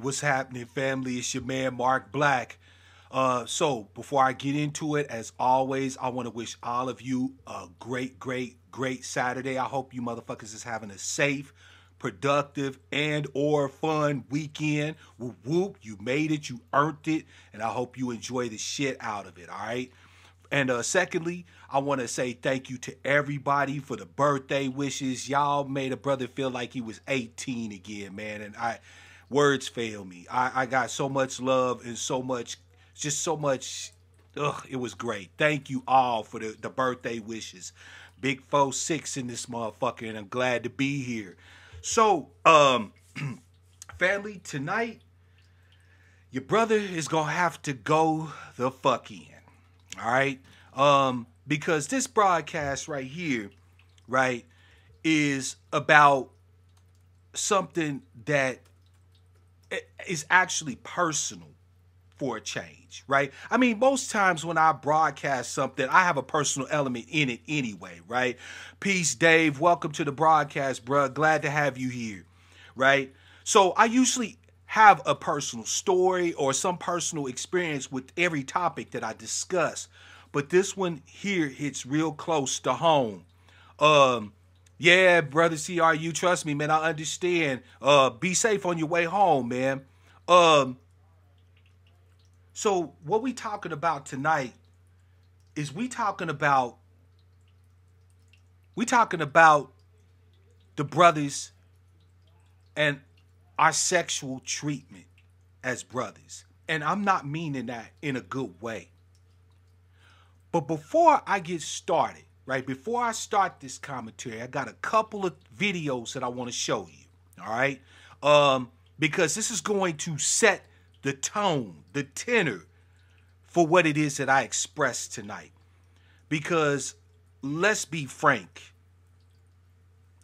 What's happening, family? It's your man, Mark Black. So before I get into it, as always, I want to wish all of you a great Saturday. I hope you motherfuckers is having a safe, productive, and or fun weekend. Whoop whoop, you made it, you earned it, and I hope you enjoy the shit out of it, all right? And secondly, I want to say thank you to everybody for the birthday wishes. Y'all made a brother feel like he was 18 again, man. And words fail me. I got so much love and so much, just so much. It was great. Thank you all for the birthday wishes. Big 4-6 in this motherfucker, and I'm glad to be here. So, family, tonight, your brother is going to have to go the fuck in. All right, because this broadcast right here, right, is about something that is actually personal for a change, right? I mean, most times when I broadcast something, I have a personal element in it anyway, right? Peace, Dave. Welcome to the broadcast, bruh. Glad to have you here, right? So I usually have a personal story or some personal experience with every topic that I discuss. But this one here hits real close to home. Yeah, brother CRU, trust me, man, I understand. Be safe on your way home, man. So what we talking about tonight is we talking about the brothers and our sexual treatment as brothers. And I'm not meaning that in a good way. But before I get started, right, before I start this commentary, I got a couple of videos that I want to show you, all right? Because this is going to set the tone, the tenor for what it is that I express tonight. Because let's be frank,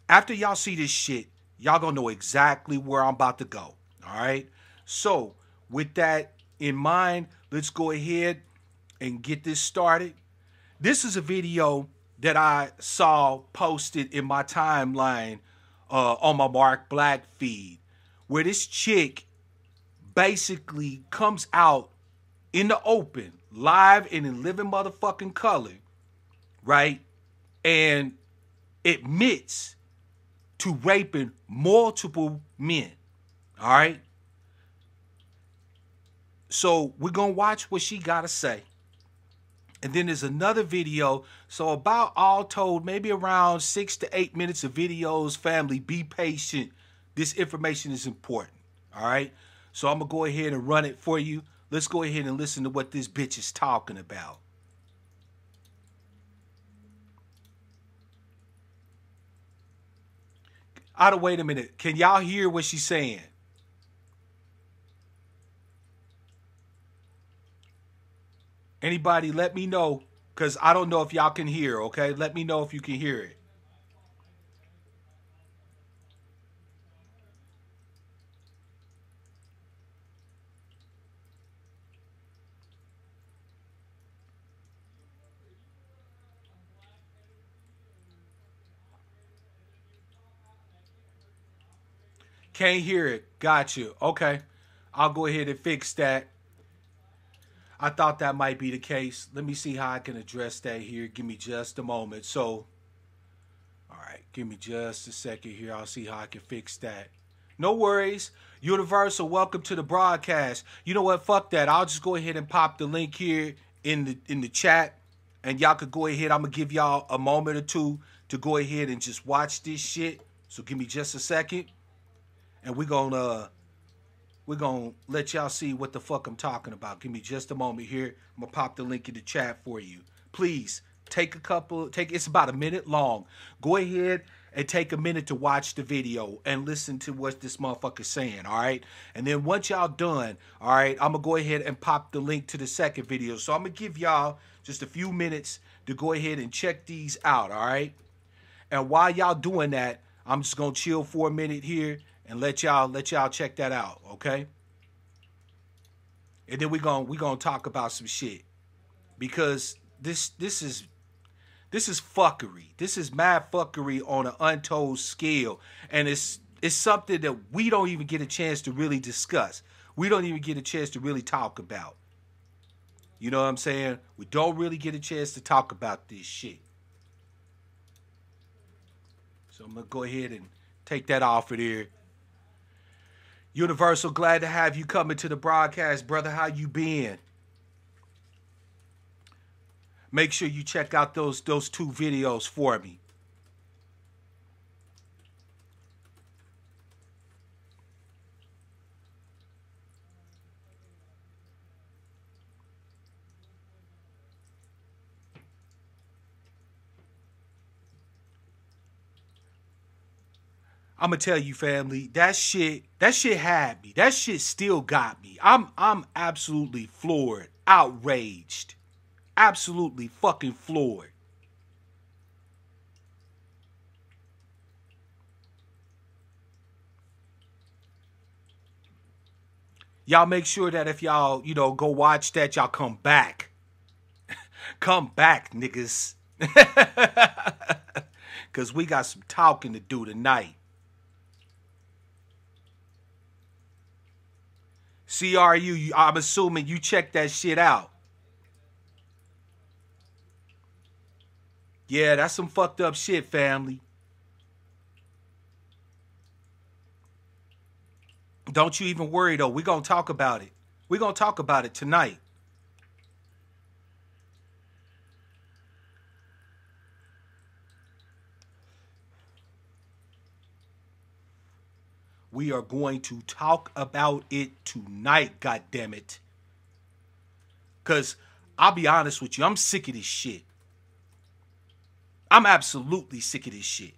after y'all see this shit, y'all gonna know exactly where I'm about to go, all right? So, with that in mind, let's go ahead and get this started. This is a video that I saw posted in my timeline on my Mark Black feed, where this chick basically comes out in the open, live and in living motherfucking color, right? And admits to raping multiple men, all right? So we're going to watch what she got to say. And then there's another video. So about all told, maybe around 6 to 8 minutes of videos. Family, be patient. This information is important, all right? So I'm going to go ahead and run it for you. Let's go ahead and listen to what this bitch is talking about. Wait a minute. Can y'all hear what she's saying? Anybody, let me know, because I don't know if y'all can hear, okay? Let me know if you can hear it. Can't hear it. Got you. Okay. I'll go ahead and fix that. I thought that might be the case. Let me see how I can address that here. Give me just a moment. So, all right. Give me just a second here. I'll see how I can fix that. No worries. Universal, welcome to the broadcast. You know what? Fuck that. I'll just go ahead and pop the link here in the chat. And y'all could go ahead. I'm going to give y'all a moment or two to go ahead and just watch this shit. So give me just a second. And we're going to let y'all see what the fuck I'm talking about. Give me just a moment here. I'm going to pop the link in the chat for you. Please, it's about a minute long. Go ahead and take a minute to watch the video and listen to what this motherfucker's saying, all right? And then once y'all done, all right, I'm going to go ahead and pop the link to the second video. So I'm going to give y'all just a few minutes to go ahead and check these out, all right? And while y'all doing that, I'm just going to chill for a minute here and let y'all check that out, okay? And then we gonna talk about some shit, because this is fuckery. This is mad fuckery on an untold scale, and it's something that we don't even get a chance to really discuss. we don't even get a chance to really talk about. You know what I'm saying? We don't really get a chance to talk about this shit. So I'm going to go ahead and take that off of there. Universal, glad to have you coming to the broadcast, brother. How you been? Make sure you check out those two videos for me. I'm gonna tell you, family, that shit had me. That shit still got me. I'm absolutely floored, outraged, absolutely fucking floored. Y'all make sure that if y'all, go watch that, y'all come back. Come back, niggas. Because we got some talking to do tonight. CRU, I'm assuming you checked that shit out. Yeah, that's some fucked up shit, family. Don't you even worry, though. We're going to talk about it. We're going to talk about it tonight. We are going to talk about it tonight, goddammit. Because I'll be honest with you, I'm sick of this shit. I'm absolutely sick of this shit.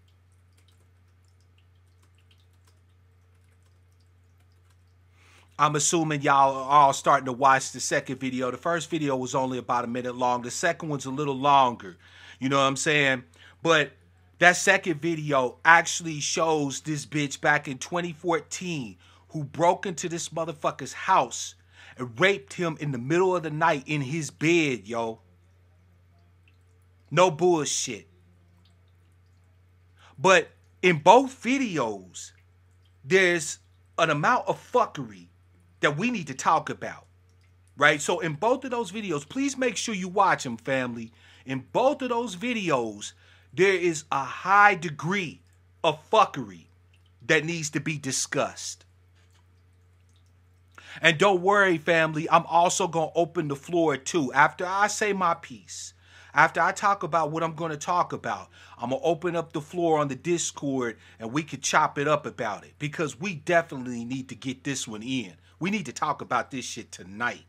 I'm assuming y'all are all starting to watch the second video. The first video was only about a minute long. The second one's a little longer. You know what I'm saying? But that second video actually shows this bitch back in 2014 who broke into this motherfucker's house and raped him in the middle of the night in his bed, yo. No bullshit. But in both videos, there's an amount of fuckery that we need to talk about, right? So in both of those videos, please make sure you watch them, family. In both of those videos, there is a high degree of fuckery that needs to be discussed. And don't worry, family, I'm also going to open the floor too. After I say my piece, after I talk about what I'm going to talk about, I'm going to open up the floor on the Discord and we can chop it up about it. Because we definitely need to get this one in. We need to talk about this shit tonight.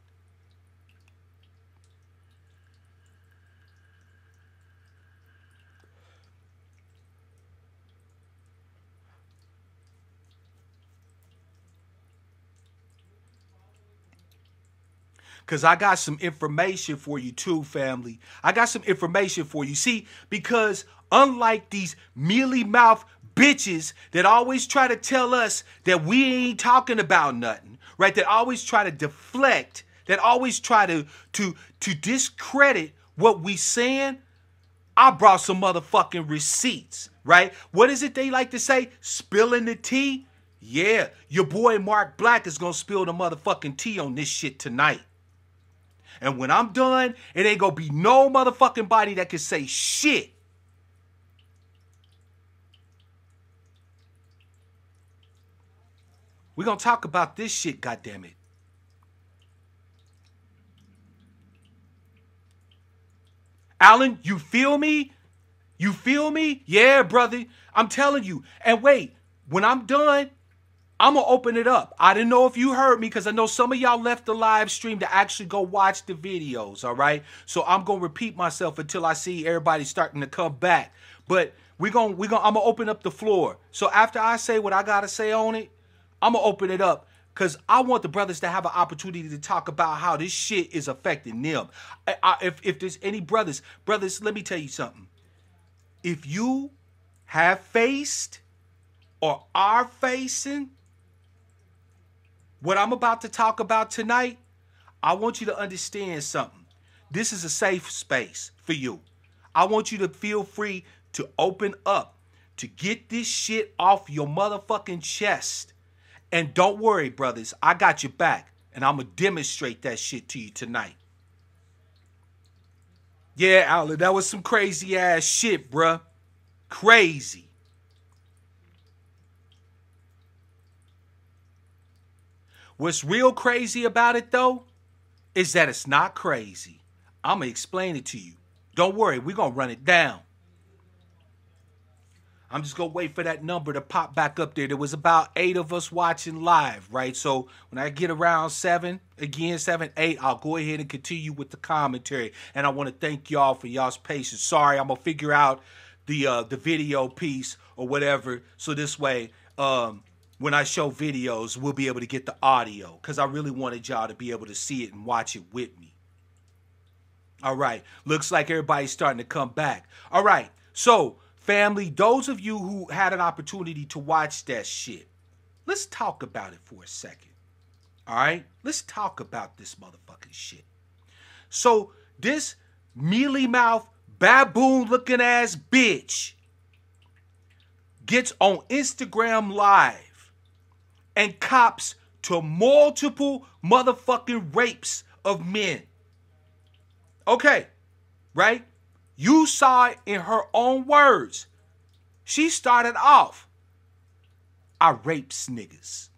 Because I got some information for you too, family. I got some information for you. See, because unlike these mealy-mouthed bitches that always try to tell us that we ain't talking about nothing, right? That always try to deflect, that always try to discredit what we saying, I brought some motherfucking receipts, right? What is it they like to say? Spilling the tea? Yeah, your boy Mark Black is going to spill the motherfucking tea on this shit tonight. And when I'm done, it ain't gonna be no motherfucking body that can say shit. We're gonna talk about this shit, goddammit. Alan, you feel me? You feel me? Yeah, brother. I'm telling you. And wait, when I'm done, I'm going to open it up. I didn't know if you heard me because I know some of y'all left the live stream to actually go watch the videos, all right? So I'm going to repeat myself until I see everybody starting to come back. But I'm going to open up the floor. So after I say what I got to say on it, I'm going to open it up because I want the brothers to have an opportunity to talk about how this shit is affecting them. If there's any brothers, let me tell you something. If you have faced or are facing what I'm about to talk about tonight, I want you to understand something. This is a safe space for you. I want you to feel free to open up, to get this shit off your motherfucking chest And don't worry, brothers. I got your back. And I'm going to demonstrate that shit to you tonight. Yeah, Alan, that was some crazy ass shit, bruh. Crazy. What's real crazy about it, though, is that it's not crazy. I'm going to explain it to you. Don't worry, we're going to run it down. I'm just going to wait for that number to pop back up there. There was about 8 of us watching live, right? So when I get around 7, 8, I'll go ahead and continue with the commentary. And I want to thank y'all for y'all's patience. Sorry, I'm going to figure out the video piece or whatever. So this way, when I show videos, we'll be able to get the audio. Because I really wanted y'all to be able to see it and watch it with me. All right. Looks like everybody's starting to come back. All right. So, family, those of you who had an opportunity to watch that shit, let's talk about it for a second. All right? Let's talk about this motherfucking shit. So, this mealy mouth, baboon looking ass bitch gets on Instagram Live and cops to multiple motherfucking rapes of men. Okay, right? You saw it in her own words. She started off, I rapes niggas.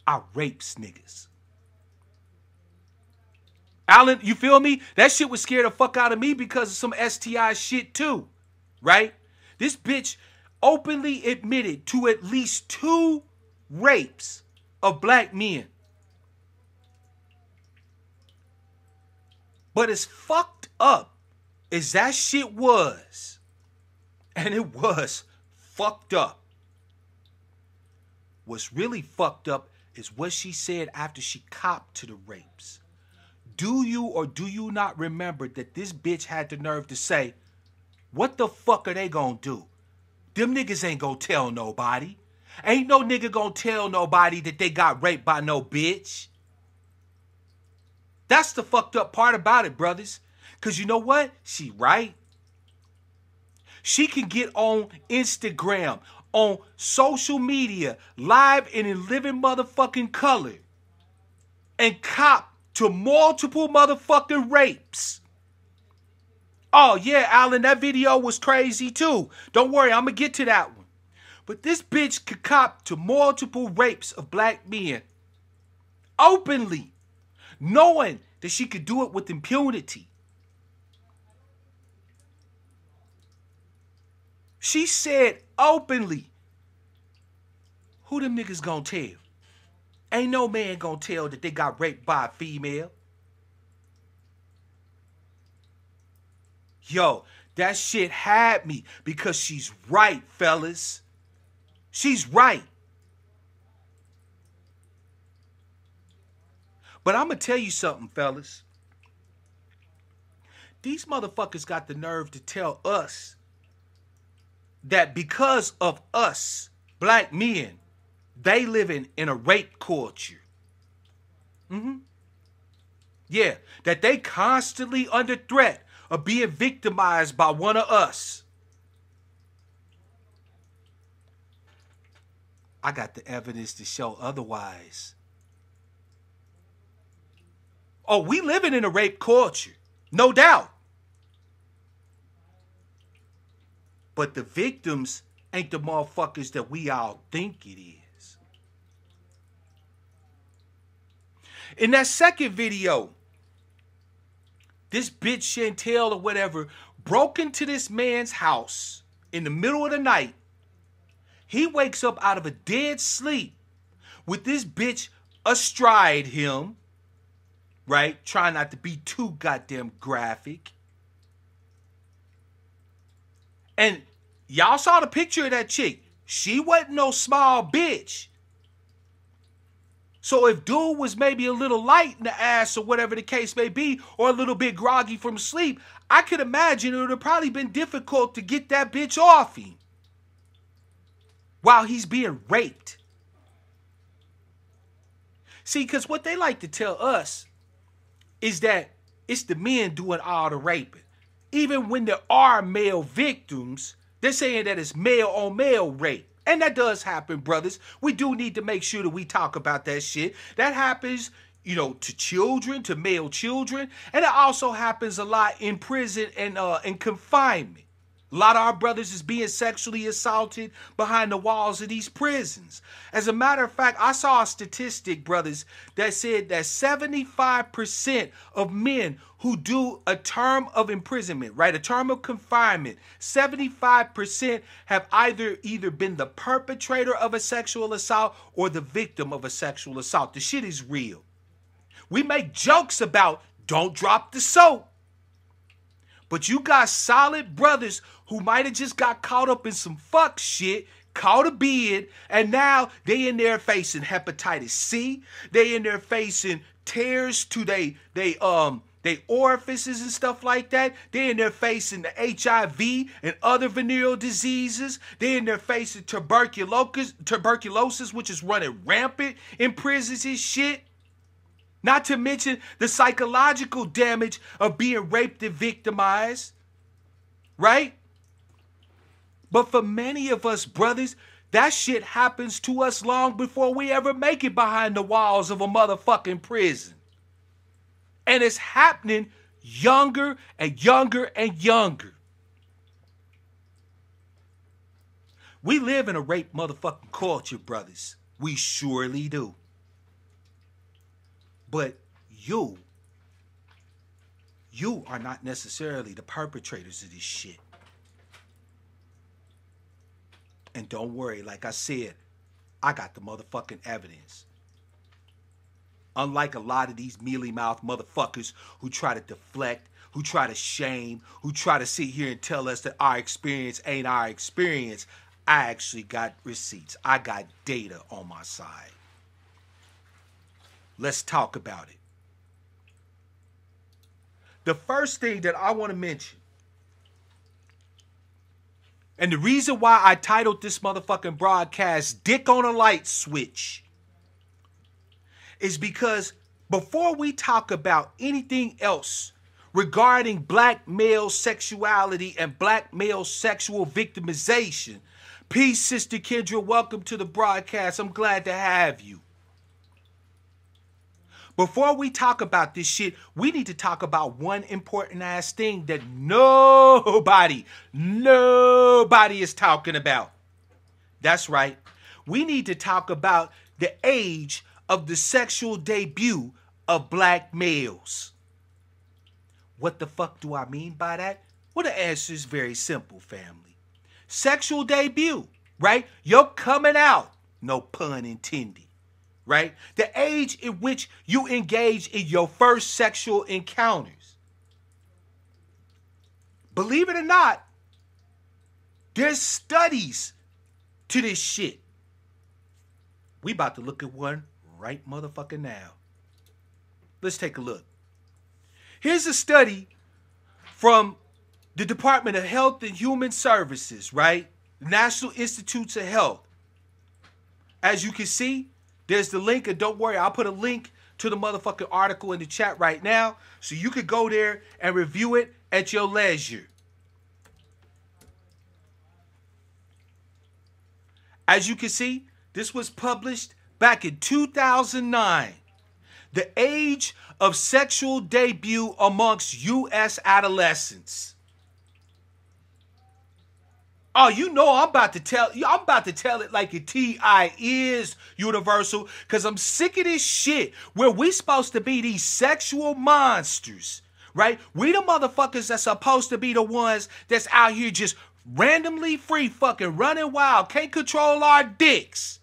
I rapes niggas. Alan, you feel me? That shit would scare the fuck out of me because of some STI shit too, right? This bitch openly admitted to at least 2 rapes of black men. But as fucked up as that shit was, and it was fucked up, what's really fucked up is what she said after she copped to the rapes. Do you or do you not remember that this bitch had the nerve to say, what the fuck are they gonna do? Them niggas ain't gonna tell nobody. Ain't no nigga gonna tell nobody that they got raped by no bitch. That's the fucked up part about it, brothers. Because you know what? She right. She can get on Instagram, on social media, live and in living motherfucking color, and cop to multiple motherfucking rapes. Oh, yeah, Alan, that video was crazy too. Don't worry, I'm going to get to that one. But this bitch could cop to multiple rapes of black men openly, knowing that she could do it with impunity. She said openly, who them niggas gonna tell? Ain't no man gonna tell that they got raped by a female. Yo, that shit had me because she's right, fellas. She's right. But I'm going to tell you something, fellas. These motherfuckers got the nerve to tell us that because of us, black men, they living in a rape culture. Yeah, that they constantly under threat of being victimized by one of us. I got the evidence to show otherwise. Oh, we living in a rape culture, no doubt. But the victims ain't the motherfuckers that we all think it is. In that second video, this bitch Chantel or whatever broke into this man's house in the middle of the night. He wakes up out of a dead sleep with this bitch astride him. Right? Trying not to be too goddamn graphic. And y'all saw the picture of that chick. She wasn't no small bitch. So if dude was maybe a little light in the ass or whatever the case may be, or a little bit groggy from sleep, I could imagine it would have probably been difficult to get that bitch off him while he's being raped. See, because what they like to tell us is that it's the men doing all the raping. Even when there are male victims, they're saying that it's male on male rape. And that does happen, brothers. We do need to make sure that we talk about that shit. That happens, to children, to male children. And it also happens a lot in prison and in confinement. A lot of our brothers is being sexually assaulted behind the walls of these prisons. As a matter of fact, I saw a statistic, brothers, that said that 75% of men who do a term of imprisonment, right, a term of confinement, 75% have either been the perpetrator of a sexual assault or the victim of a sexual assault. The shit is real. We make jokes about don't drop the soap. But you got solid brothers who might have just got caught up in some fuck shit, caught a bid, and now they in there facing hepatitis C. They in there facing tears to they orifices and stuff like that. They in there facing the HIV and other venereal diseases. They in there facing tuberculosis, which is running rampant in prisons and shit. Not to mention the psychological damage of being raped and victimized, right? But for many of us, brothers, that shit happens to us long before we ever make it behind the walls of a motherfucking prison. And it's happening younger and younger and younger. We live in a rape motherfucking culture, brothers. We surely do. But you are not necessarily the perpetrators of this shit. And don't worry, like I said, I got the motherfucking evidence. Unlike a lot of these mealy-mouthed motherfuckers who try to deflect, who try to shame, who try to sit here and tell us that our experience ain't our experience, I actually got receipts. I got data on my side. Let's talk about it. The first thing that I want to mention, and the reason why I titled this motherfucking broadcast Dick on a Light Switch, is because before we talk about anything else regarding black male sexuality and black male sexual victimization, peace, Sister Kendra, welcome to the broadcast. I'm glad to have you. Before we talk about this shit, we need to talk about one important ass thing that nobody is talking about. That's right. We need to talk about the age of the sexual debut of black males. What the fuck do I mean by that? Well, the answer is very simple, family. Sexual debut, right? You're coming out, no pun intended. Right? The age in which you engage in your first sexual encounters. Believe it or not, there's studies to this shit. We about to look at one right motherfucking now. Let's take a look. Here's a study from the Department of Health and Human Services, right? National Institutes of Health. As you can see, there's the link, and don't worry, I'll put a link to the motherfucking article in the chat right now so you could go there and review it at your leisure. As you can see, this was published back in 2009. The age of sexual debut amongst U.S. adolescents. Oh, you know I'm about to tell it like a T.I. is, Universal, because I'm sick of this shit where we supposed to be these sexual monsters, right? We the motherfuckers that's supposed to be the ones that's out here just randomly free fucking running wild, can't control our dicks.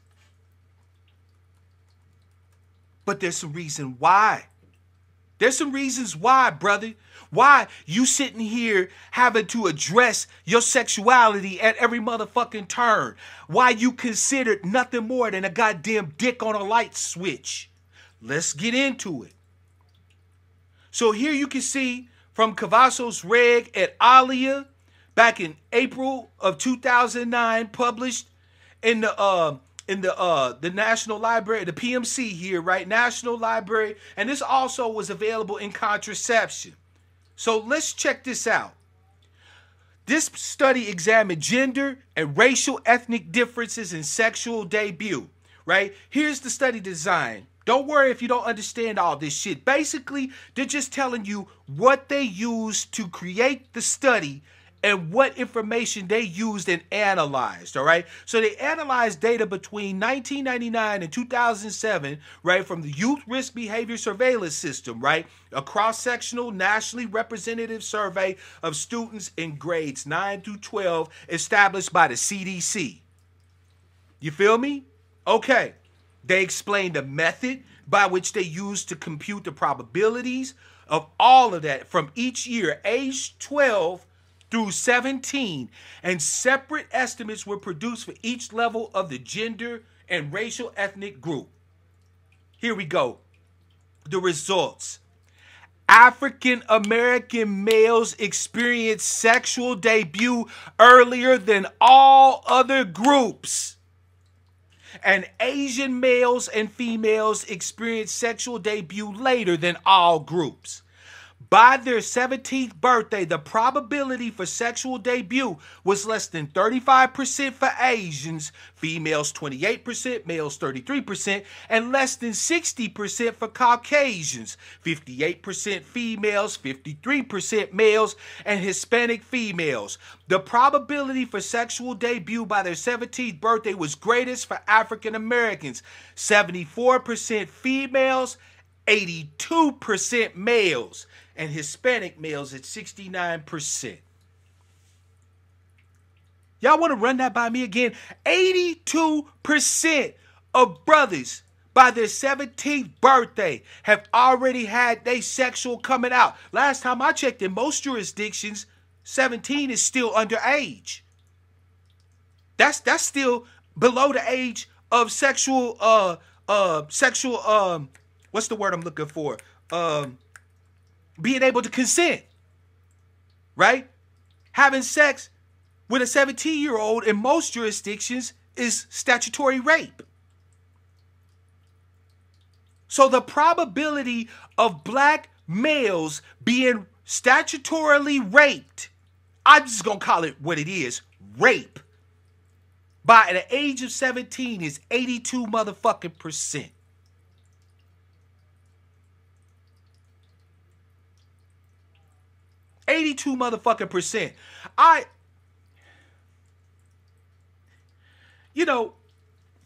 But there's some reason why. There's some reasons why, brother. Why you sitting here having to address your sexuality at every motherfucking turn? Why you considered nothing more than a goddamn dick on a light switch? Let's get into it. So here you can see from Cavazos Reg et Alia back in April of 2009, published in the National Library, the PMC here, right? National Library. And this also was available in Contraception. So let's check this out. This study examined gender and racial ethnic differences in sexual debut, right? Here's the study design. Don't worry if you don't understand all this shit. Basically, they're just telling you what they used to create the study and what information they used and analyzed, all right? So they analyzed data between 1999 and 2007, right, from the Youth Risk Behavior Surveillance System, right, a cross-sectional, nationally representative survey of students in grades 9 through 12 established by the CDC. You feel me? Okay. They explained the method by which they used to compute the probabilities of all of that from each year, age 12 through 17, and separate estimates were produced for each level of the gender and racial ethnic group. Here we go. The results. African American males experience sexual debut earlier than all other groups. And Asian males and females experience sexual debut later than all groups. By their 17th birthday, the probability for sexual debut was less than 35% for Asians, females 28%, males 33%, and less than 60% for Caucasians, 58% females, 53% males, and Hispanic females. The probability for sexual debut by their 17th birthday was greatest for African Americans, 74% females, 82% males, and Hispanic males at 69%. Y'all want to run that by me again? 82% of brothers by their 17th birthday have already had their sexual coming out. Last time I checked, in most jurisdictions, 17 is still underage. That's still below the age of sexual what's the word I'm looking for? Being able to consent, right? Having sex with a 17-year-old in most jurisdictions is statutory rape. So the probability of black males being statutorily raped, I'm just going to call it what it is, rape, by the age of 17 is 82 motherfucking percent. 82 motherfucking percent.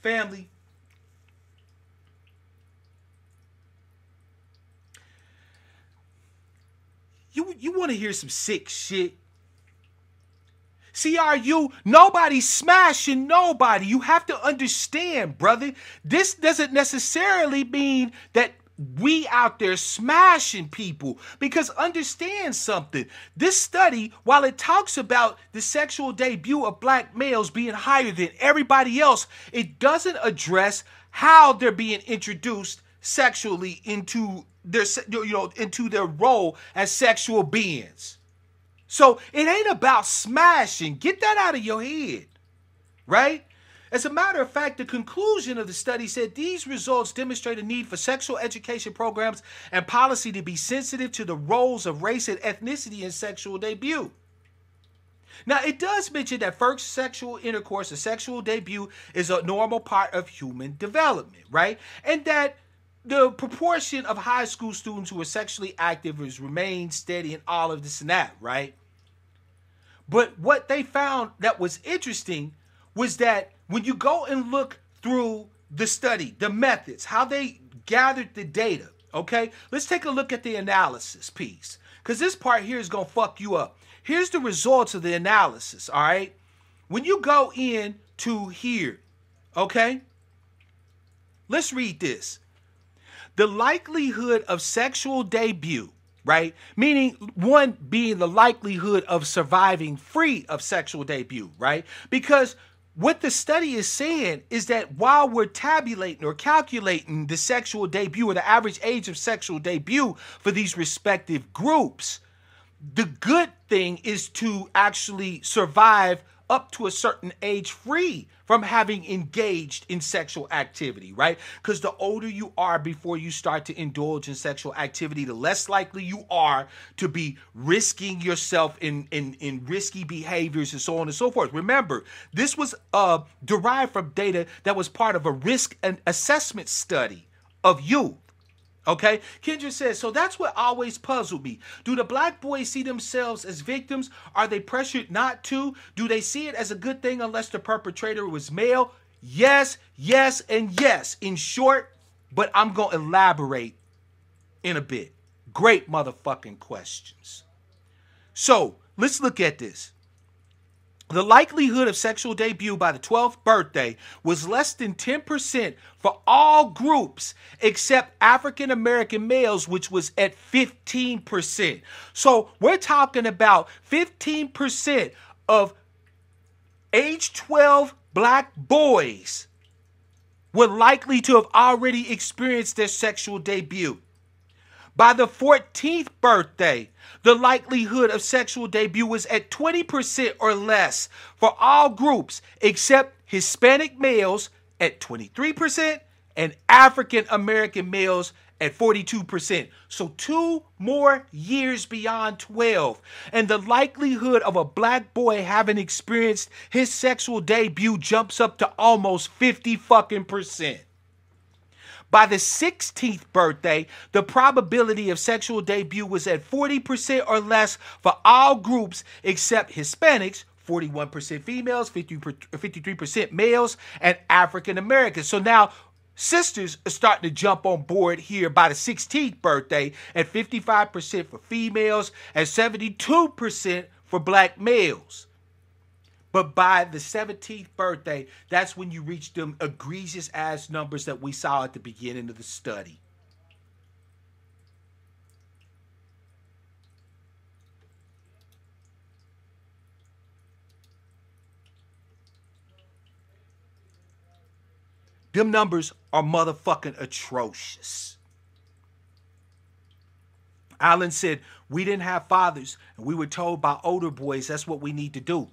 Family, you want to hear some sick shit? CRU, nobody's smashing nobody. You have to understand, brother. This doesn't necessarily mean that we out there smashing people, because understand something. This study, while it talks about the sexual debut of black males being higher than everybody else, it doesn't address how they're being introduced sexually into their role as sexual beings. So it ain't about smashing. Get that out of your head, right? As a matter of fact, the conclusion of the study said these results demonstrate a need for sexual education programs and policy to be sensitive to the roles of race and ethnicity in sexual debut. Now, it does mention that first sexual intercourse or sexual debut is a normal part of human development, right? And that the proportion of high school students who are sexually active has remained steady and all of this and that, right? But what they found that was interesting was that when you go and look through the study, the methods, how they gathered the data, okay? Let's take a look at the analysis piece, because this part here is going to fuck you up. Here's the results of the analysis, all right? When you go in to here, okay? Let's read this. The likelihood of sexual debut, right? Meaning one being the likelihood of surviving free of sexual debut, right? Because what the study is saying is that while we're tabulating or calculating the sexual debut or the average age of sexual debut for these respective groups, the good thing is to actually survive up to a certain age free from having engaged in sexual activity, right? Because the older you are before you start to indulge in sexual activity, the less likely you are to be risking yourself in risky behaviors and so on and so forth. Remember, this was derived from data that was part of a risk and assessment study of youth. Okay, Kendra says, so that's what always puzzled me. Do the black boys see themselves as victims? Are they pressured not to? Do they see it as a good thing unless the perpetrator was male? Yes, yes, and yes. In short, but I'm going to elaborate in a bit. Great motherfucking questions. So let's look at this. The likelihood of sexual debut by the 12th birthday was less than 10% for all groups except African American males, which was at 15%. So we're talking about 15% of age 12 black boys were likely to have already experienced their sexual debut. By the 14th birthday, the likelihood of sexual debut was at 20% or less for all groups except Hispanic males at 23% and African American males at 42%. So 2 more years beyond 12. And the likelihood of a black boy having experienced his sexual debut jumps up to almost 50%. By the 16th birthday, the probability of sexual debut was at 40% or less for all groups except Hispanics, 41% females, 53% males, and African Americans. So now sisters are starting to jump on board here by the 16th birthday at 55% for females and 72% for black males. But by the 17th birthday, that's when you reach them egregious ass numbers that we saw at the beginning of the study. Them numbers are motherfucking atrocious. Alan said, we didn't have fathers, and we were told by older boys that's what we need to do.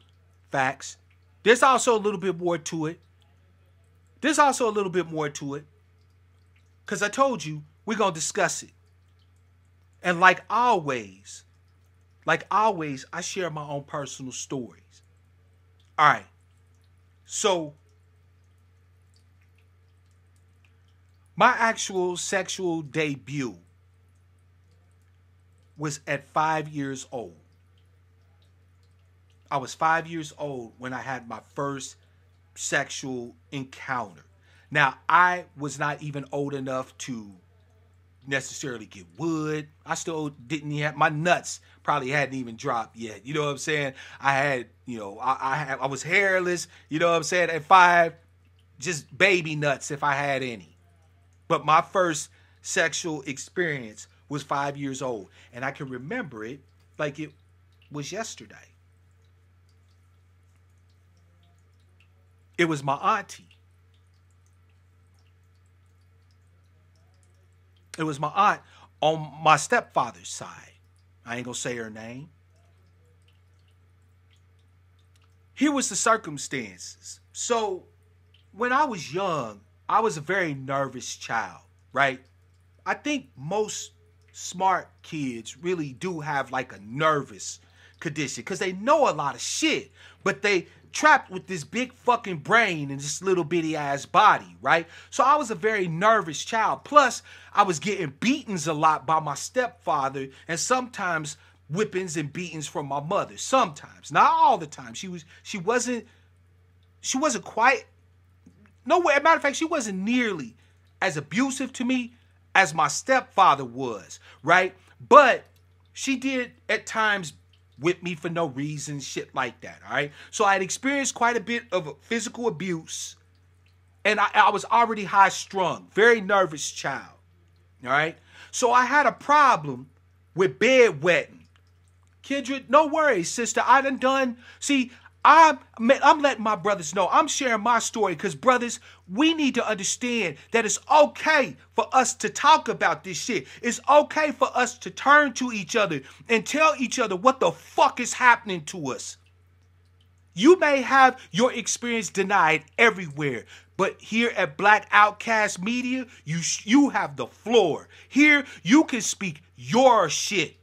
Facts. There's also a little bit more to it. Because I told you, we're going to discuss it. And like always, I share my own personal stories. All right. So, my actual sexual debut was at 5 years old. I was 5 years old when I had my first sexual encounter. Now, I was not even old enough to necessarily get wood. I still didn't have, my nuts probably hadn't even dropped yet. You know what I'm saying? I had, I was hairless, you know what I'm saying? At 5, just baby nuts if I had any. But my first sexual experience was 5 years old. And I can remember it like it was yesterday. It was my auntie. It was my aunt on my stepfather's side. I ain't gonna say her name. Here was the circumstances. So when I was young, I was a very nervous child, right? I think most smart kids really do have like a nervous condition because they know a lot of shit, but they trapped with this big fucking brain and this little bitty ass body, right? So I was a very nervous child. Plus, I was getting beatings a lot by my stepfather and sometimes whippings and beatings from my mother. Sometimes, not all the time. She wasn't quite, nowhere. As a matter of fact, she wasn't nearly as abusive to me as my stepfather was, right? But she did at times whip me for no reason, shit like that, all right? So I had experienced quite a bit of physical abuse, and I was already high-strung, very nervous child, all right? So I had a problem with bedwetting. Kendra, no worries, sister. See, I'm letting my brothers know. I'm sharing my story because, brothers, we need to understand that it's okay for us to talk about this shit. It's okay for us to turn to each other and tell each other what the fuck is happening to us. You may have your experience denied everywhere, but here at Black Outcast Media, you have the floor. Here, you can speak your shit.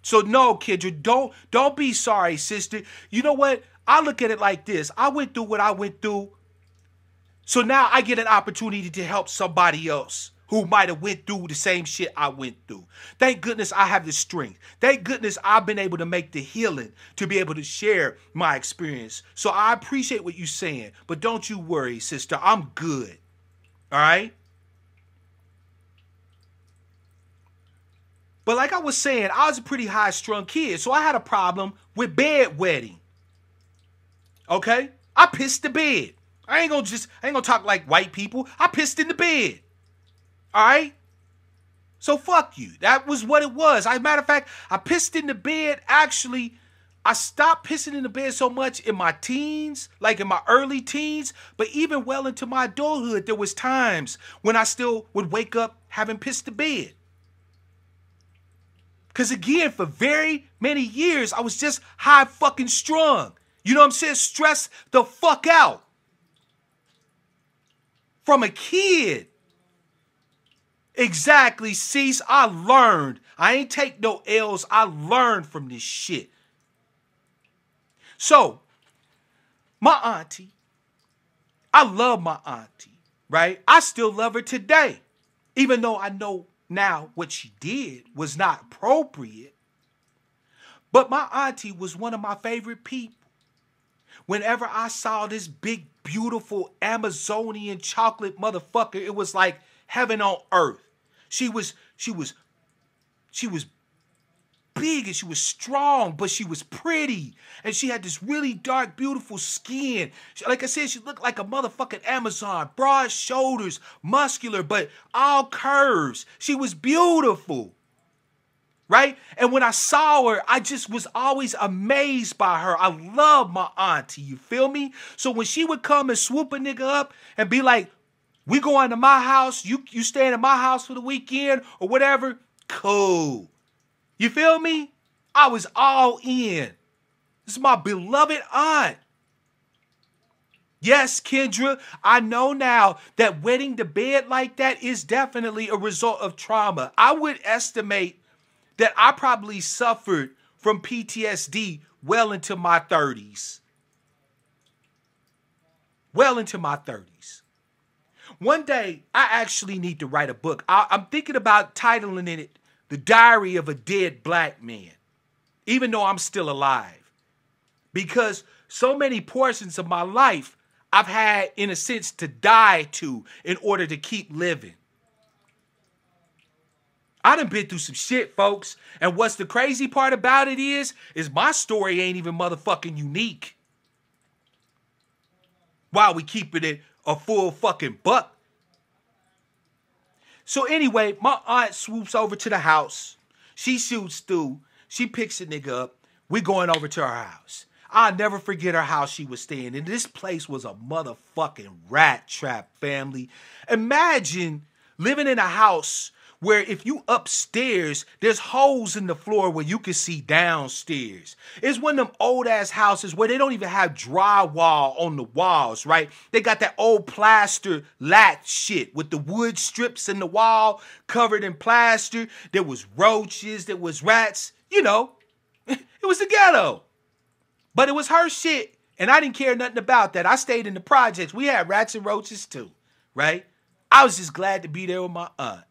So no, Kendra, don't be sorry, sister. You know what? I look at it like this. I went through what I went through. So now I get an opportunity to help somebody else who might have went through the same shit I went through. Thank goodness I have the strength. Thank goodness I've been able to make the healing to be able to share my experience. So I appreciate what you're saying, but don't you worry, sister. I'm good. All right? But like I was saying, I was a pretty high-strung kid, so I had a problem with bedwetting. Okay? I pissed the bed. I ain't gonna talk like white people. I pissed in the bed. All right? So fuck you. That was what it was. As a matter of fact, I pissed in the bed. Actually, I stopped pissing in the bed so much in my teens, like in my early teens, but even well into my adulthood, there was times when I still would wake up having pissed the bed. Because again, for very many years, I was just high fucking strung. You know what I'm saying? Stressed the fuck out. From a kid. Exactly, Cease. I learned. I ain't take no L's. I learned from this shit. So, my auntie, I love my auntie, right? I still love her today. Even though I know now what she did was not appropriate. But my auntie was one of my favorite people. Whenever I saw this big, beautiful Amazonian chocolate motherfucker, it was like heaven on earth. She was big and she was strong, but she was pretty. And she had this really dark, beautiful skin. Like I said, she looked like a motherfucking Amazon. Broad shoulders, muscular, but all curves. She was beautiful. Right? And when I saw her, I just was always amazed by her. I love my auntie, you feel me? So when she would come and swoop a nigga up and be like, we going to my house, you staying at my house for the weekend or whatever, cool. You feel me? I was all in. This is my beloved aunt. Yes, Kendra, I know now that wetting the bed like that is definitely a result of trauma. I would estimate that I probably suffered from PTSD well into my 30s. Well into my 30s. One day, I actually need to write a book. I'm thinking about titling it The Diary of a Dead Black Man, even though I'm still alive. Because so many portions of my life I've had, in a sense, to die to in order to keep living. I done been through some shit, folks. And what's the crazy part about it is my story ain't even motherfucking unique. While we keeping it a full fucking buck. So anyway, my aunt swoops over to the house. She shoots through. She picks a nigga up. We going over to her house. I'll never forget her house she was staying in. This place was a motherfucking rat trap, family. Imagine living in a house where if you upstairs, there's holes in the floor where you can see downstairs. It's one of them old ass houses where they don't even have drywall on the walls, right? They got that old plaster latch shit with the wood strips in the wall covered in plaster. There was roaches, there was rats, you know, it was the ghetto. But it was her shit, and I didn't care nothing about that. I stayed in the projects. We had rats and roaches too, right? I was just glad to be there with my aunt.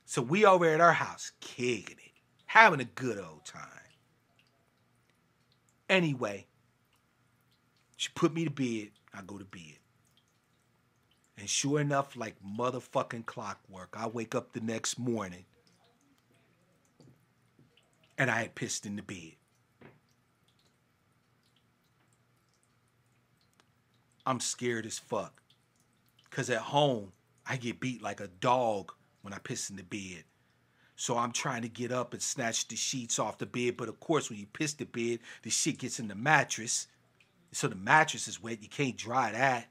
So we over at our house, kicking it, having a good old time. Anyway, she put me to bed. I go to bed. And sure enough, like motherfucking clockwork, I wake up the next morning and I had pissed in the bed. I'm scared as fuck. Because at home, I get beat like a dog when I piss in the bed. So I'm trying to get up and snatch the sheets off the bed. But of course, when you piss the bed, the shit gets in the mattress. So the mattress is wet. You can't dry that.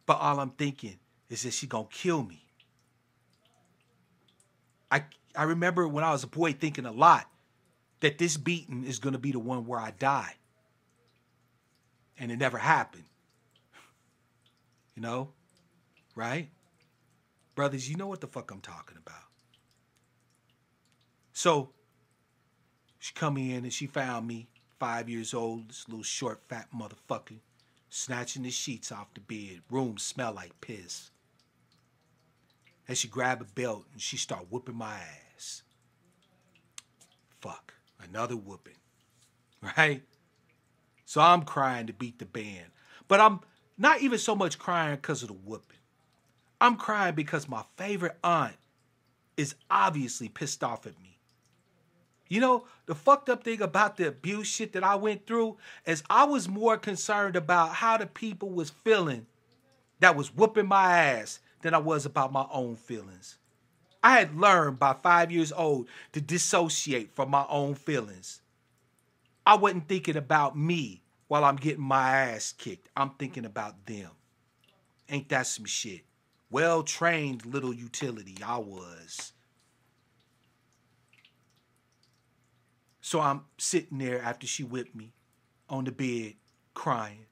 But all I'm thinking is that she gonna kill me. I remember when I was a boy thinking a lot. that this beating is going to be the one where I die. And it never happened. You know? Right? Brothers, you know what the fuck I'm talking about. So, she come in and she found me, 5 years old, this little short, fat motherfucker, snatching the sheets off the bed. Room smell like piss. And she grabbed a belt and she started whooping my ass. Fuck. Another whooping. Right? So I'm crying to beat the band. But I'm not even so much crying because of the whooping. I'm crying because my favorite aunt is obviously pissed off at me. You know, the fucked up thing about the abuse shit that I went through is I was more concerned about how the people was feeling that was whooping my ass than I was about my own feelings. I had learned by 5 years old to dissociate from my own feelings. I wasn't thinking about me while I'm getting my ass kicked. I'm thinking about them. Ain't that some shit? Well-trained little utility I was. So I'm sitting there after she whipped me on the bed crying.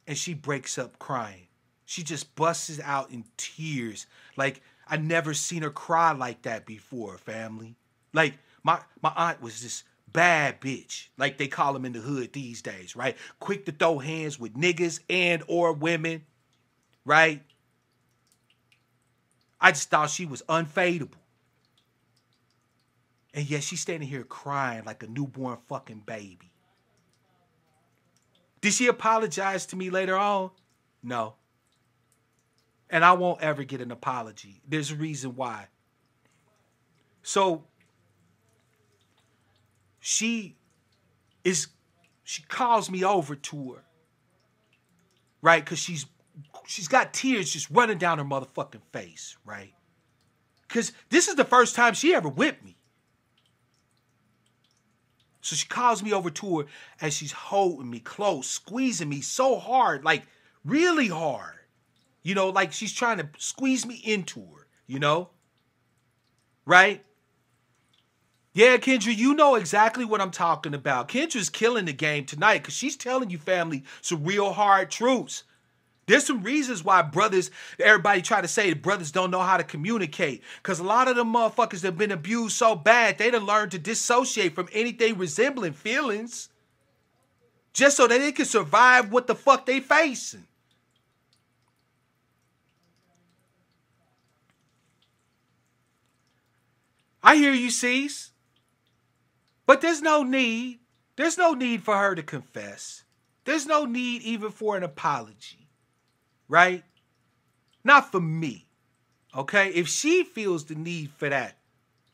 And she breaks up crying. She just busts out in tears. Like, I never seen her cry like that before, family. Like, my aunt was this bad bitch, like they call them in the hood these days, right? Quick to throw hands with niggas and or women, right? I just thought she was unfadable. And yet she's standing here crying like a newborn fucking baby. Did she apologize to me later on? No. And I won't ever get an apology. There's a reason why. So she calls me over to her, right? Because she's got tears just running down her motherfucking face, right? Because this is the first time she ever whipped me. So she calls me over to her and she's holding me close, squeezing me so hard, like really hard. You know, like she's trying to squeeze me into her, you know? Right? Yeah, Kendra, you know exactly what I'm talking about. Kendra's killing the game tonight because she's telling you, family, some real hard truths. There's some reasons why brothers, everybody try to say that brothers don't know how to communicate. Because a lot of them motherfuckers that have been abused so bad, they done learned to dissociate from anything resembling feelings. Just so that they can survive what the fuck they facing. I hear you, Cease. But there's no need. There's no need for her to confess. There's no need even for an apology. Right? Not for me. Okay? If she feels the need for that,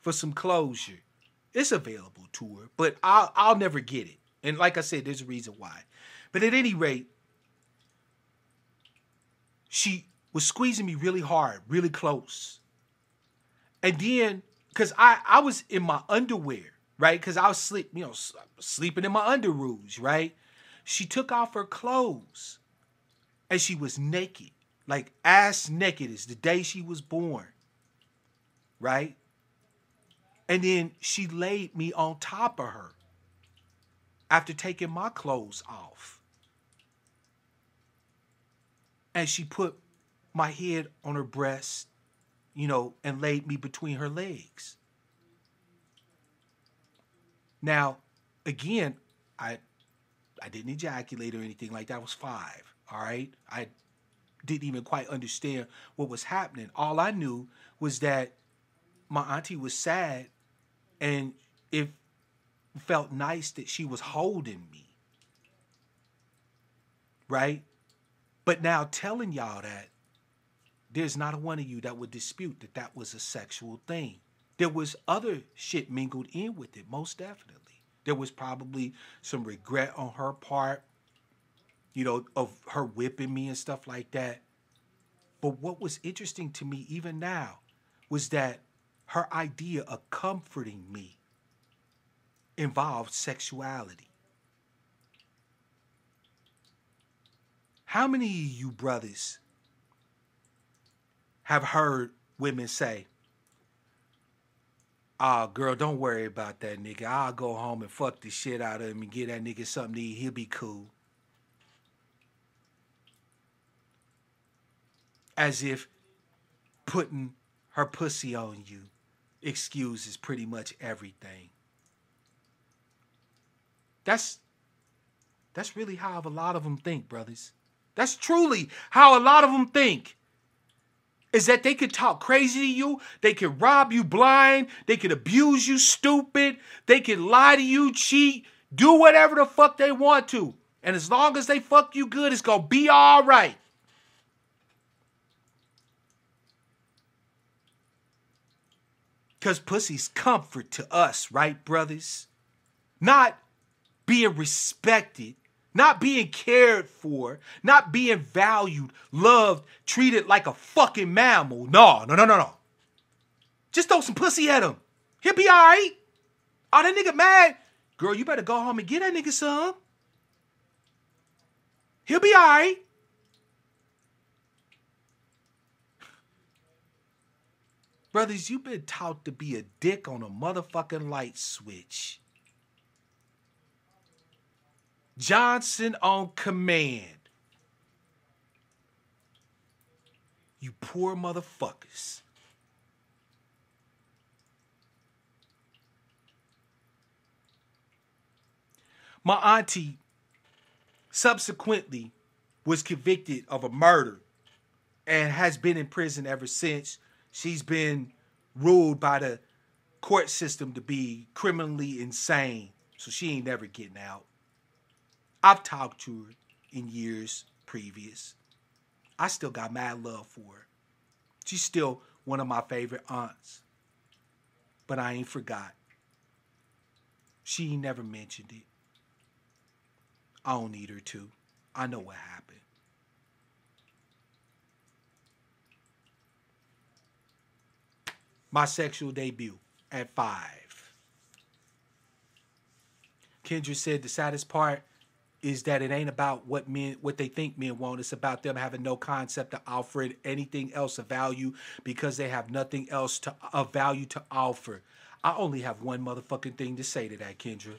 for some closure, it's available to her. But I'll never get it. And like I said, there's a reason why. But at any rate, she was squeezing me really hard, really close. And then, because I was in my underwear, right? Because I was sleeping in my underoos, right? She took off her clothes. And she was naked, like ass naked as the day she was born, right? And then she laid me on top of her after taking my clothes off. And she put my head on her breast, you know, and laid me between her legs. Now, again, I didn't ejaculate or anything like that. I was 5. All right. I didn't even quite understand what was happening. All I knew was that my auntie was sad and it felt nice that she was holding me. Right? But now telling y'all that, there's not a one of you that would dispute that that was a sexual thing. There was other shit mingled in with it, most definitely. There was probably some regret on her part, you know, of her whipping me and stuff like that. But what was interesting to me even now was that her idea of comforting me involved sexuality. How many of you brothers have heard women say, Oh, girl, don't worry about that nigga. I'll go home and fuck the shit out of him and get that nigga something to eat. He'll be cool. As if putting her pussy on you excuses pretty much everything. That's really how a lot of them think, brothers. That's truly how a lot of them think. Is that they could talk crazy to you, they could rob you blind, they could abuse you stupid, they could lie to you, cheat, do whatever the fuck they want to. And as long as they fuck you good, it's gonna be all right. Because pussy's comfort to us, right, brothers? Not being respected, not being cared for, not being valued, loved, treated like a fucking mammal. No. Just throw some pussy at him. He'll be all right. Oh, that nigga mad. Girl, you better go home and get that nigga some. He'll be all right. Brothers, you've been taught to be a dick on a motherfucking light switch. Johnson on command. You poor motherfuckers. My auntie subsequently was convicted of a murder and has been in prison ever since. She's been ruled by the court system to be criminally insane, so she ain't never getting out. I've talked to her in years previous. I still got mad love for her. She's still one of my favorite aunts. But I ain't forgot. She ain't never mentioned it. I don't need her to. I know what happened. My sexual debut at 5. Kendra said the saddest part is that it ain't about what they think men want. It's about them having no concept to offer it anything else of value because they have nothing else of value to offer. I only have one motherfucking thing to say to that, Kendra.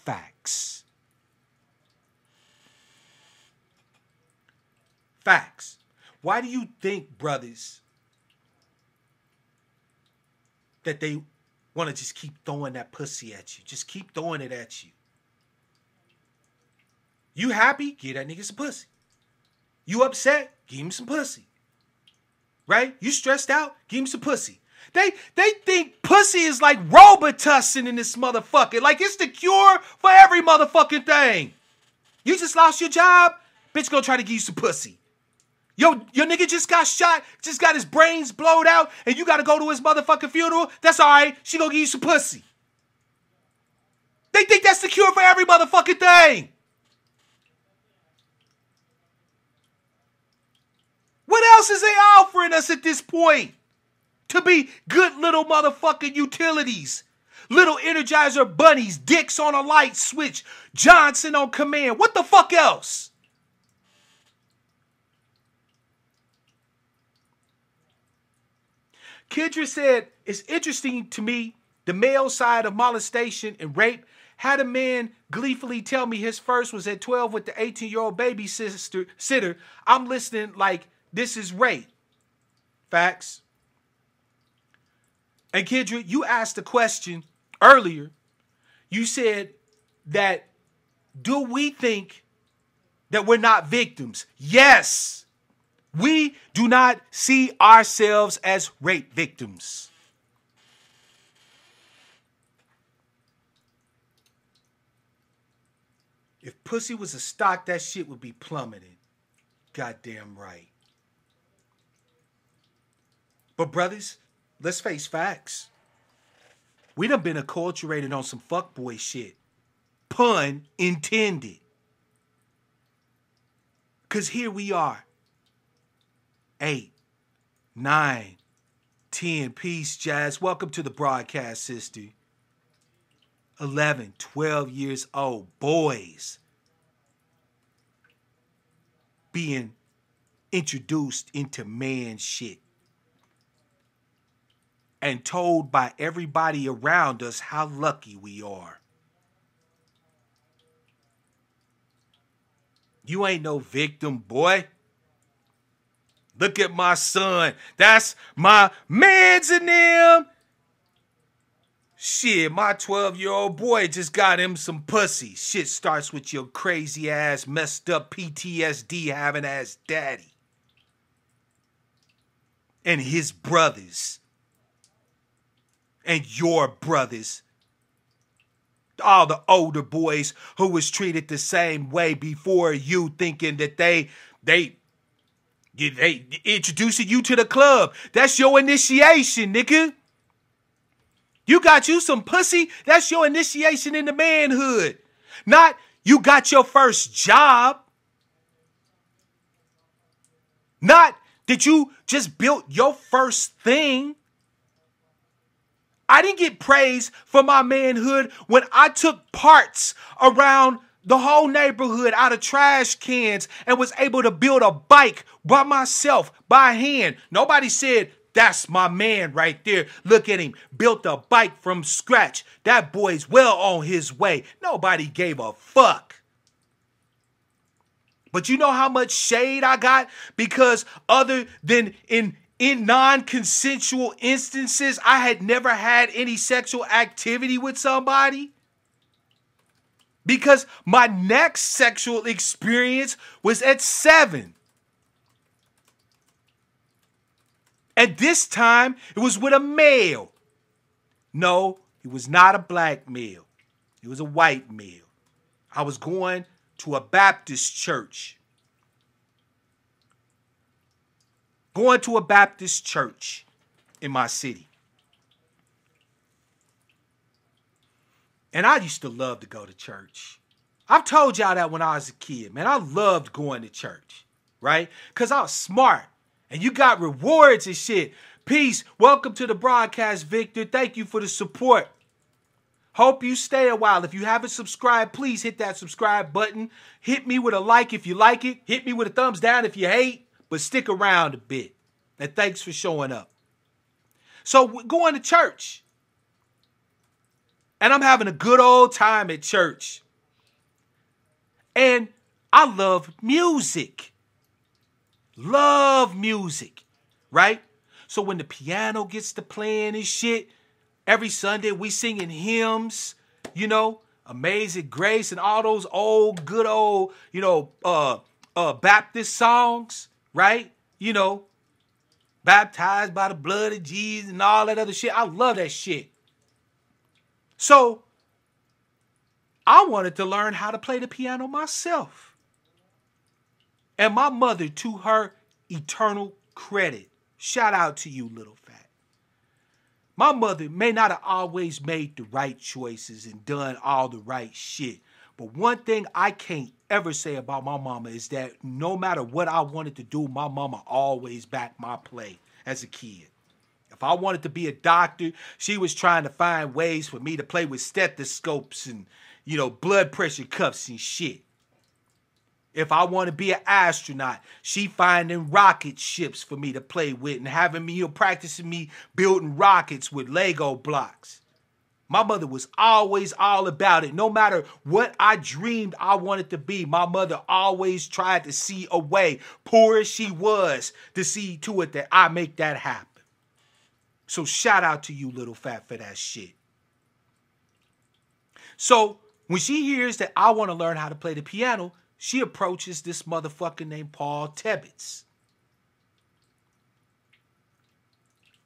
Facts. Facts. Why do you think, brothers, that they want to just keep throwing that pussy at you? Just keep throwing it at you. You happy? Give that nigga some pussy. You upset? Give him some pussy. Right? You stressed out? Give him some pussy. They think pussy is like Robitussin in this motherfucker. Like it's the cure for every motherfucking thing. You just lost your job? Bitch gonna try to give you some pussy. Your nigga just got shot, just got his brains blowed out, and you gotta go to his motherfucking funeral? That's alright. She gonna give you some pussy. They think that's the cure for every motherfucking thing. What else is they offering us at this point? To be good little motherfucking utilities. Little Energizer bunnies, dicks on a light switch, Johnson on command. What the fuck else? Kendra said, it's interesting to me, the male side of molestation and rape. Had a man gleefully tell me his first was at 12 with the 18-year-old babysitter. I'm listening like this is rape. Facts. And Kendra, you asked a question earlier. You said that, do we think that we're not victims? Yes. We do not see ourselves as rape victims. If pussy was a stock, that shit would be plummeting. Goddamn right. But brothers, let's face facts. We done been acculturated on some fuckboy shit. Pun intended. Because here we are. 8, 9, 10. Peace, Jazz. Welcome to the broadcast, sister. 11, 12 years old boys being introduced into man shit. and told by everybody around us how lucky we are. You ain't no victim, boy. Look at my son. That's my mans and them. Shit, my 12-year-old boy just got him some pussy. Shit starts with your crazy ass, messed up PTSD having ass daddy. And his brothers. And your brothers. All the older boys who was treated the same way before you, thinking that they introducing you to the club. That's your initiation, nigga. You got you some pussy. That's your initiation into manhood. Not you got your first job. Not that you just built your first thing. I didn't get praise for my manhood when I took parts around the whole neighborhood out of trash cans and was able to build a bike by myself, by hand. Nobody said, that's my man right there. Look at him. Built a bike from scratch. That boy's well on his way. Nobody gave a fuck. But you know how much shade I got? Because other than in non-consensual instances, I had never had any sexual activity with somebody. Because my next sexual experience was at 7. And this time, it was with a male. No, he was not a black male. He was a white male. I was going to a Baptist church. Going to a Baptist church in my city. And I used to love to go to church. I've told y'all that when I was a kid, man. I loved going to church, right? Because I was smart. And you got rewards and shit. Peace. Welcome to the broadcast, Victor. Thank you for the support. Hope you stay a while. If you haven't subscribed, please hit that subscribe button. Hit me with a like if you like it. Hit me with a thumbs down if you hate. But stick around a bit. And thanks for showing up. So we're going to church. And I'm having a good old time at church. And I love music. Love music, right? So when the piano gets to playing and shit, every Sunday we singing hymns, you know, Amazing Grace and all those old, good old, you know, Baptist songs, right? You know, baptized by the blood of Jesus and all that other shit. I love that shit. So I wanted to learn how to play the piano myself. And my mother, to her eternal credit, shout out to you, little fat. My mother may not have always made the right choices and done all the right shit. But one thing I can't ever say about my mama is that no matter what I wanted to do, my mama always backed my play as a kid. If I wanted to be a doctor, she was trying to find ways for me to play with stethoscopes and, you know, blood pressure cuffs and shit. If I want to be an astronaut, she finding rocket ships for me to play with and having me, you know, practicing me building rockets with Lego blocks. My mother was always all about it. No matter what I dreamed I wanted to be, my mother always tried to see a way, poor as she was, to see to it that I make that happen. So shout out to you, little fat, for that shit. So when she hears that I want to learn how to play the piano, she approaches this motherfucker named Paul Tebbets.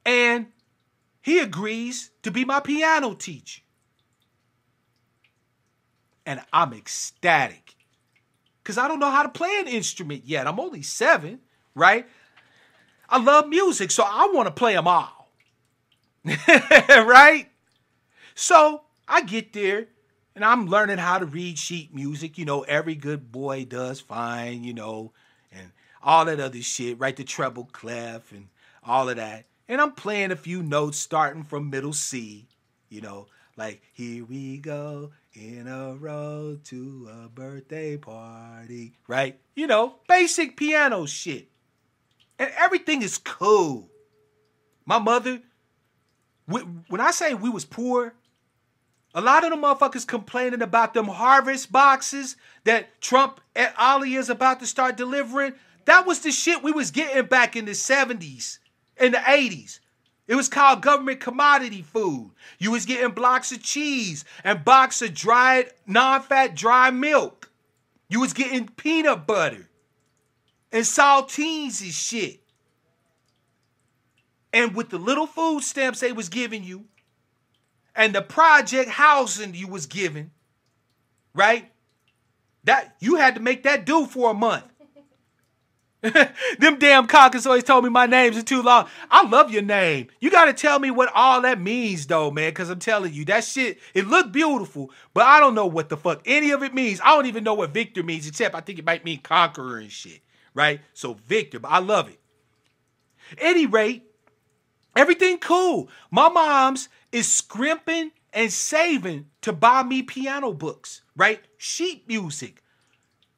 And he agrees to be my piano teacher. And I'm ecstatic. Because I don't know how to play an instrument yet. I'm only 7, right? I love music, so I want to play them all. Right? So I get there. And I'm learning how to read sheet music. You know, every good boy does fine, you know, and all that other shit, right? The treble clef and all of that. And I'm playing a few notes starting from middle C, you know, like, here we go in a row to a birthday party, right? You know, basic piano shit. And everything is cool. My mother When I say we was poor, a lot of them motherfuckers complaining about them harvest boxes that Trump and Ali is about to start delivering. That was the shit we was getting back in the 70s and the 80s. It was called government commodity food. You was getting blocks of cheese and box of dried, non-fat dry milk. You was getting peanut butter and saltines and shit. And with the little food stamps they was giving you, and the project housing you was given, right? That you had to make that do for a month. Them damn cockers always told me my names are too long. I love your name. You got to tell me what all that means, though, man, because I'm telling you, that shit, it looked beautiful, but I don't know what the fuck any of it means. I don't even know what Victor means, except I think it might mean conqueror and shit, right? So Victor, but I love it. Any rate, everything cool. My mom's is scrimping and saving to buy me piano books, right? Sheet music.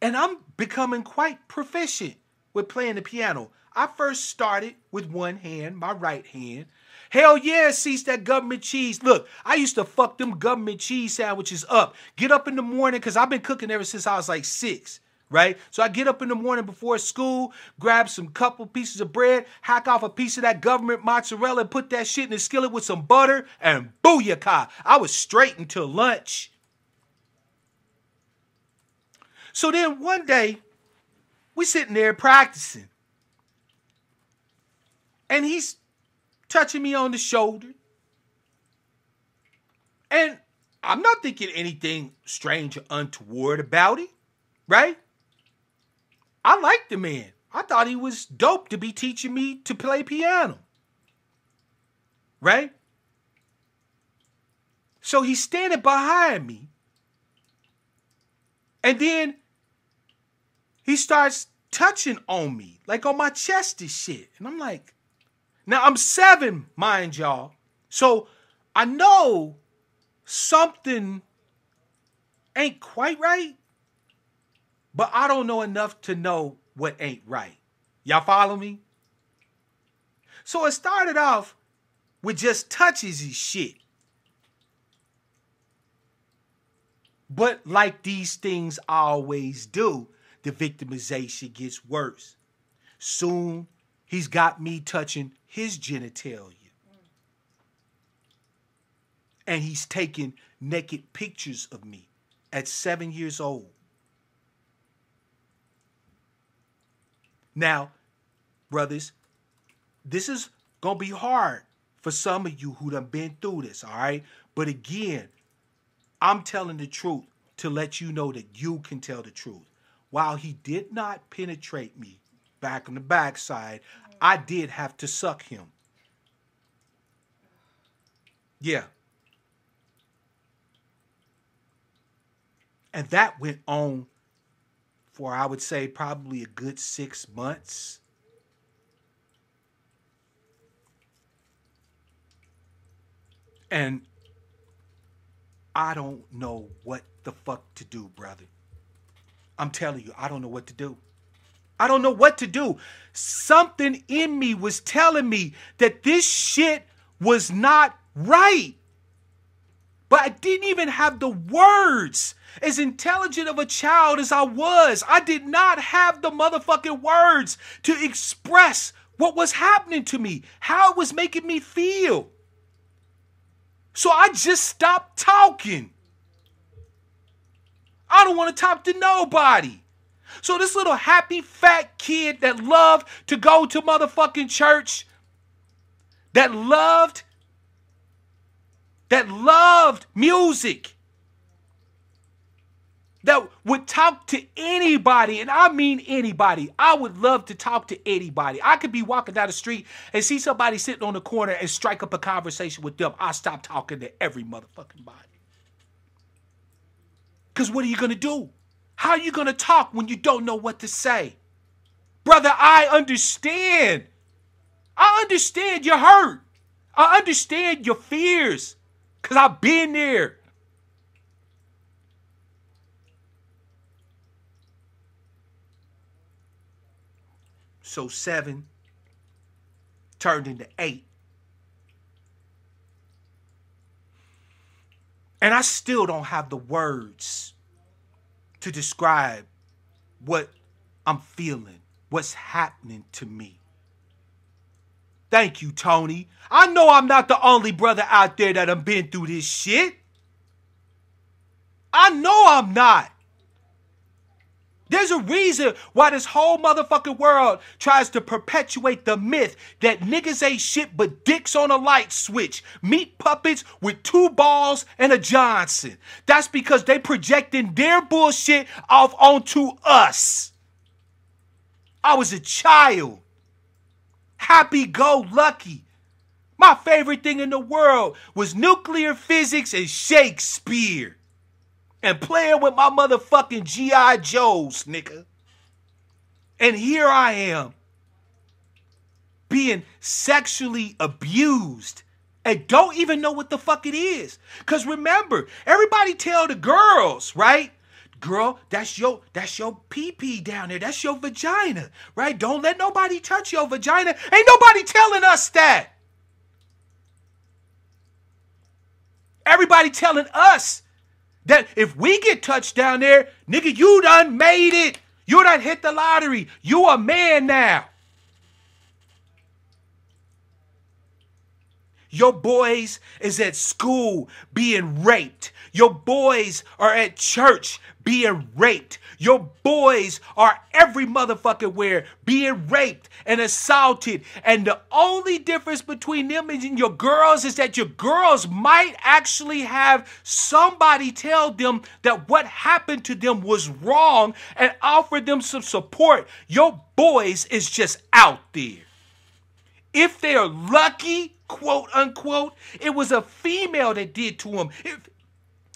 And I'm becoming quite proficient with playing the piano. I first started with one hand, my right hand. Hell yeah, cease that government cheese. Look, I used to fuck them government cheese sandwiches up. Get up in the morning, because I've been cooking ever since I was like 6. Right? So I get up in the morning before school, grab some couple pieces of bread, hack off a piece of that government mozzarella, and put that shit in the skillet with some butter, and booyakah. I was straight until lunch. So then one day, we sitting there practicing. And he's touching me on the shoulder. And I'm not thinking anything strange or untoward about it, right? I liked the man. I thought he was dope to be teaching me to play piano. Right? So he's standing behind me. And then he starts touching on me, like on my chest and shit. And I'm like, now I'm 7, mind y'all. So I know something ain't quite right. But I don't know enough to know what ain't right. Y'all follow me? So it started off with just touches and shit. But like these things always do, the victimization gets worse. Soon, he's got me touching his genitalia. And he's taking naked pictures of me at 7 years old. Now, brothers, this is going to be hard for some of you who done been through this, all right? But again, I'm telling the truth to let you know that you can tell the truth. While he did not penetrate me back on the backside, I did have to suck him. Yeah. And that went on for, I would say, probably a good 6 months. And I don't know what the fuck to do, brother. I'm telling you, I don't know what to do. I don't know what to do. Something in me was telling me that this shit was not right. But I didn't even have the words. As intelligent of a child as I was, I did not have the motherfucking words to express what was happening to me, how it was making me feel. So I just stopped talking. I don't want to talk to nobody. So this little happy fat kid that loved to go to motherfucking church, that loved music, that would talk to anybody, and I mean anybody. I would love to talk to anybody. I could be walking down the street and see somebody sitting on the corner and strike up a conversation with them. I stop talking to every motherfucking body. Because what are you going to do? How are you going to talk when you don't know what to say? Brother, I understand. I understand you're hurt. I understand your fears. Because I've been there. So 7 turned into 8. And I still don't have the words to describe what I'm feeling, what's happening to me. Thank you, Tony. I know I'm not the only brother out there that done been through this shit. I know I'm not. There's a reason why this whole motherfucking world tries to perpetuate the myth that niggas ain't shit but dicks on a light switch, meat puppets with 2 balls and a Johnson. That's because they projecting their bullshit off onto us. I was a child. Happy-go-lucky. My favorite thing in the world was nuclear physics and Shakespeare. And playing with my motherfucking G.I. Joes, nigga. And here I am, being sexually abused and don't even know what the fuck it is. Because remember, everybody tell the girls, right? Girl, that's your pee-pee down there. That's your vagina, right? Don't let nobody touch your vagina. Ain't nobody telling us that. Everybody telling us that if we get touched down there, nigga, you done made it. You done hit the lottery. You a man now. Your boys is at school being raped. Your boys are at church being raped. Your boys are every motherfucking where being raped and assaulted. And the only difference between them and your girls is that your girls might actually have somebody tell them that what happened to them was wrong and offer them some support. Your boys is just out there. If they're lucky, quote unquote, it was a female that did to them.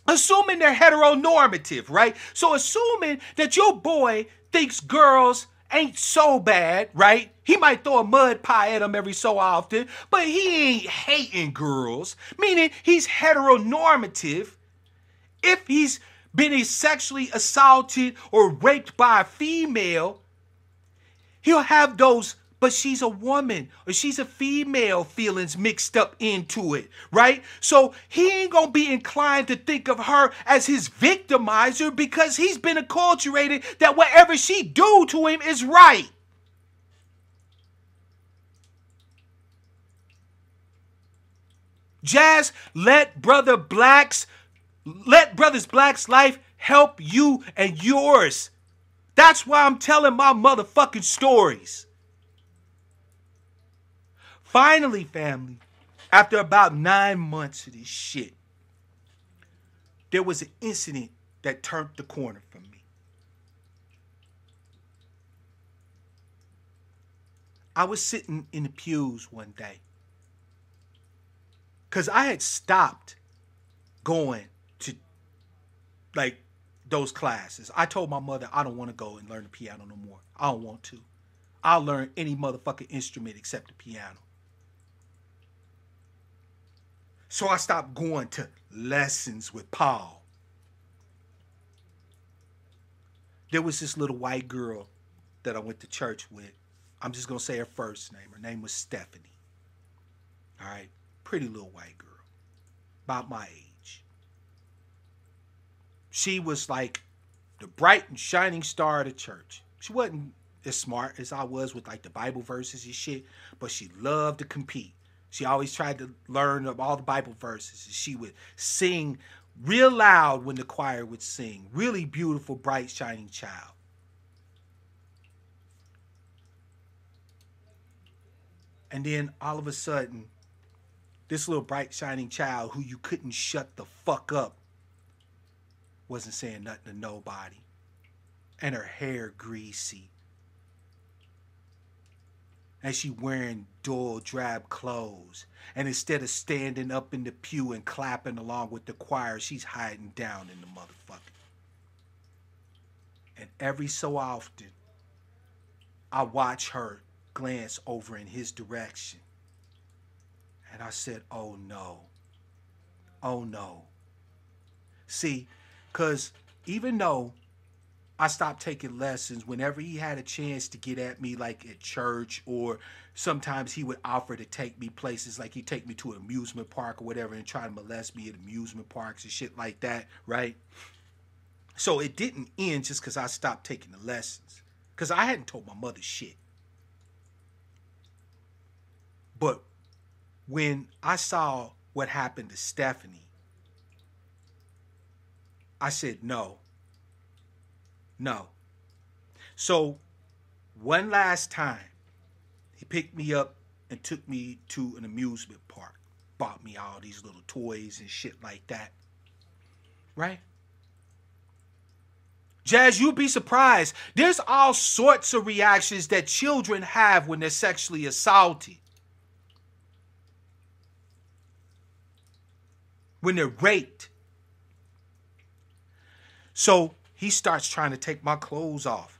Assuming they're heteronormative, right? So assuming that your boy thinks girls ain't so bad, right? He might throw a mud pie at them every so often, but he ain't hating girls, meaning he's heteronormative. If he's been sexually assaulted or raped by a female, he'll have those but she's a woman or she's a female feelings mixed up into it, right? So he ain't gonna be inclined to think of her as his victimizer because he's been acculturated that whatever she do to him is right. Jazz, let brothers blacks' life help you and yours. That's why I'm telling my motherfucking stories. Finally, family, after about 9 months of this shit, there was an incident that turned the corner for me. I was sitting in the pews one day because I had stopped going to like those classes. I told my mother I don't want to go and learn the piano no more. I don't want to. I'll learn any motherfucking instrument except the piano. So I stopped going to lessons with Paul. There was this little white girl that I went to church with. I'm just going to say her first name. Her name was Stephanie. All right. Pretty little white girl. About my age. She was like the bright and shining star of the church. She wasn't as smart as I was with like the Bible verses and shit, but she loved to compete. She always tried to learn all the Bible verses. She would sing real loud when the choir would sing. Really beautiful, bright, shining child. And then all of a sudden, this little bright, shining child who you couldn't shut the fuck up wasn't saying nothing to nobody. And her hair greasy. And she wearing dull, drab clothes. And instead of standing up in the pew and clapping along with the choir, she's hiding down in the motherfucker. And every so often, I watch her glance over in his direction. And I said, oh no. Oh no. See, because even though I stopped taking lessons whenever he had a chance to get at me, like at church, or sometimes he would offer to take me places, like he'd take me to an amusement park or whatever and try to molest me at amusement parks and shit like that, right? So it didn't end just because I stopped taking the lessons, because I hadn't told my mother shit. But when I saw what happened to Stephanie, I said, no. So one last time, he picked me up and took me to an amusement park. Bought me all these little toys and shit like that. Right? Jazz, you'd be surprised. There's all sorts of reactions that children have when they're sexually assaulted. When they're raped. So he starts trying to take my clothes off.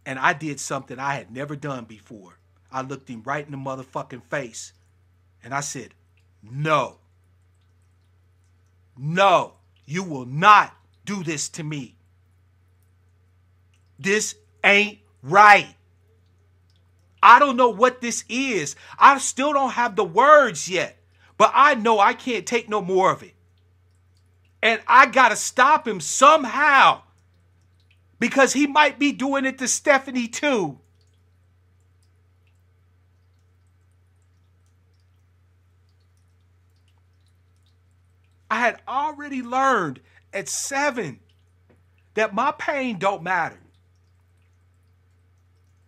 And I did something I had never done before. I looked him right in the motherfucking face. And I said, no. No, you will not do this to me. This ain't right. I don't know what this is. I still don't have the words yet. But I know I can't take no more of it. And I got to stop him somehow. Because he might be doing it to Stephanie too. I had already learned at 7 that my pain don't matter.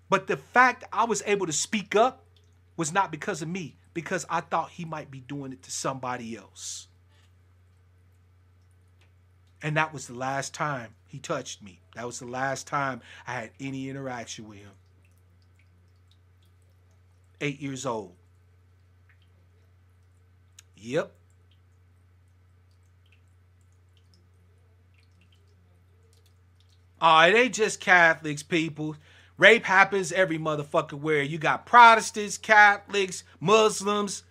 But the fact I was able to speak up was not because of me, because I thought he might be doing it to somebody else. And that was the last time he touched me. That was the last time I had any interaction with him. 8 years old. Yep. Oh, it ain't just Catholics, people. Rape happens every motherfucker where. You got Protestants, Catholics, Muslims,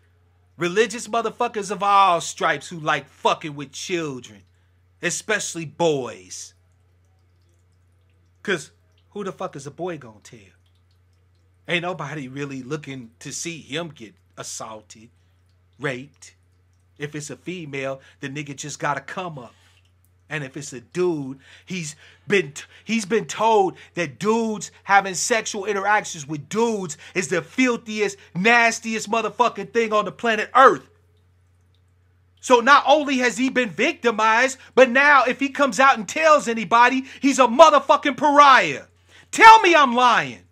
religious motherfuckers of all stripes who like fucking with children. Especially boys. Because who the fuck is a boy gonna tell? Ain't nobody really looking to see him get assaulted, raped. If it's a female, the nigga just gotta come up. And if it's a dude, he's been told that dudes having sexual interactions with dudes is the filthiest, nastiest motherfucking thing on the planet Earth. So not only has he been victimized, but now if he comes out and tells anybody, he's a motherfucking pariah. Tell me I'm lying.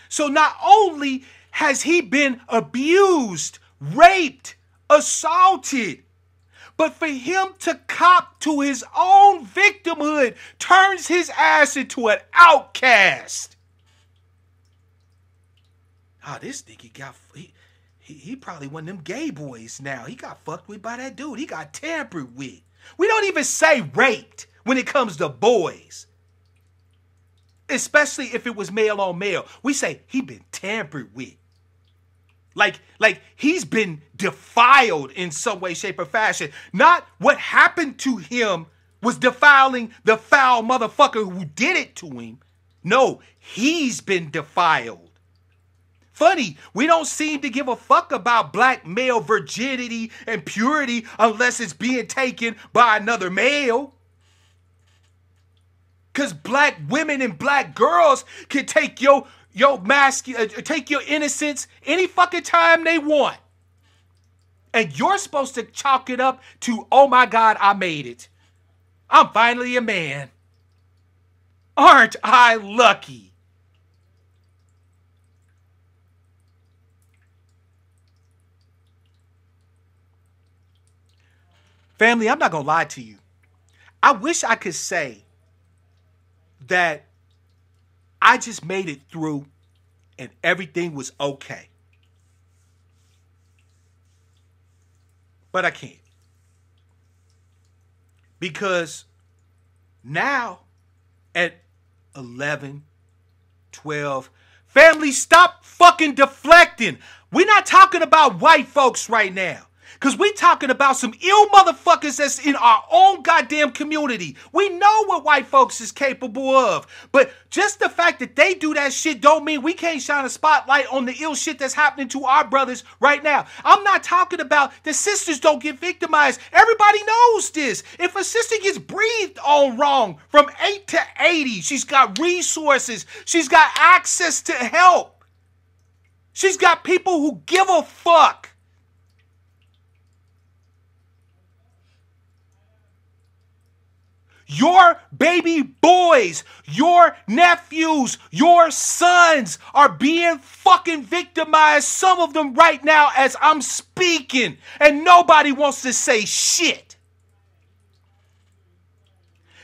So not only has he been abused, raped, assaulted, but for him to cop to his own victimhood turns his ass into an outcast. Oh, this nigga got, he probably one of them gay boys now. He got fucked with by that dude. He got tampered with. We don't even say raped when it comes to boys. Especially if it was male on male. We say he been tampered with. Like he's been defiled in some way, shape, or fashion. Not what happened to him was defiling the foul motherfucker who did it to him. No, he's been defiled. Funny, we don't seem to give a fuck about black male virginity and purity unless it's being taken by another male. Because black women and black girls can take your take your innocence any fucking time they want. And you're supposed to chalk it up to, oh my God, I made it. I'm finally a man. Aren't I lucky? Family, I'm not going to lie to you. I wish I could say that I just made it through and everything was okay. But I can't. Because now at 11, 12, family, stop fucking deflecting. We're not talking about white folks right now. Because we talking about some ill motherfuckers that's in our own goddamn community. We know what white folks is capable of. But just the fact that they do that shit don't mean we can't shine a spotlight on the ill shit that's happening to our brothers right now. I'm not talking about the sisters don't get victimized. Everybody knows this. If a sister gets breathed on wrong from 8 to 80, she's got resources. She's got access to help. She's got people who give a fuck. Your baby boys, your nephews, your sons are being fucking victimized, some of them right now as I'm speaking, and nobody wants to say shit.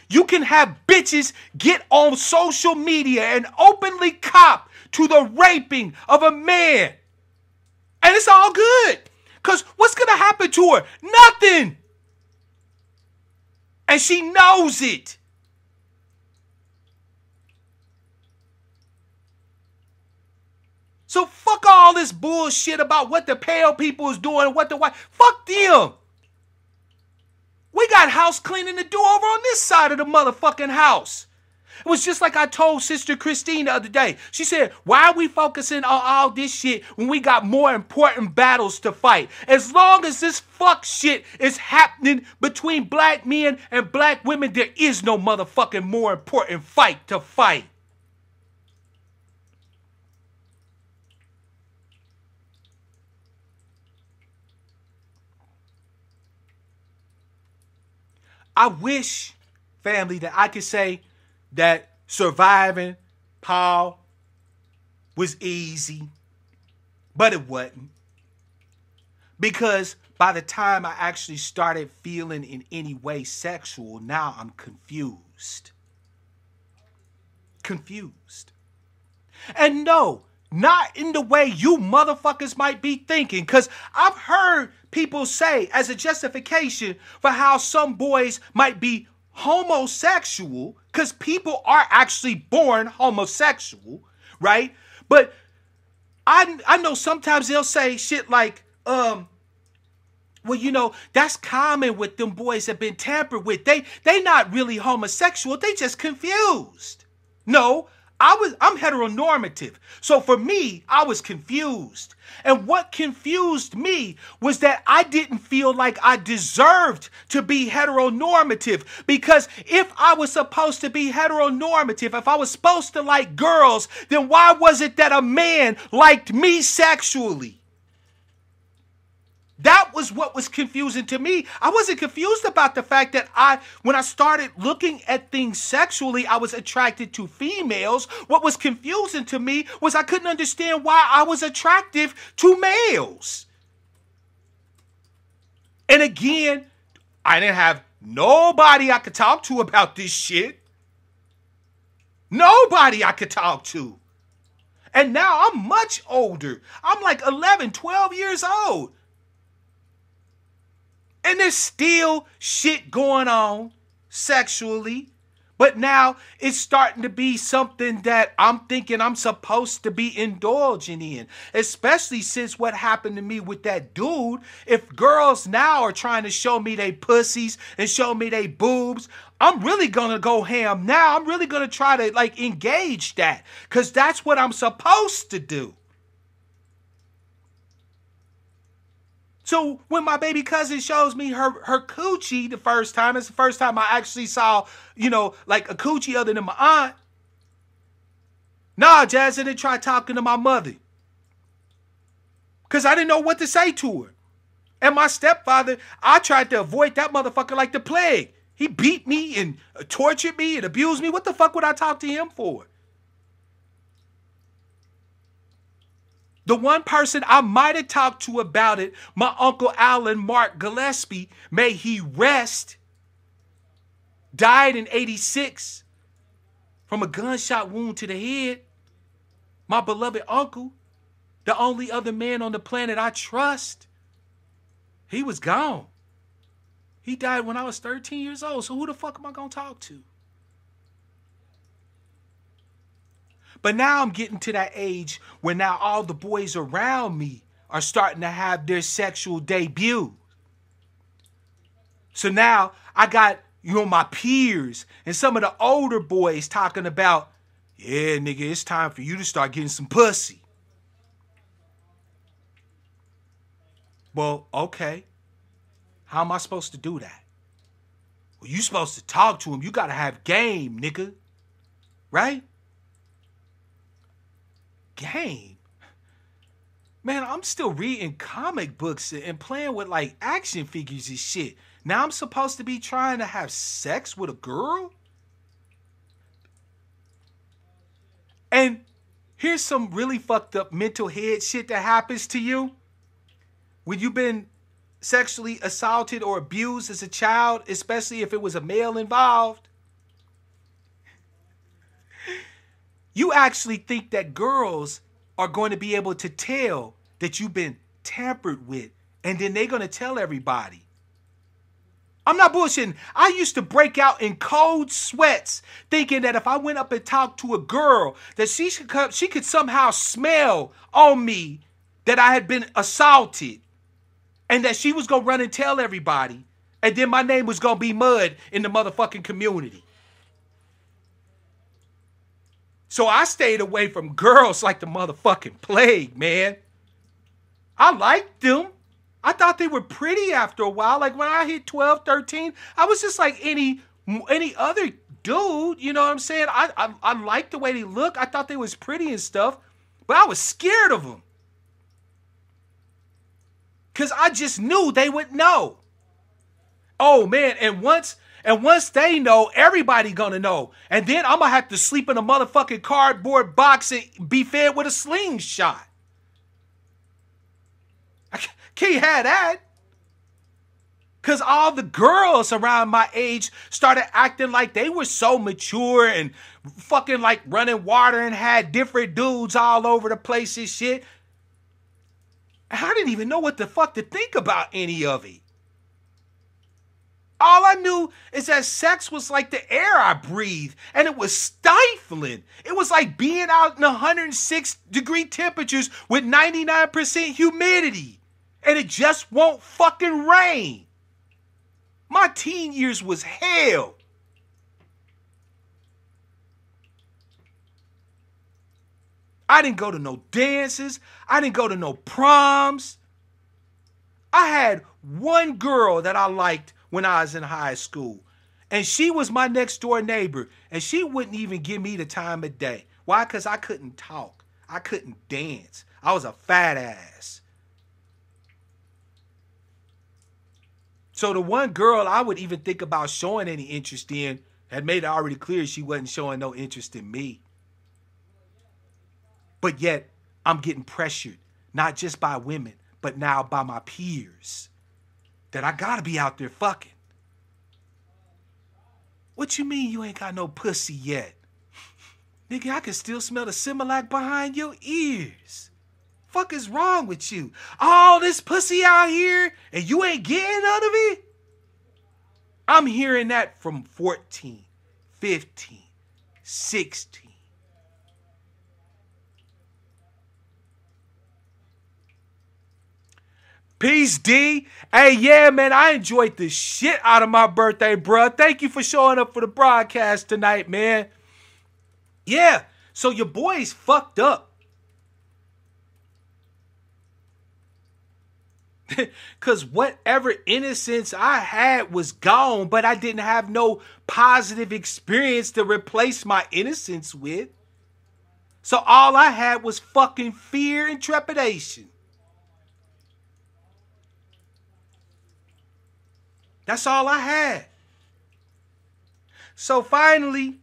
You can have bitches get on social media and openly cop to the raping of a man. And it's all good. Because what's going to happen to her? Nothing. And she knows it. So fuck all this bullshit about what the pale people is doing and what the white. Fuck them. We got house cleaning to do over on this side of the motherfucking house. It was just like I told Sister Christine the other day. She said, why are we focusing on all this shit when we got more important battles to fight? As long as this fuck shit is happening between black men and black women, there is no motherfucking more important fight to fight. I wish, family, that I could say that surviving Paul was easy, but it wasn't. Because by the time I actually started feeling in any way sexual, now I'm confused. Confused. And no, not in the way you motherfuckers might be thinking, because I've heard people say as a justification for how some boys might be homosexual, because people are actually born homosexual, right? But I know sometimes they'll say shit like, well, you know, that's common with them boys that been tampered with. They not really homosexual, they just confused. No, I'm heteronormative. So for me, I was confused. And what confused me was that I didn't feel like I deserved to be heteronormative. Because if I was supposed to be heteronormative, if I was supposed to like girls, then why was it that a man liked me sexually? That was what was confusing to me. I wasn't confused about the fact that when I started looking at things sexually, I was attracted to females. What was confusing to me was I couldn't understand why I was attractive to males. And again, I didn't have nobody I could talk to about this shit. Nobody I could talk to. And now I'm much older. I'm like 11, 12 years old. And there's still shit going on sexually. But now it's starting to be something that I'm thinking I'm supposed to be indulging in. Especially since what happened to me with that dude. If girls now are trying to show me they pussies and show me they boobs, I'm really going to go ham now. I'm really going to try to like engage that. Because that's what I'm supposed to do. So when my baby cousin shows me her coochie the first time, it's the first time I actually saw, you know, like a coochie other than my aunt. Nah, Jazz, I didn't try talking to my mother. Because I didn't know what to say to her. And my stepfather, I tried to avoid that motherfucker like the plague. He beat me and tortured me and abused me. What the fuck would I talk to him for? The one person I might have talked to about it, my Uncle Alan Mark Gillespie, may he rest, died in 86 from a gunshot wound to the head. My beloved uncle, the only other man on the planet I trust, he was gone. He died when I was 13 years old, so who the fuck am I going to talk to? But now I'm getting to that age where now all the boys around me are starting to have their sexual debut. So now I got, my peers and some of the older boys talking about, yeah, nigga, it's time for you to start getting some pussy. Well, okay. How am I supposed to do that? Well, you supposed to talk to him. You got to have game, nigga. Right? Game? Man, I'm still reading comic books and playing with like action figures and shit. Now I'm supposed to be trying to have sex with a girl? And here's some really fucked up mental head shit that happens to you. When you've been sexually assaulted or abused as a child, especially if it was a male involved, you actually think that girls are going to be able to tell that you've been tampered with, and then they're going to tell everybody. I'm not bullshitting. I used to break out in cold sweats thinking that if I went up and talked to a girl, that she could somehow smell on me that I had been assaulted, and that she was going to run and tell everybody, and then my name was going to be mud in the motherfucking community. So I stayed away from girls like the motherfucking plague, man. I liked them. I thought they were pretty after a while. Like when I hit 12, 13, I was just like any other dude. You know what I'm saying? I liked the way they look. I thought they was pretty and stuff. But I was scared of them. Because I just knew they would know. Oh, man. And once they know, everybody gonna know. And then I'm gonna have to sleep in a motherfucking cardboard box and be fed with a slingshot. I can't have that. Because all the girls around my age started acting like they were so mature and fucking like running water and had different dudes all over the place and shit. I didn't even know what the fuck to think about any of it. All I knew is that sex was like the air I breathed, and it was stifling. It was like being out in 106-degree temperatures with 99% humidity, and it just won't fucking rain. My teen years was hell. I didn't go to no dances. I didn't go to no proms. I had one girl that I liked when I was in high school. And she was my next door neighbor. And she wouldn't even give me the time of day. Why? Because I couldn't talk. I couldn't dance. I was a fat ass. So the one girl I would even think about showing any interest in had made it already clear she wasn't showing no interest in me. But yet, I'm getting pressured, not just by women, but now by my peers, that I gotta be out there fucking. What you mean you ain't got no pussy yet? Nigga, I can still smell the Similac behind your ears. Fuck is wrong with you? All this pussy out here and you ain't getting none of it? I'm hearing that from 14, 15, 16. Peace, D. Hey, yeah, man, I enjoyed the shit out of my birthday, bruh. Thank you for showing up for the broadcast tonight, man. Yeah, so your boy's fucked up. Because whatever innocence I had was gone, but I didn't have no positive experience to replace my innocence with. So all I had was fucking fear and trepidation. That's all I had. So finally,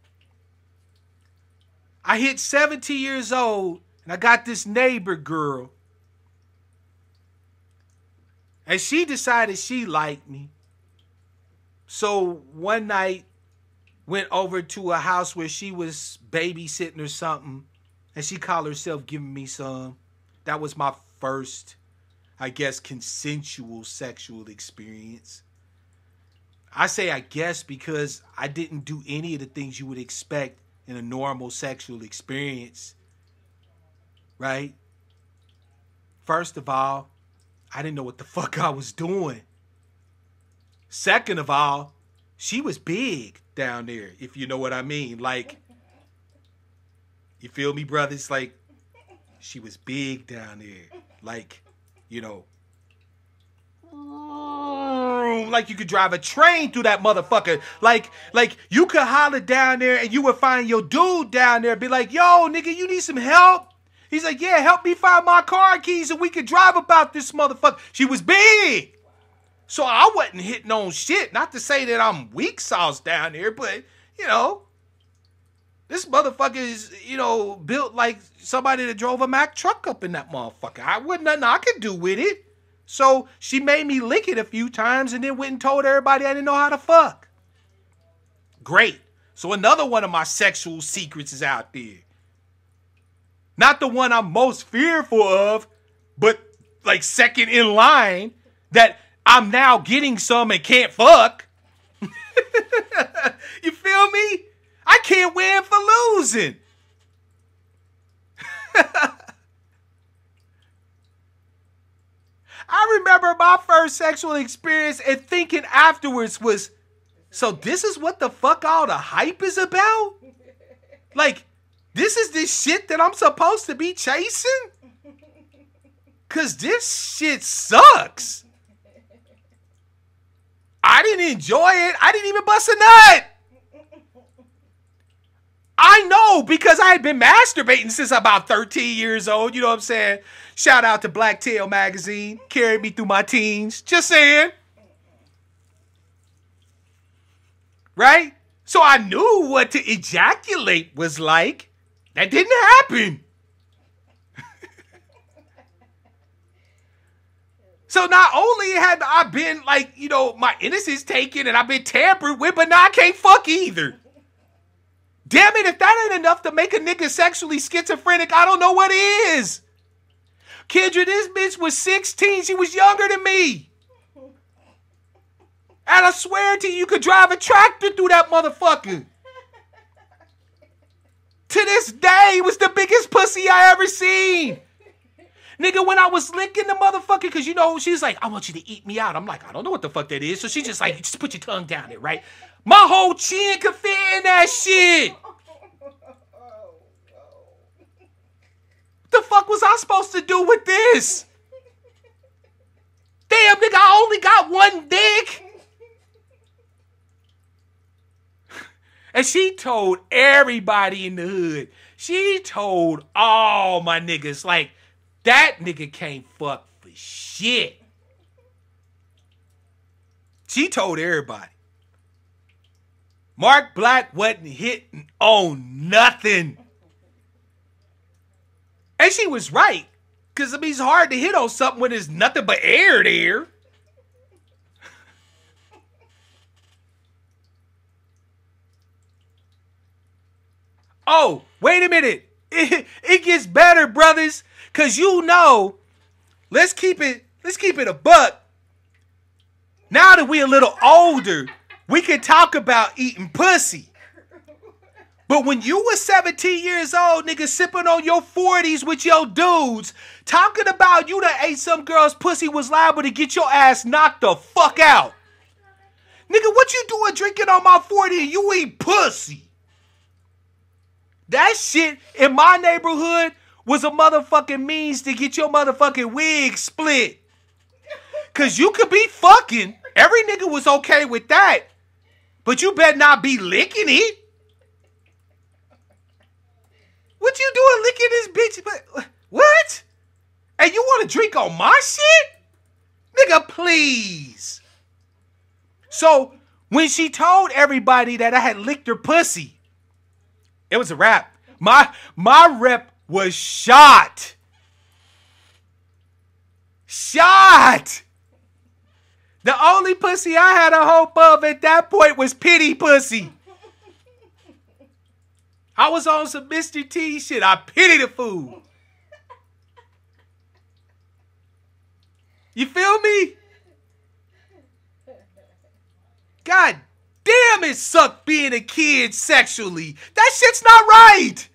I hit 70 years old and I got this neighbor girl. And she decided she liked me. So one night, went over to a house where she was babysitting or something. And she called herself giving me some. That was my first, I guess, consensual sexual experience. I say I guess because I didn't do any of the things you would expect in a normal sexual experience. Right? First of all, I didn't know what the fuck I was doing. Second of all, she was big down there, if you know what I mean. Like, you feel me, brothers? Like, she was big down there. Like, you know, like you could drive a train through that motherfucker. Like you could holler down there and you would find your dude down there, be like, yo, nigga, you need some help? He's like, yeah, help me find my car keys and we could drive about this motherfucker. She was big. So I wasn't hitting on shit. Not to say that I'm weak sauce down there, but, you know, this motherfucker is, you know, built like somebody that drove a Mack truck up in that motherfucker. I wasn't nothing I could do with it. So she made me lick it a few times and then went and told everybody I didn't know how to fuck. Great. So another one of my sexual secrets is out there. Not the one I'm most fearful of, but like second in line, that I'm now getting some and can't fuck. You feel me? I can't win for losing. I remember my first sexual experience and thinking afterwards was, so this is what the fuck all the hype is about? Like, this is this shit that I'm supposed to be chasing? Cause this shit sucks. I didn't enjoy it. I didn't even bust a nut. I know, because I had been masturbating since about 13 years old. You know what I'm saying? Shout out to Blacktail Magazine. Carried me through my teens. Just saying. Right? So I knew what to ejaculate was like. That didn't happen. So not only had I been like, you know, my innocence taken and I've been tampered with, but now I can't fuck either. Damn it, if that ain't enough to make a nigga sexually schizophrenic, I don't know what is. Kendra, this bitch was 16. She was younger than me. And I swear to you, you could drive a tractor through that motherfucker. To this day, it was the biggest pussy I ever seen. Nigga, when I was licking the motherfucker, because, you know, she's like, I want you to eat me out. I'm like, I don't know what the fuck that is. So she just like, just put your tongue down there, right? My whole chin could fit in that shit. What the fuck was I supposed to do with this? Damn, nigga, I only got one dick. And she told everybody in the hood. She told all my niggas, like, that nigga can't fuck for shit. She told everybody. Mark Black wasn't hitting on nothing. And she was right. Because, I mean, it's hard to hit on something when there's nothing but air there. Oh, wait a minute. It gets better, brothers. Because you know, let's keep it a buck. Now that we're a little older, we can talk about eating pussy. But when you were 17 years old, nigga, sipping on your 40s with your dudes, talking about you that ate some girl's pussy was liable to get your ass knocked the fuck out. Nigga, what you doing drinking on my 40 and you eat pussy? That shit in my neighborhood was a motherfucking means to get your motherfucking wig split. Cause you could be fucking. Every nigga was okay with that. But you better not be licking it. What you doing licking this bitch? What? And you want to drink on my shit? Nigga, please. So when she told everybody that I had licked her pussy, it was a wrap. My rep was shot. Shot. The only pussy I had a hope of at that point was pity pussy. I was on some Mr. T shit. I pity the fool. You feel me? God damn, it sucked being a kid sexually. That shit's not right.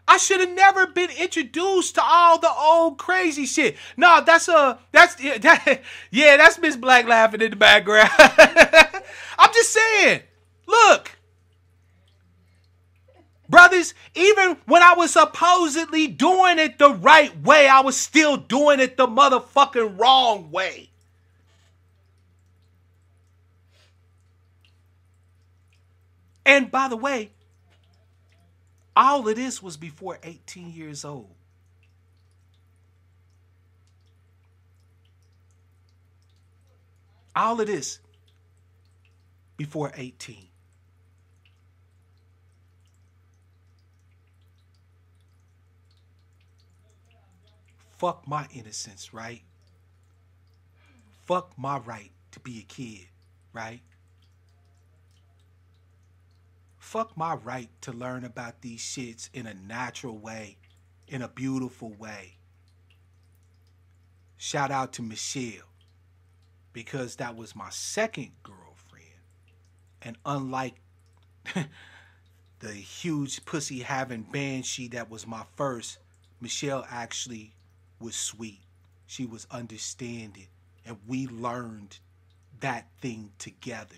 I should have never been introduced to all the old crazy shit. No, that's Miss Black laughing in the background. I'm just saying, look, brothers, even when I was supposedly doing it the right way, I was still doing it the motherfucking wrong way. And by the way, all of this was before 18 years old. All of this before 18. Fuck my innocence, right? Fuck my right to be a kid, right? Fuck my right to learn about these shits in a natural way, in a beautiful way. Shout out to Michelle, because that was my second girlfriend. And unlike the huge pussy having banshee that was my first, Michelle actually was sweet. She was understanding. And we learned that thing together.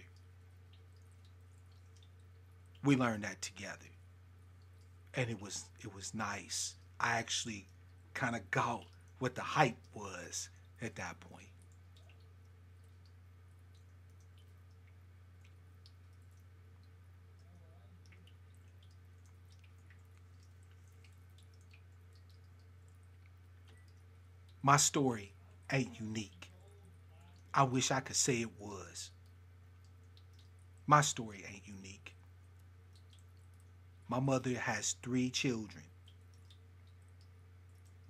We learned that together. And it was nice. I actually kind of got what the hype was at that point. My story ain't unique. I wish I could say it was. My story ain't unique. My mother has 3 children,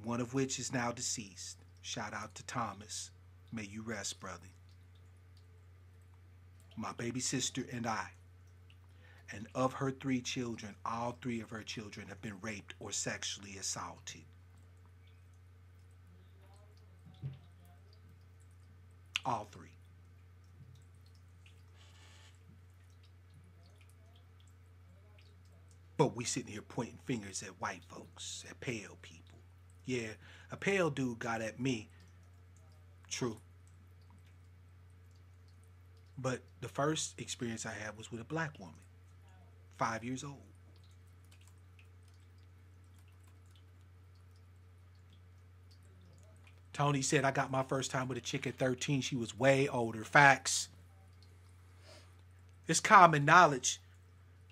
one of which is now deceased. Shout out to Thomas. May you rest, brother. My baby sister and I. And of her 3 children, all 3 of her children have been raped or sexually assaulted. All 3. But we sitting here pointing fingers at white folks, at pale people. Yeah, a pale dude got at me. True. But the first experience I had was with a black woman, 5 years old. Tony said I got my first time with a chick at 13. She was way older. Facts. It's common knowledge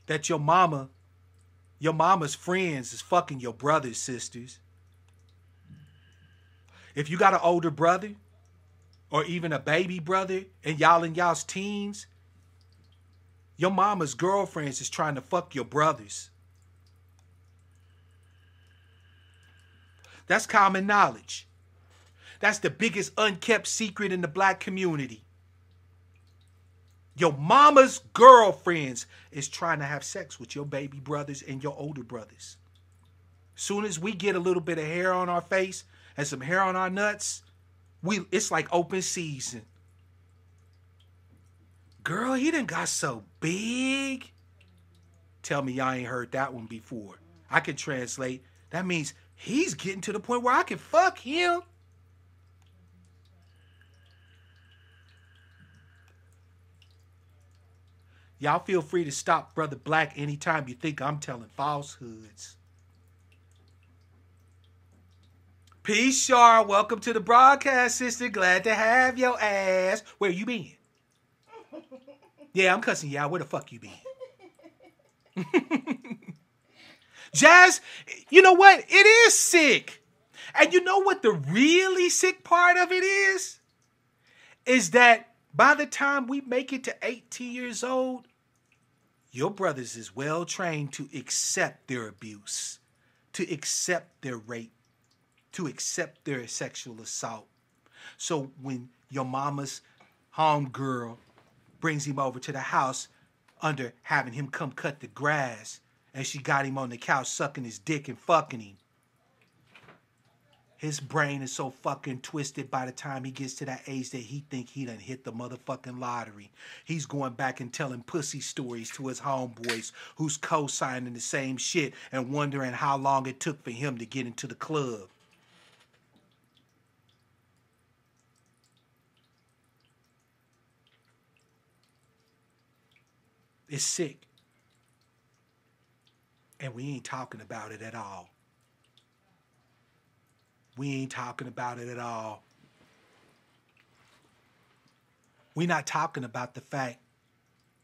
that your mama's friends is fucking your brother's sisters. If you got an older brother or even a baby brother and y'all in y'all's teens, your mama's girlfriends is trying to fuck your brothers. That's common knowledge. That's the biggest unkept secret in the black community. Your mama's girlfriends is trying to have sex with your baby brothers and your older brothers. Soon as we get a little bit of hair on our face and some hair on our nuts, it's like open season. Girl, he done got so big. Tell me y'all ain't heard that one before. I can translate. That means he's getting to the point where I can fuck him. Y'all feel free to stop Brother Black anytime you think I'm telling falsehoods. Peace, Shar. Welcome to the broadcast, sister. Glad to have your ass. Where you been? Yeah, I'm cussing you out. Where the fuck you been? Jazz, you know what? It is sick. And you know what the really sick part of it is? Is that by the time we make it to 18 years old, your brothers is well trained to accept their abuse, to accept their rape, to accept their sexual assault. So when your mama's homegirl brings him over to the house under having him come cut the grass, and she got him on the couch sucking his dick and fucking him, His brain is so fucking twisted by the time he gets to that age that he think he done hit the motherfucking lottery. He's going back and telling pussy stories to his homeboys who's co-signing the same shit and wondering how long it took for him to get into the club. It's sick. And we ain't talking about it at all. We ain't talking about it at all. We're not talking about the fact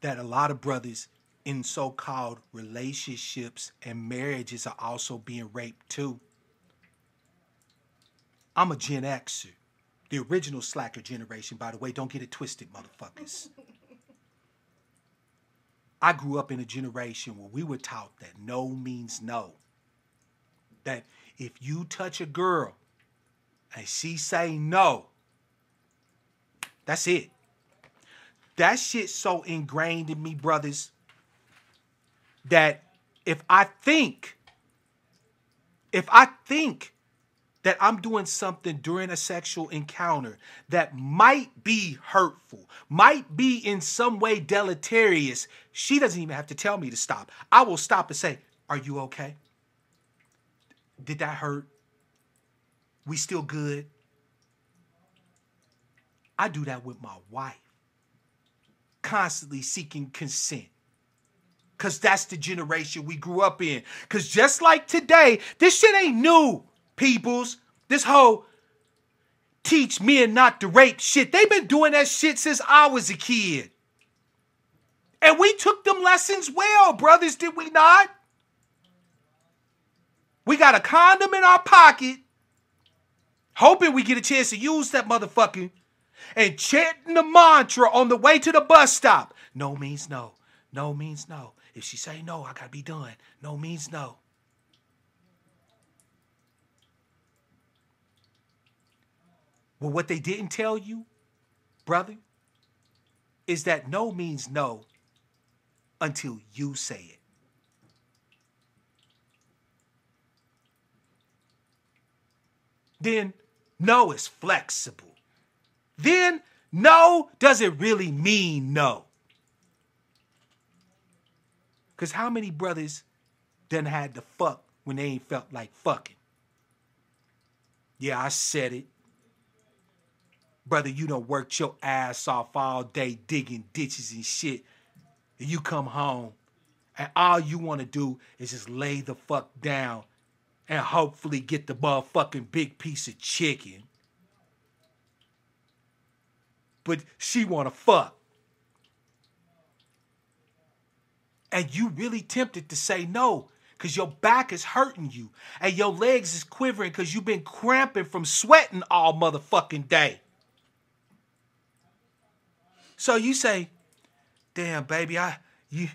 that a lot of brothers in so-called relationships and marriages are also being raped too. I'm a Gen Xer. The original slacker generation, by the way. Don't get it twisted, motherfuckers. I grew up in a generation where we were taught that no means no. That if you touch a girl and she say no, that's it. That shit's so ingrained in me, brothers, that if I think that I'm doing something during a sexual encounter that might be hurtful, might be in some way deleterious, she doesn't even have to tell me to stop. I will stop and say, "Are you okay? Did that hurt? We still good?" I do that with my wife. Constantly seeking consent. Because that's the generation we grew up in. Because just like today, this shit ain't new, peoples. This whole teach men not to rape shit. They've been doing that shit since I was a kid. And we took them lessons well, brothers, did we not? We got a condom in our pocket, hoping we get a chance to use that motherfucker, and chanting the mantra on the way to the bus stop. No means no. No means no. If she say no, I gotta be done. No means no. Well, what they didn't tell you, brother, is that no means no until you say it. Then no is flexible. Then no doesn't really mean no. Because how many brothers done had to fuck when they ain't felt like fucking? Yeah, I said it. Brother, you done worked your ass off all day digging ditches and shit. And you come home and all you want to do is just lay the fuck down and hopefully get the motherfucking big piece of chicken. But she want to fuck. And you really tempted to say no because your back is hurting you and your legs is quivering because you've been cramping from sweating all motherfucking day. So you say, "Damn, baby, you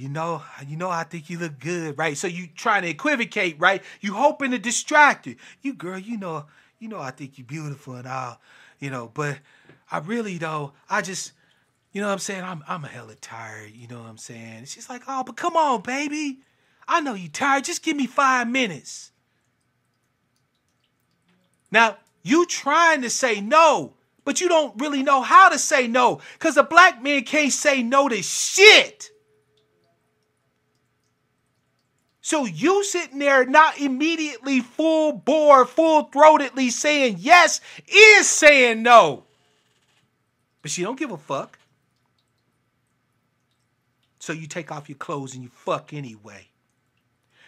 know, I think you look good," right? So you trying to equivocate, right? You hoping to distract her. You girl, you know, I think you're beautiful and all, but I really though, I just, you know what I'm saying? I'm a hella tired, you know what I'm saying? And she's like, "Oh, but come on, baby. I know you tired. Just give me 5 minutes." Now, you trying to say no, but you don't really know how to say no because a black man can't say no to shit. So you sitting there not immediately full bore, full-throatedly saying yes is saying no. But she don't give a fuck. So you take off your clothes and you fuck anyway.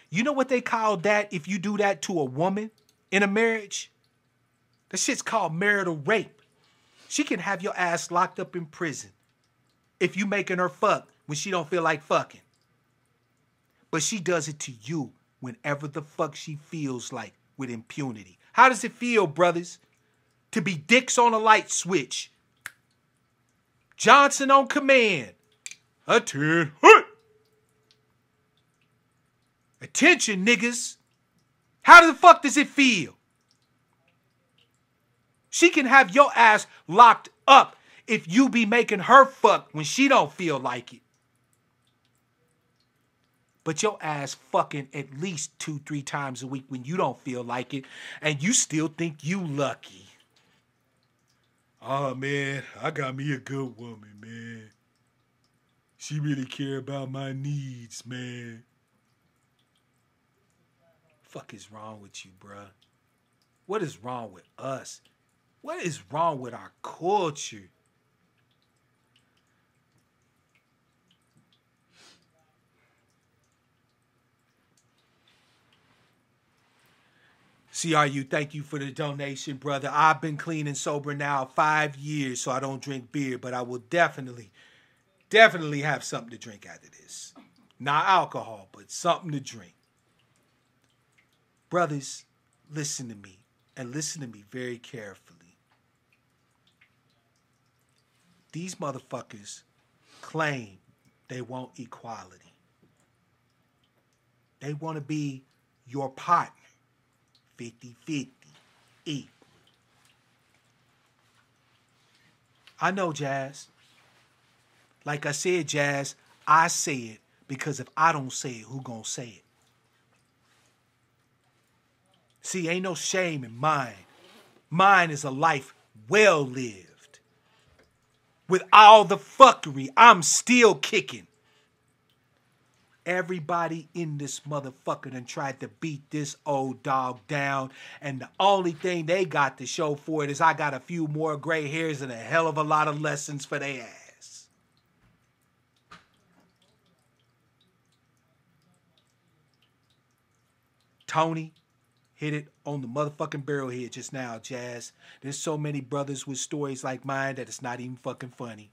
You know what they call that if you do that to a woman in a marriage? That shit's called marital rape. She can have your ass locked up in prison if you making her fuck when she don't feel like fucking. But she does it to you whenever the fuck she feels like with impunity. How does it feel, brothers? To be dicks on a light switch. Johnson on command. Attention, niggas. How the fuck does it feel? She can have your ass locked up if you be making her fuck when she don't feel like it. But your ass fucking at least 2-3 times a week when you don't feel like it, and you still think you lucky. Oh man, I got me a good woman, man. She really care about my needs, man. Fuck is wrong with you, bruh? What is wrong with us? What is wrong with our culture? CRU, thank you for the donation, brother. I've been clean and sober now 5 years, so I don't drink beer, but I will definitely have something to drink after this. Not alcohol, but something to drink. Brothers, listen to me, and listen to me very carefully. These motherfuckers claim they want equality. They want to be your partner. 50-50 equal. I know, Jazz. Like I said, Jazz, I say it because if I don't say it, who gonna say it? See, ain't no shame in mine. Mine is a life well lived. With all the fuckery, I'm still kicking. Everybody in this motherfucker done tried to beat this old dog down, and the only thing they got to show for it is I got a few more gray hairs and a hell of a lot of lessons for their ass. Tony hit it on the motherfucking barrel here just now, Jazz. There's so many brothers with stories like mine that it's not even fucking funny.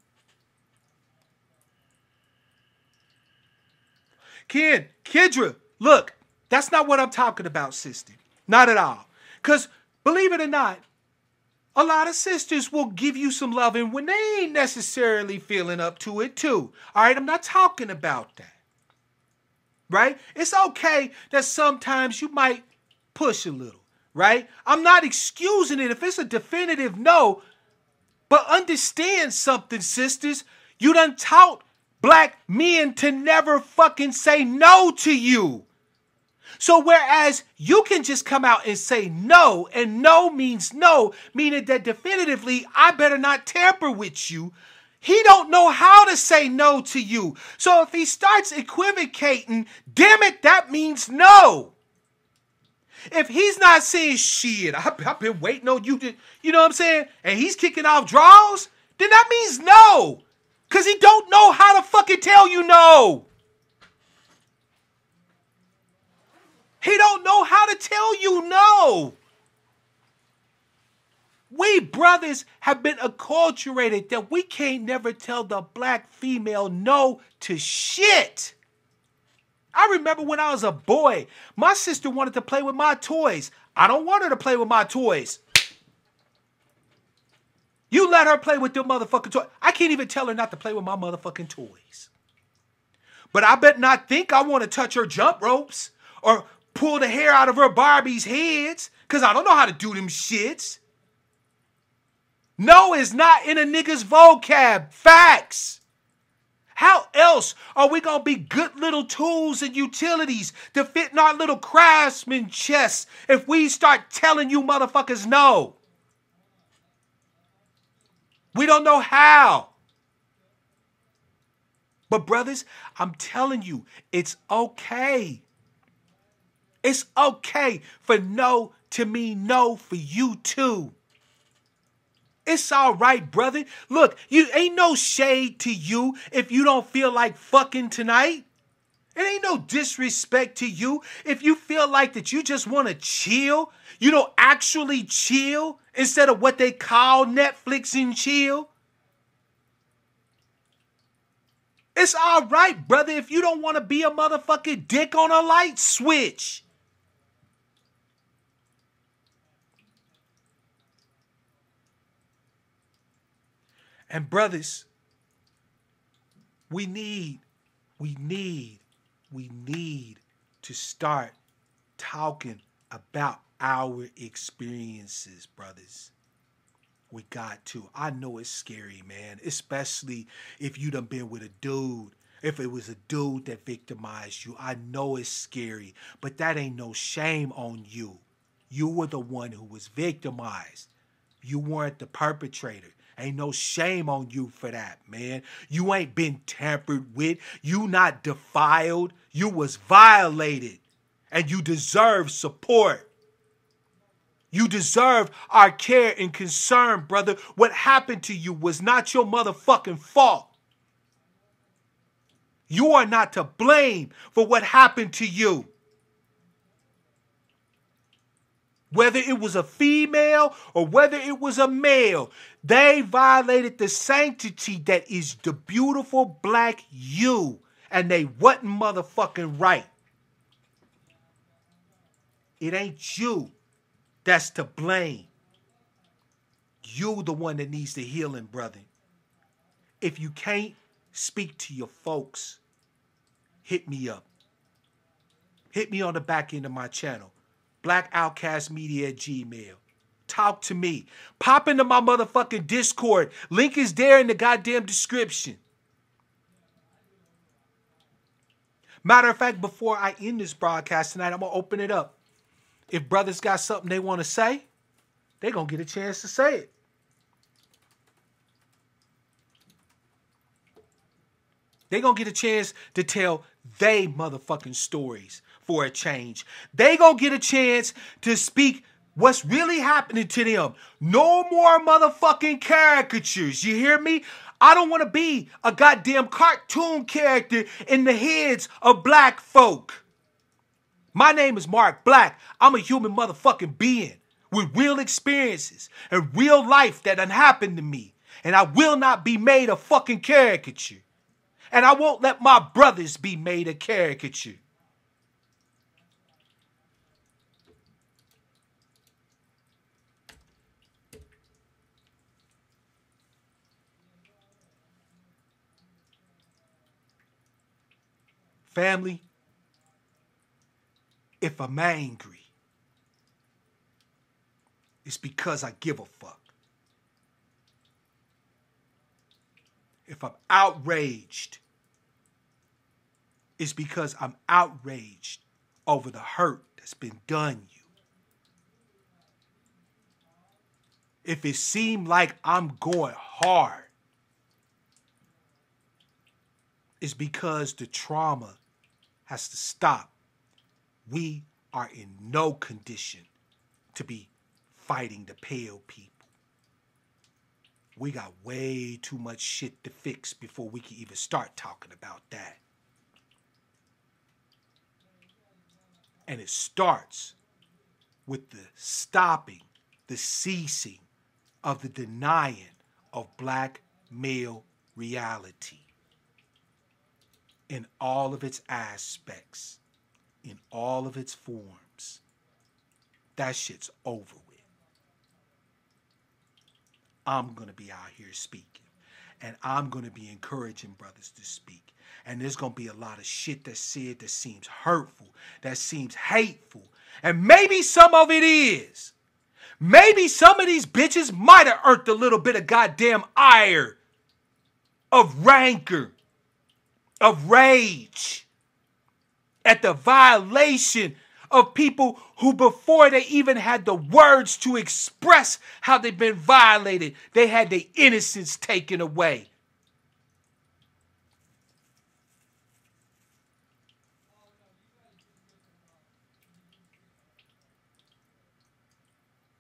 Kendra, look, that's not what I'm talking about, sister. Not at all. Because, believe it or not, a lot of sisters will give you some loving when they ain't necessarily feeling up to it, too. All right, I'm not talking about that. Right? It's okay that sometimes you might push a little, right? I'm not excusing it if it's a definitive no, but understand something, sisters. You done taught black men to never fucking say no to you. So whereas you can just come out and say no, and no means no, meaning that definitively I better not tamper with you, he don't know how to say no to you. So if he starts equivocating, damn it, that means no. If he's not saying shit, I've been waiting on you to, you know what I'm saying? And he's kicking off draws, then that means no. Because he don't know how to fucking tell you no. He don't know how to tell you no. We brothers have been acculturated that we can't never tell the black female no to shit. I remember when I was a boy, my sister wanted to play with my toys. I don't want her to play with my toys. You let her play with your motherfucking toys. I can't even tell her not to play with my motherfucking toys. But I bet not think I want to touch her jump ropes or pull the hair out of her Barbie's heads because I don't know how to do them shits. No is not in a nigga's vocab. Facts. How else are we going to be good little tools and utilities to fit in our little craftsman chests if we start telling you motherfuckers no? We don't know how. But brothers, I'm telling you, it's okay. It's okay for no to mean no for you too. It's all right, brother. Look, you ain't no shade to you if you don't feel like fucking tonight. It ain't no disrespect to you if you feel like that you just want to chill. You don't actually chill instead of what they call Netflix and chill. It's all right, brother, if you don't want to be a motherfucking dick on a light switch. And brothers, we need to start talking about our experiences, brothers. We got to. I know it's scary, man, especially if you done been with a dude If it was a dude that victimized you, I know it's scary, but that ain't no shame on you. You were the one who was victimized. You weren't the perpetrator. Ain't no shame on you for that, man. You ain't been tampered with. You not defiled. You was violated. And you deserve support. You deserve our care and concern, brother. What happened to you was not your motherfucking fault. You are not to blame for what happened to you. Whether it was a female or whether it was a male, they violated the sanctity that is the beautiful black you, and they wasn't motherfucking right. It ain't you that's to blame. You the one that needs the healing, brother. If you can't speak to your folks, hit me up. Hit me on the back end of my channel. blackoutcastmedia@gmail.com. Talk to me. Pop into my motherfucking Discord. Link is there in the goddamn description. Matter of fact, before I end this broadcast tonight, I'm going to open it up. If brothers got something they want to say, they're going to get a chance to say it. They're going to get a chance to tell they motherfucking stories for a change. They going to get a chance to speak what's really happening to them. No more motherfucking caricatures. You hear me? I don't want to be a goddamn cartoon character in the heads of black folk. My name is Mark Black. I'm a human motherfucking being with real experiences and real life that done happened to me. And I will not be made a fucking caricature. And I won't let my brothers be made a caricature. Family, if I'm angry, it's because I give a fuck. If I'm outraged, it's because I'm outraged over the hurt that's been done you. If it seemed like I'm going hard, it's because the trauma has to stop. We are in no condition to be fighting the pale people. We got way too much shit to fix before we can even start talking about that. And it starts with the stopping, the ceasing of the denying of black male reality in all of its aspects, in all of its forms. That shit's over with. I'm going to be out here speaking. And I'm going to be encouraging brothers to speak. And there's going to be a lot of shit that's said that seems hurtful, that seems hateful. And maybe some of it is. Maybe some of these bitches might have earned a little bit of goddamn ire, of rancor, of rage at the violation of people who, before they even had the words to express how they've been violated, they had their innocence taken away.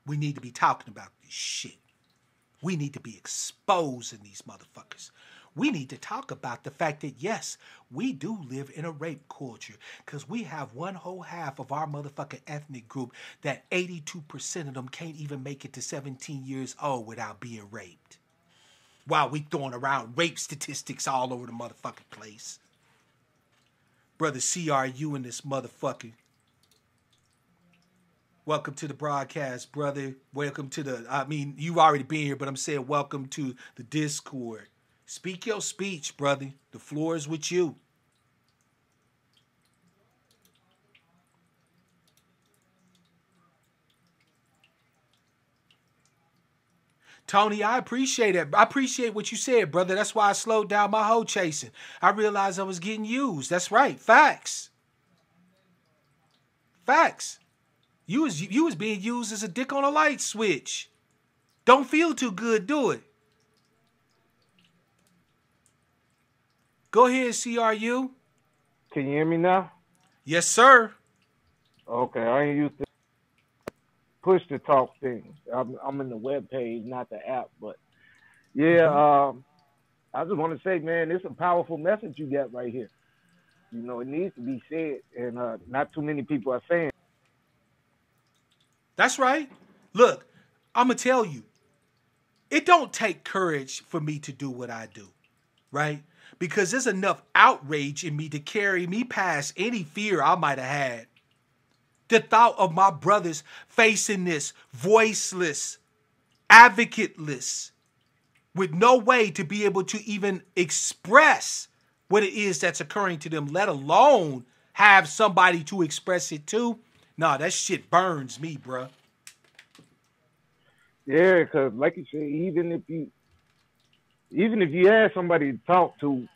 We need to be talking about this shit. We need to be exposing these motherfuckers. We need to talk about the fact that, yes, we do live in a rape culture, because we have one whole half of our motherfucking ethnic group that 82% of them can't even make it to 17 years old without being raped. While we throwing around rape statistics all over the motherfucking place. Brother CRU in this motherfucker. Welcome to the broadcast, brother. Welcome to the, you've already been here, but I'm saying welcome to the Discord. Speak your speech, brother. The floor is with you. Tony, I appreciate it. I appreciate what you said, brother. That's why I slowed down my hoe chasing. I realized I was getting used. That's right. Facts. Facts. You was being used as a dick on a light switch. Don't feel too good, do it. Go ahead, CRU. Can you hear me now? Yes, sir. Okay, I ain't used to push to talk thing. I'm in the web page, not the app, but yeah. I just want to say, man, it's a powerful message you got right here. You know, it needs to be said, and not too many people are saying. That's right. Look, I'm going to tell you, it don't take courage for me to do what I do, right? Because there's enough outrage in me to carry me past any fear I might have had. The thought of my brothers facing this voiceless, advocateless, with no way to be able to even express what it is that's occurring to them, let alone have somebody to express it to. Nah, that shit burns me, bruh. Yeah, because like you said, even if you ask somebody to talk to,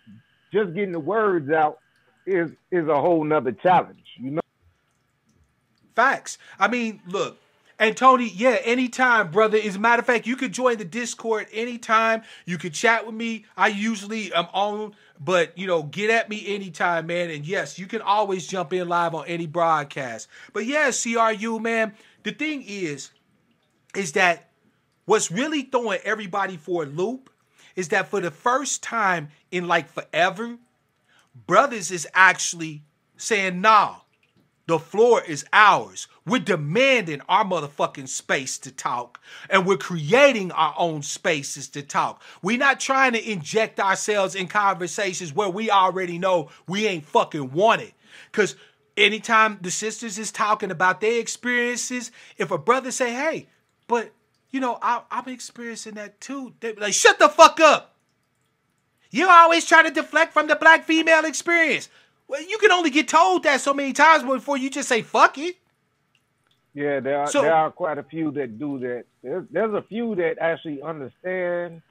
just getting the words out is a whole nother challenge, you know. Facts. I mean, look, and Tony, yeah, anytime, brother. As a matter of fact, you could join the Discord anytime. You could chat with me. I usually am on, but, you know, get at me anytime, man. And yes, you can always jump in live on any broadcast. But yeah, CRU, man, the thing is that what's really throwing everybody for a loop is that for the first time in like forever, brothers is actually saying, nah, the floor is ours. We're demanding our motherfucking space to talk, and we're creating our own spaces to talk. We're not trying to inject ourselves in conversations where we already know we ain't fucking wanted. Because anytime the sisters is talking about their experiences, if a brother say, hey, but, you know, I'm experiencing that too, they be like, shut the fuck up. You always try to deflect from the black female experience. Well, you can only get told that so many times before you just say fuck it. Yeah, there are quite a few that do that. There's a few that actually understand,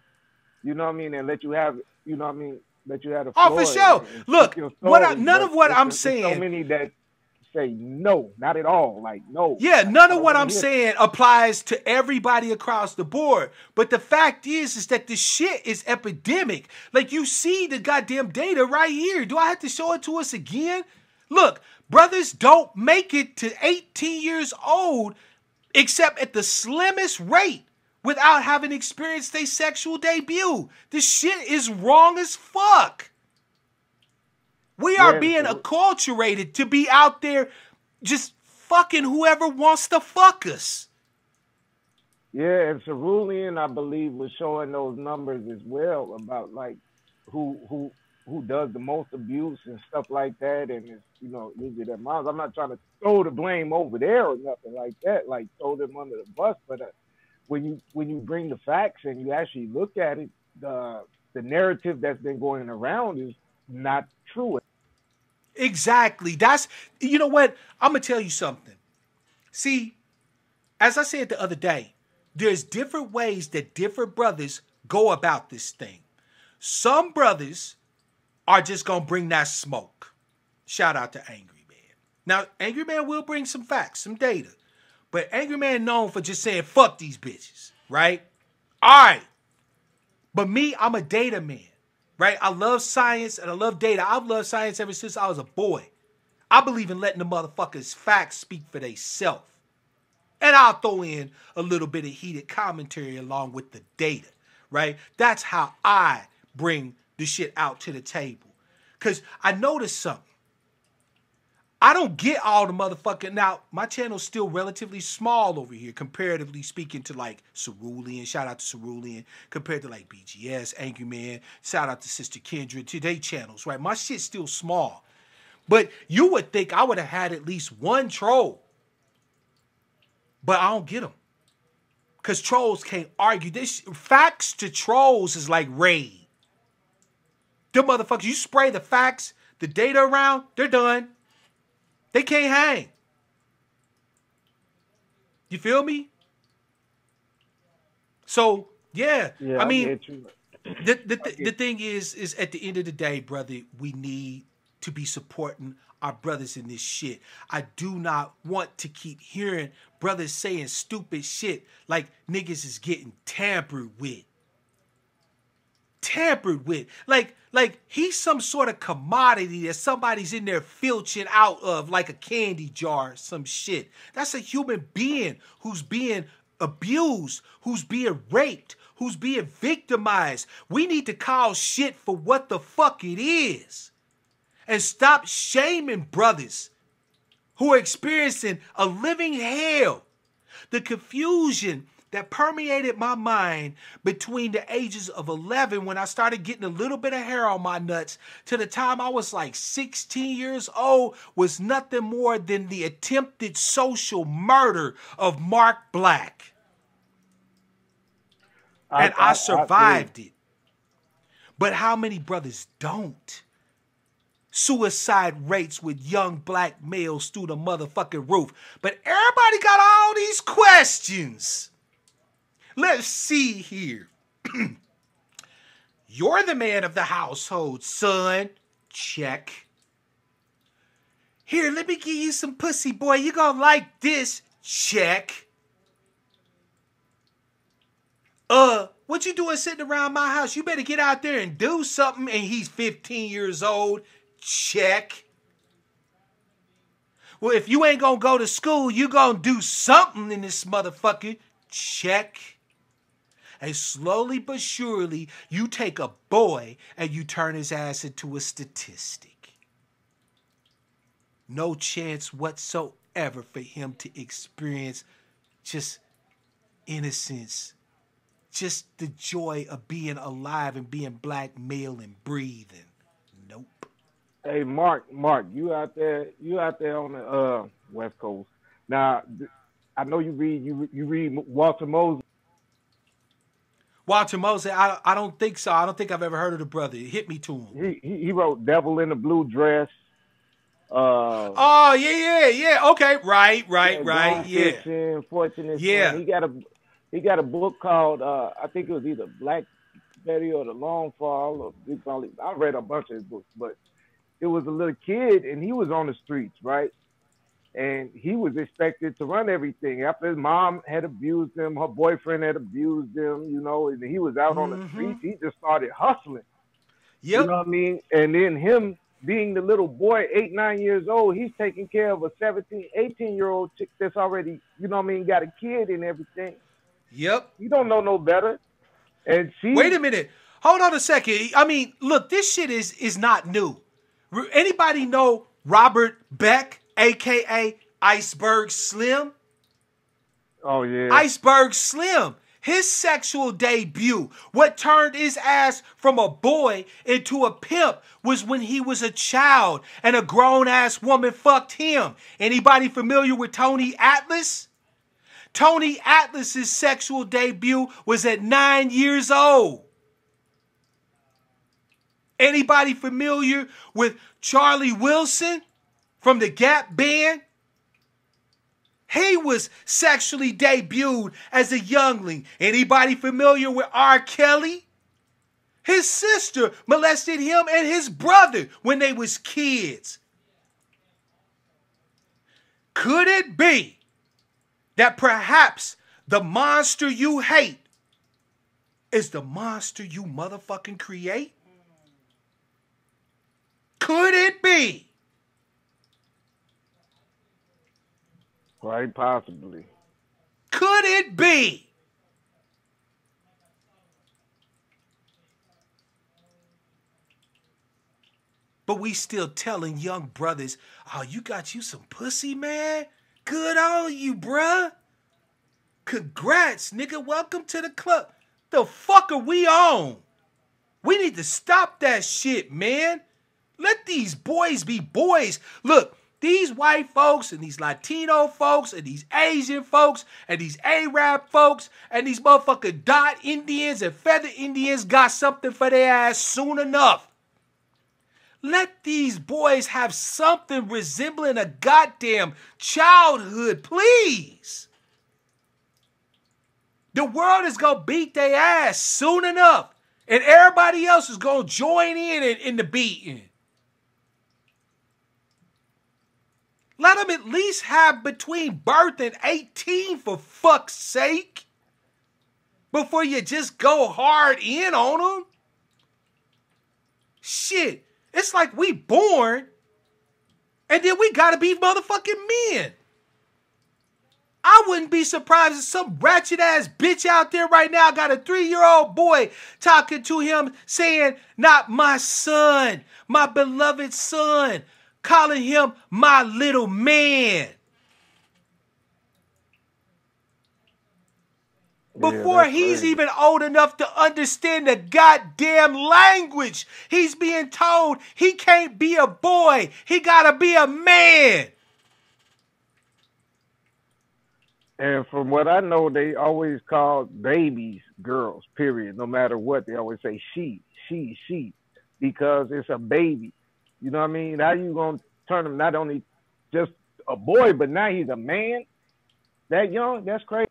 you know what I mean, and let you have, you know what I mean, let you have the floor. Oh, for sure. And look, story, none of what I'm it's saying. So many that say no, not at all. Like, no. Yeah, none of what I'm saying applies to everybody across the board. But the fact is that the shit is epidemic. Like, you see the goddamn data right here. Do I have to show it to us again? Look, brothers don't make it to 18 years old except at the slimmest rate without having experienced their sexual debut. This shit is wrong as fuck. We are being acculturated to be out there just fucking whoever wants to fuck us. Yeah, and Cerulean, I believe, was showing those numbers as well about like who does the most abuse and stuff like that, and it's, you know, usually their moms. I'm not trying to throw the blame over there or nothing like that, like throw them under the bus, but when you bring the facts and you actually look at it, the narrative that's been going around is not true. Exactly. That's, you know what? I'm going to tell you something. See, as I said the other day, there's different ways that different brothers go about this thing. Some brothers are just going to bring that smoke. Shout out to Angry Man. Now, Angry Man will bring some facts, some data. But Angry Man known for just saying, fuck these bitches, right? All right. But me, I'm a data man. Right? I love science and I love data. I've loved science ever since I was a boy. I believe in letting the motherfuckers' facts speak for themselves. And I'll throw in a little bit of heated commentary along with the data. Right? That's how I bring the shit out to the table. Because I noticed something. I don't get all the motherfucking... Now, my channel's still relatively small over here, comparatively speaking to, like, Cerulean. Shout out to Cerulean. Compared to, like, BGS, Angry Man. Shout out to Sister Kendra. To their channels, right? My shit's still small. But you would think I would have had at least one troll. But I don't get them. Because trolls can't argue. This facts to trolls is like raid. Them motherfuckers, you spray the facts, the data around, they're done. They can't hang. You feel me? So Yeah. I Yeah, I mean, get you. I the get thing is at the end of the day, brother, we need to be supporting our brothers in this shit. I do not want to keep hearing brothers saying stupid shit like niggas is getting tampered with. Like he's some sort of commodity that somebody's in there filching out of like a candy jar or some shit. That's a human being who's being abused, who's being raped, who's being victimized. We need to call shit for what the fuck it is. And stop shaming brothers who are experiencing a living hell. The confusion that permeated my mind between the ages of 11, when I started getting a little bit of hair on my nuts, to the time I was like 16 years old, was nothing more than the attempted social murder of Mark Black. And I I agree. survived it. But how many brothers don't? Suicide rates with young black males through the motherfucking roof. But everybody got all these questions. Let's see here. You're the man of the household, son. Check. Here, let me give you some pussy, boy. You gonna like this. Check. What you doing sitting around my house? You better get out there and do something. And he's 15 years old. Check. Well, if you ain't gonna go to school, you gonna do something in this motherfucker. Check. And slowly but surely, you take a boy and you turn his ass into a statistic. No chance whatsoever for him to experience just innocence, just the joy of being alive and being black, male, and breathing. Nope. Hey, Mark, you out there on the West Coast. Now, I know you read Walter Moses. Walter Moses, I don't think so. I don't think I've ever heard of the brother. Hit me to him. He wrote "Devil in the Blue Dress." Oh, yeah. Okay, Yeah, right. Gone Yeah. Fishing, Fortunate Son. Yeah. He got a book called I think it was either Black Betty or The Long Fall or Big Molly. I read a bunch of his books, but it was a little kid and he was on the streets, right? And he was expected to run everything. After his mom had abused him, her boyfriend had abused him, and he was out on the Mm-hmm. streets. He just started hustling. You know Yep. what I mean? And then him being the little boy, 8, 9 years old, he's taking care of a 17, 18-year-old chick that's already, got a kid and everything. Yep. He don't know no better. And Wait she, a minute. Hold on a second. I mean, look, this shit is not new. Anybody know Robert Beck, aka Iceberg Slim? oh yeah, Iceberg Slim. His sexual debut, what turned his ass from a boy into a pimp, was when he was a child and a grown-ass woman fucked him. Anybody familiar with Tony Atlas? Tony Atlas's sexual debut was at 9 years old. Anybody familiar with Charlie Wilson from the Gap Band? He was sexually debuted as a youngling. Anybody familiar with R. Kelly? His sister molested him and his brother when they was kids. Could it be that perhaps the monster you hate is the monster you motherfucking create? Could it be? quite possibly. Could it be? But we still telling young brothers, oh, you got you some pussy, man? Good on you, bruh. Congrats, nigga. Welcome to the club. The fuck are we on? We need to stop that shit, man. Let these boys be boys. Look, these white folks and these Latino folks and these Asian folks and these Arab folks and these motherfucking dot Indians and feather Indians got something for their ass soon enough. Let these boys have something resembling a goddamn childhood, please. The world is going to beat their ass soon enough. And everybody else is going to join in the beating. Let them at least have between birth and 18, for fuck's sake. Before you just go hard in on them. Shit. It's like we born and then we gotta be motherfucking men. I wouldn't be surprised if some ratchet ass bitch out there right now got a 3-year-old boy talking to him saying, not my son, my beloved son, calling him my little man. Before he's crazy. even old enough to understand the goddamn language, he's being told he can't be a boy. He gotta be a man. And from what I know, they always call babies girls, period. No matter what, they always say she, because it's a baby. You know what I mean? How you going to turn him not only just a boy, but now he's a man? That young? That's crazy.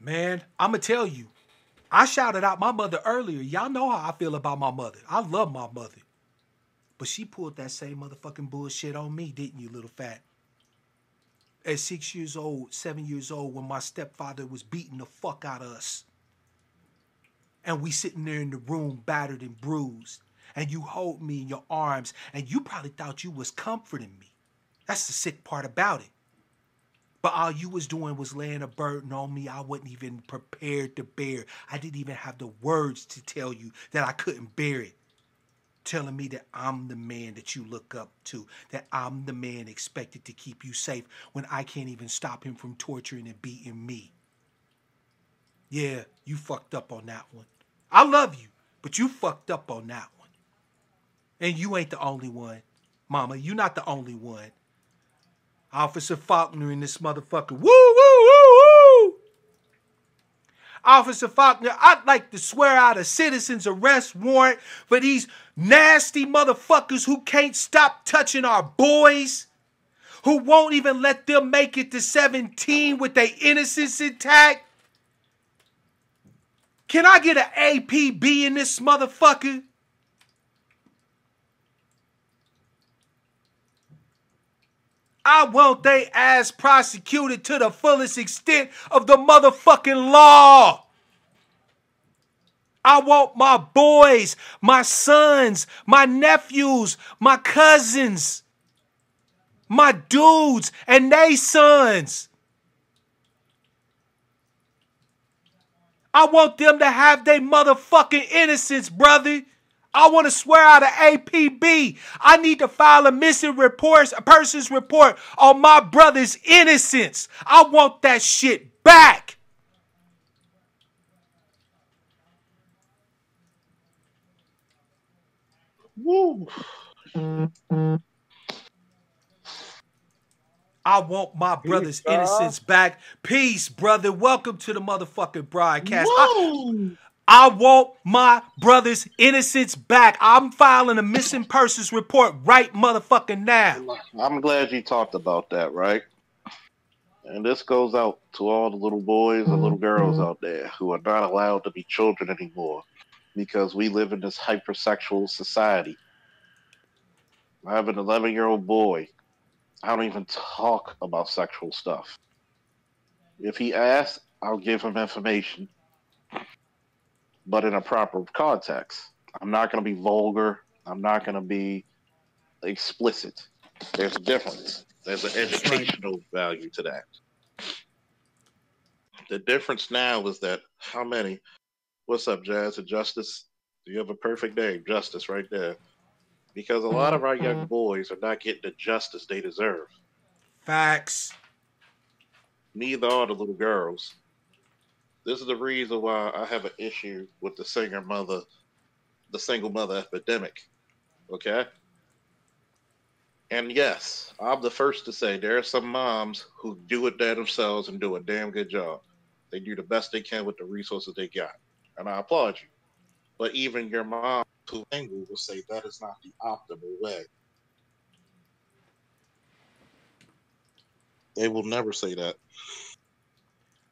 Man, I'm going to tell you, I shouted out my mother earlier. Y'all know how I feel about my mother. I love my mother. But she pulled that same motherfucking bullshit on me, didn't you, little fat? At 6 years old, 7 years old, when my stepfather was beating the fuck out of us. And we sitting there in the room, battered and bruised. And you hold me in your arms, and you probably thought you was comforting me. That's the sick part about it. But all you was doing was laying a burden on me I wasn't even prepared to bear. I didn't even have the words to tell you that I couldn't bear it. Telling me that I'm the man that you look up to, that I'm the man expected to keep you safe when I can't even stop him from torturing and beating me. Yeah, you fucked up on that one. I love you, but you fucked up on that one. And you ain't the only one. Mama, you not the only one. Officer Faulkner in this motherfucker. Woo, woo, woo, woo. Officer Faulkner, I'd like to swear out a citizen's arrest warrant for these nasty motherfuckers who can't stop touching our boys, who won't even let them make it to 17 with their innocence intact. Can I get an APB in this motherfucker? I want they ass prosecuted to the fullest extent of the motherfucking law. I want my boys, my sons, my nephews, my cousins, my dudes, and they sons. I want them to have their motherfucking innocence, brother. I want to swear out an APB. I need to file a persons report on my brother's innocence. I want that shit back. Woo. I want my brother's innocence back. Peace, brother. Welcome to the motherfucking broadcast. I want my brother's innocence back. I'm filing a missing persons report right motherfucking now. I'm glad you talked about that, right? And this goes out to all the little boys and little girls out there who are not allowed to be children anymore because we live in this hypersexual society. I have an 11-year-old boy. I don't even talk about sexual stuff. If he asks, I'll give him information, but in a proper context. I'm not going to be vulgar. I'm not going to be explicit. There's a difference. There's an educational value to that. The difference now is that how many? What's up, Jazz and Justice? You have a perfect name, Justice, right there. Because a lot of our young boys are not getting the justice they deserve. Facts. Neither are the little girls. This is the reason why I have an issue with the single mother epidemic. Okay? And yes, I'm the first to say there are some moms who do it there themselves and do a damn good job. They do the best they can with the resources they got. And I applaud you. But even your mom who angry will say that is not the optimal way. They will never say that.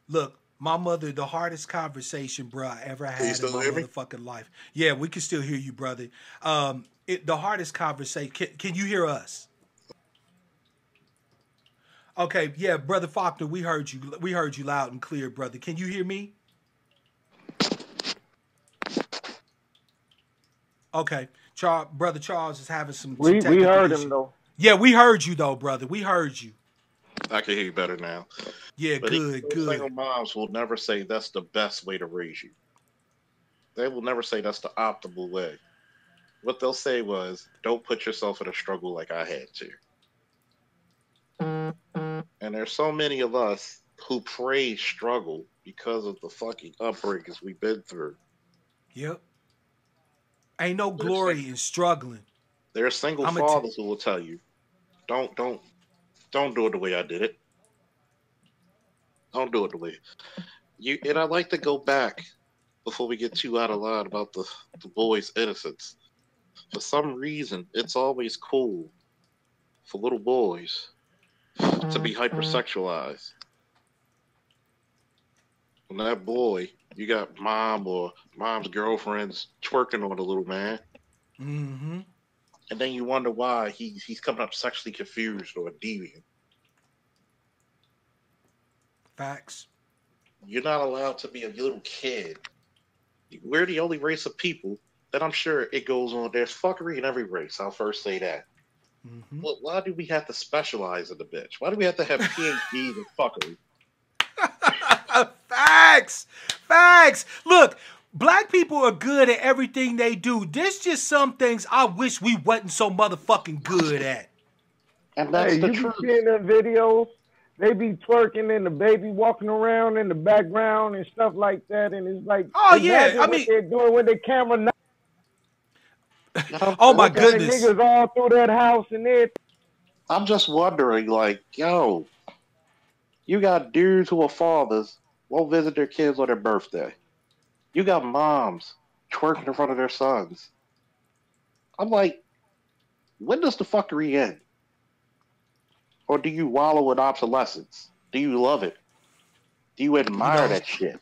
Look, My mother, the hardest conversation, bro, I ever Can you had in still my hear me? motherfucking life. Yeah, we can still hear you, brother. The hardest conversation. Can you hear us? Okay, yeah, brother Faulkner, we heard you. We heard you loud and clear, brother. Can you hear me? Okay, brother Charles is having some We technical heard him issues. though. Yeah, we heard you though, brother. We heard you. I can hear you better now. Yeah, But even good, those good. single moms will never say that's the best way to raise you. They will never say that's the optimal way. What they'll say was, don't put yourself in a struggle like I had to. And there's so many of us who praise struggle because of the fucking upbringings we've been through. Yep. Ain't no There's, glory in struggling. there's single I'm gonna. fathers who will tell you, don't, don't, don't do it the way I did it. Don't do it the way you. And I like to go back before we get too out of line about the boy's innocence. For some reason, it's always cool for little boys to be hypersexualized. When that boy, you got mom or mom's girlfriends twerking on the little man, Mm-hmm. and then you wonder why he's coming up sexually confused or deviant. Facts. You're not allowed to be a little kid. We're the only race of people that I'm sure it goes on. There's fuckery in every race. I'll first say that. Mm-hmm. Well, why do we have to specialize in the bitch? Why do we have to have PhDs in fuckery? Facts. Facts. Look, black people are good at everything they do. There's just some things I wish we wasn't so motherfucking good at. And Hey, that's the you be truth. seeing them videos. They be twerking and the baby walking around in the background and stuff like that. And it's like, Oh yeah. imagine I what mean, they're doing with the camera now. oh my They got the goodness. niggas all through that house and everything. I'm just wondering, like, yo, you got dudes who are fathers won't visit their kids on their birthday. You got moms twerking in front of their sons. I'm like, when does the fuckery end? Or do you wallow in obsolescence? Do you love it? Do you You admire know, that shit?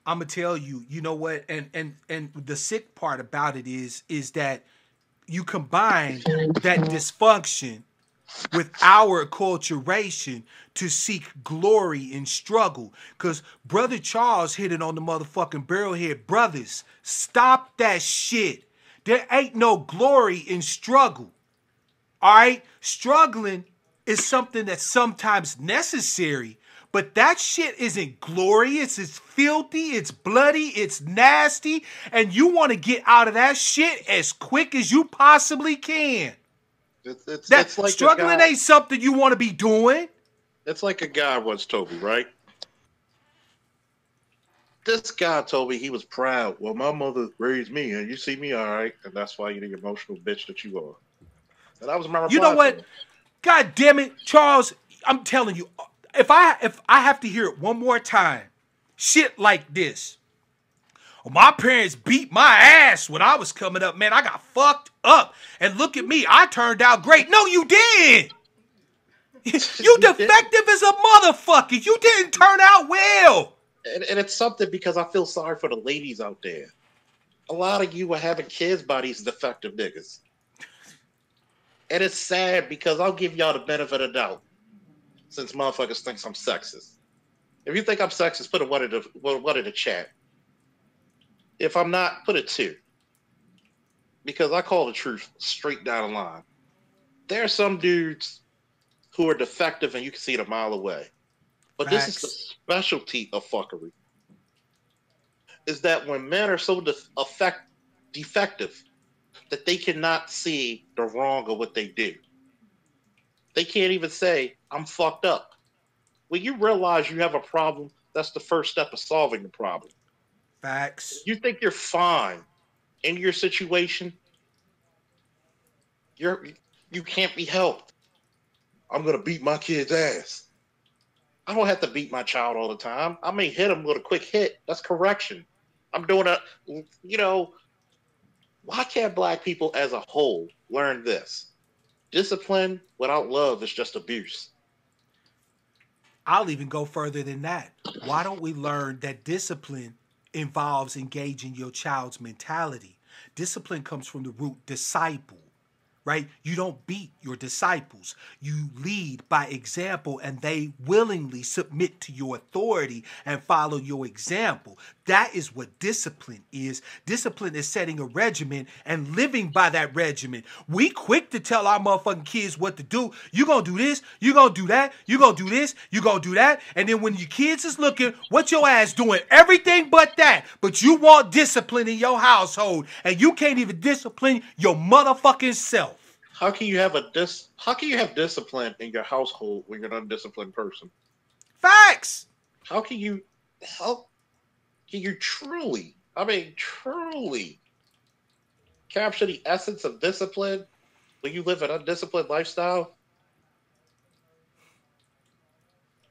I'm gonna tell you, you know what, and the sick part about it is that you combine that dysfunction with our acculturation to seek glory in struggle. Cause Brother Charles hit it on the motherfucking barrelhead. Brothers, stop that shit. There ain't no glory in struggle. All right? Struggling is something that's sometimes necessary, but that shit isn't glorious. It's filthy, it's bloody, it's nasty, and you want to get out of that shit as quick as you possibly can. That It's like a struggling guy. ain't something you want to be doing. It's like a guy once told me, right? This guy told me he was proud. Well, my mother raised me, and you see me all right, and that's why you're the emotional bitch that you are. And that was my You know reply to what? him. God damn it, Charles, I'm telling you, if I have to hear it one more time, shit like this. My parents beat my ass when I was coming up, man. I got fucked up. And look at me, I turned out great. No, you didn't. You You did. defective as a motherfucker. You didn't turn out well. And it's something because I feel sorry for the ladies out there. A lot of you are having kids by these defective niggas. And it's sad because I'll give y'all the benefit of the doubt since motherfuckers thinks I'm sexist. If you think I'm sexist, put a one in the chat. If I'm not, put a 2. Because I call the truth straight down the line. There are some dudes who are defective and you can see it a mile away. But this is the Facts. specialty of fuckery. Is that when men are so defective that they cannot see the wrong of what they do. They can't even say, I'm fucked up. When you realize you have a problem, that's the first step of solving the problem. Facts. You think you're fine in your situation, you can't be helped. I'm gonna beat my kid's ass. I don't have to beat my child all the time. I may hit him with a quick hit. That's correction. I'm doing a, you know, why can't black people as a whole learn this? Discipline without love is just abuse. I'll even go further than that. Why don't we learn that discipline involves engaging your child's mentality? Discipline comes from the root disciple, right? You don't beat your disciples. You lead by example, and they willingly submit to your authority and follow your example. That is what discipline is. Discipline is setting a regimen and living by that regimen. We quick to tell our motherfucking kids what to do. You gonna do this, you gonna do that, you gonna do this, you gonna do that. And then when your kids is looking, what your ass doing? Everything but that. But you want discipline in your household, and you can't even discipline your motherfucking self. How can you have How can you have discipline in your household when you're an undisciplined person? Facts. How can you? How can you truly? I mean, truly capture the essence of discipline when you live an undisciplined lifestyle?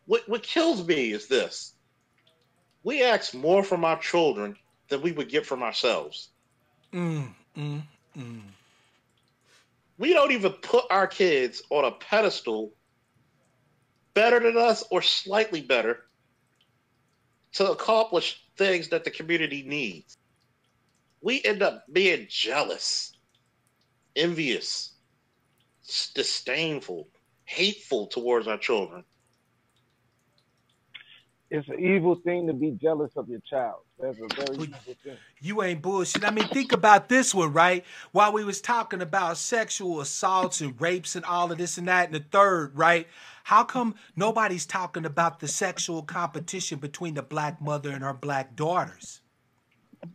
What kills me is this: we ask more from our children than we would get from ourselves. Mm, mm, mm. We don't even put our kids on a pedestal better than us or slightly better to accomplish things that the community needs. We end up being jealous, envious, disdainful, hateful towards our children. It's an evil thing to be jealous of your child. That's a very But evil thing. you ain't bullshit. I mean, think about this one, right? While we was talking about sexual assaults and rapes and all of this and that and the third, right? How come nobody's talking about the sexual competition between the black mother and her black daughters? Yeah,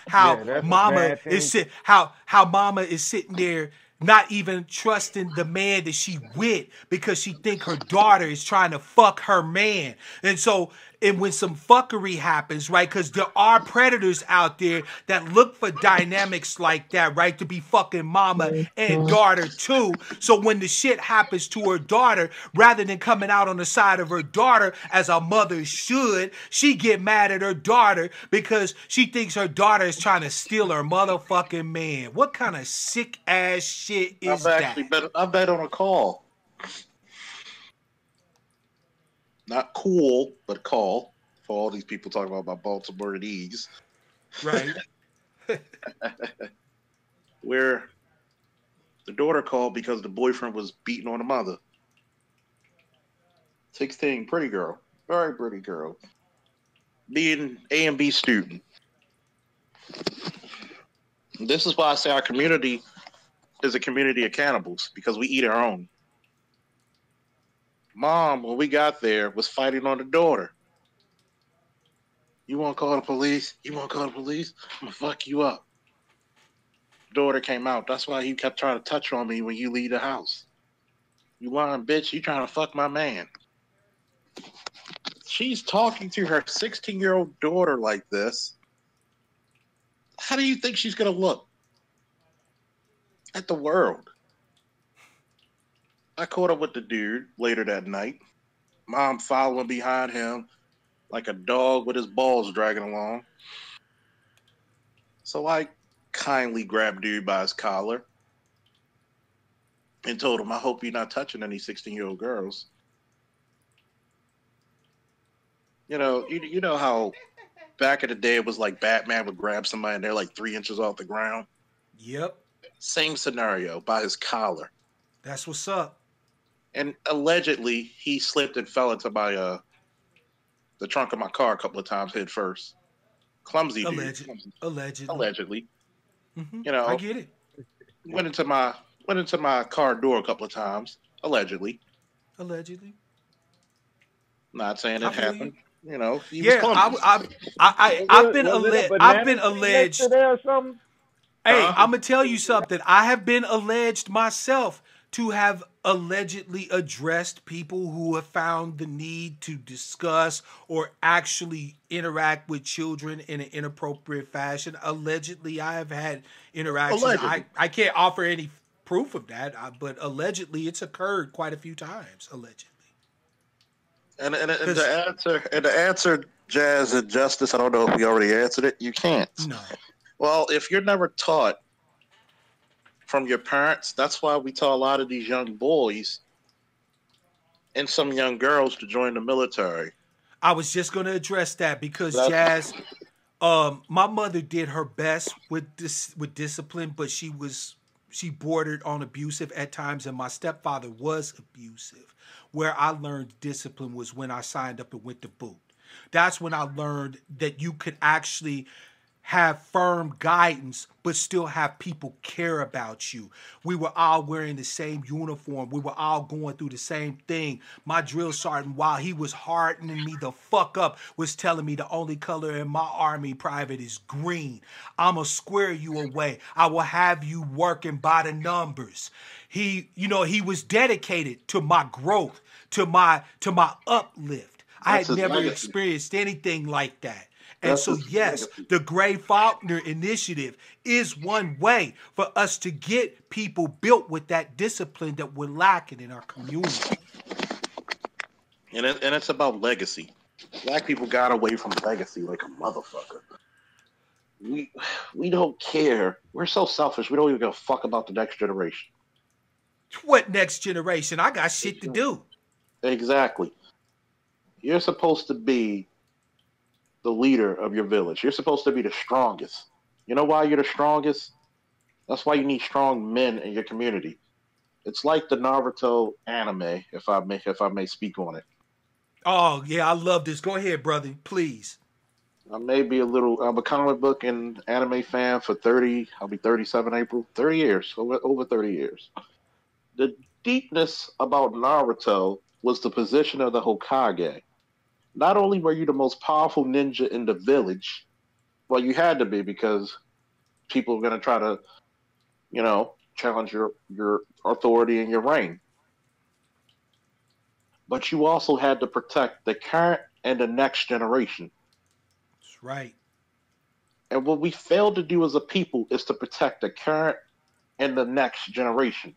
How that's a mama bad is thing. how mama is sitting there not even trusting the man that she with because she think her daughter is trying to fuck her man. And so and when some fuckery happens, right? Because there are predators out there that look for dynamics like that, right? To be fucking mama and daughter too. So when the shit happens to her daughter, rather than coming out on the side of her daughter as a mother should, she get mad at her daughter because she thinks her daughter is trying to steal her motherfucking man. What kind of sick ass shit I've is actually that? bet. I bet on a call. Not cool, but call for all these people talking about Baltimore and Eags, Right? where the daughter called because the boyfriend was beating on the mother. 16, pretty girl, very pretty girl, being A and B student. This is why I say our community is a community of cannibals because we eat our own. Mom, when we got there, was fighting on the daughter. You want to call the police? You want to call the police? I'm gonna fuck you up. Daughter came out. That's why he kept trying to touch on me when you leave the house. You lying bitch, you trying to fuck my man. She's talking to her 16-year-old daughter like this. How do you think she's gonna look at the world? I caught up with the dude later that night. Mom following behind him like a dog with his balls dragging along. So I kindly grabbed dude by his collar and told him, I hope you're not touching any 16-year-old girls. You know how back in the day it was like Batman would grab somebody and they're like 3 inches off the ground? Yep. Same scenario by his collar. That's what's up. And allegedly he slipped and fell into my the trunk of my car a couple of times head first. Clumsy dude. Allegedly. Allegedly. I get it. Went into my car door a couple of times, allegedly. Allegedly. Not saying I it feel you. happened. He was Yeah, clumsy. Was it a I've been banana tree next to alleged. there or something? Hey, Huh? I'm gonna tell you something. I have been alleged myself to have allegedly addressed people who have found the need to discuss or actually interact with children in an inappropriate fashion. Allegedly, I have had interactions. Allegedly. I can't offer any proof of that, but allegedly, it's occurred quite a few times. Allegedly, And because the answer, Jazz and Justice, I don't know if we already answered it. You can't. no, Well, if you're never taught from your parents, that's why we tell a lot of these young boys and some young girls to join the military. I was just going to address that because That's Jazz, my mother did her best with discipline, but she bordered on abusive at times, and my stepfather was abusive. Where I learned discipline was when I signed up and went to boot. That's when I learned that you could actually have firm guidance, but still have people care about you. We were all wearing the same uniform. We were all going through the same thing. My drill sergeant, while he was hardening me the fuck up, was telling me the only color in my army private is green. I'ma square you away. I will have you working by the numbers. He was dedicated to my growth, to my uplift. I That's had his never legacy. experienced anything like that. And That's so, his yes, legacy. the Gray Faulkner Initiative is one way for us to get people built with that discipline that we're lacking in our community. And it's about legacy. Black people got away from legacy like a motherfucker. We don't care. We're so selfish. We don't even give a fuck about the next generation. What next generation? I got shit to do. Exactly. You're supposed to be the leader of your village. You're supposed to be the strongest. You know why you're the strongest? That's why you need strong men in your community. It's like the Naruto anime, if I may speak on it. Oh, yeah, I love this. Go ahead, brother, please. I'm a comic book and anime fan for 30, I'll be 37 April, 30 years, over 30 years. The deepness about Naruto was the position of the Hokage. Not only were you the most powerful ninja in the village, well, you had to be because people were going to try to, challenge your authority and your reign. But you also had to protect the current and the next generation. That's right. And what we failed to do as a people is to protect the current and the next generation.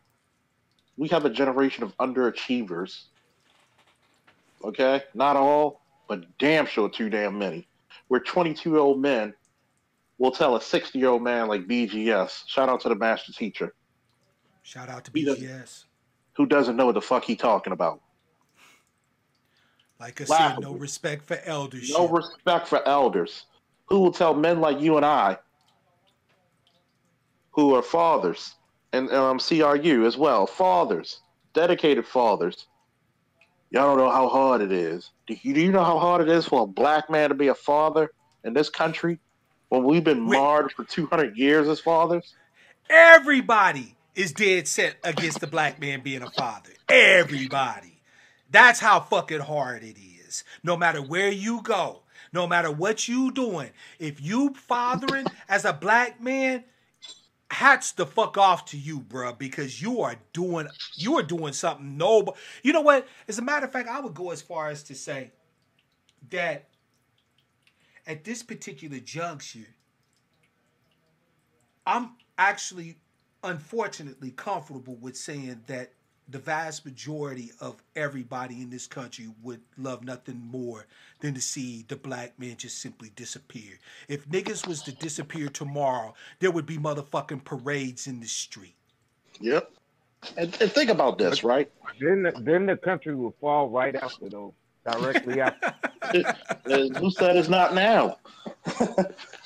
We have a generation of underachievers. Okay? Not all, but damn sure too damn many. Where 22-year-old men will tell a 60-year-old man like BGS, shout out to the master teacher, Shout out to he doesn't, BGS. who doesn't know what the fuck he talking about. Like I said, no Laughable. respect for No eldership. respect for elders. Who will tell men like you and I, who are fathers, and CRU as well, fathers, dedicated fathers. Y'all don't know how hard it is. Do you know how hard it is for a black man to be a father in this country when we've been Wait, marred for 200 years as fathers? everybody is dead set against the black man being a father. Everybody. That's how fucking hard it is. No matter where you go, no matter what you doing, if you fathering as a black man, hats the fuck off to you, bruh, because you are doing something noble. You know what? As a matter of fact, I would go as far as to say that at this particular juncture, I'm actually, unfortunately, comfortable with saying that the vast majority of everybody in this country would love nothing more than to see the black man just simply disappear. If niggas was to disappear tomorrow, there would be motherfucking parades in the street. Yep. And think about this, right? Then the country will fall right after though, directly after. Who said it's not now?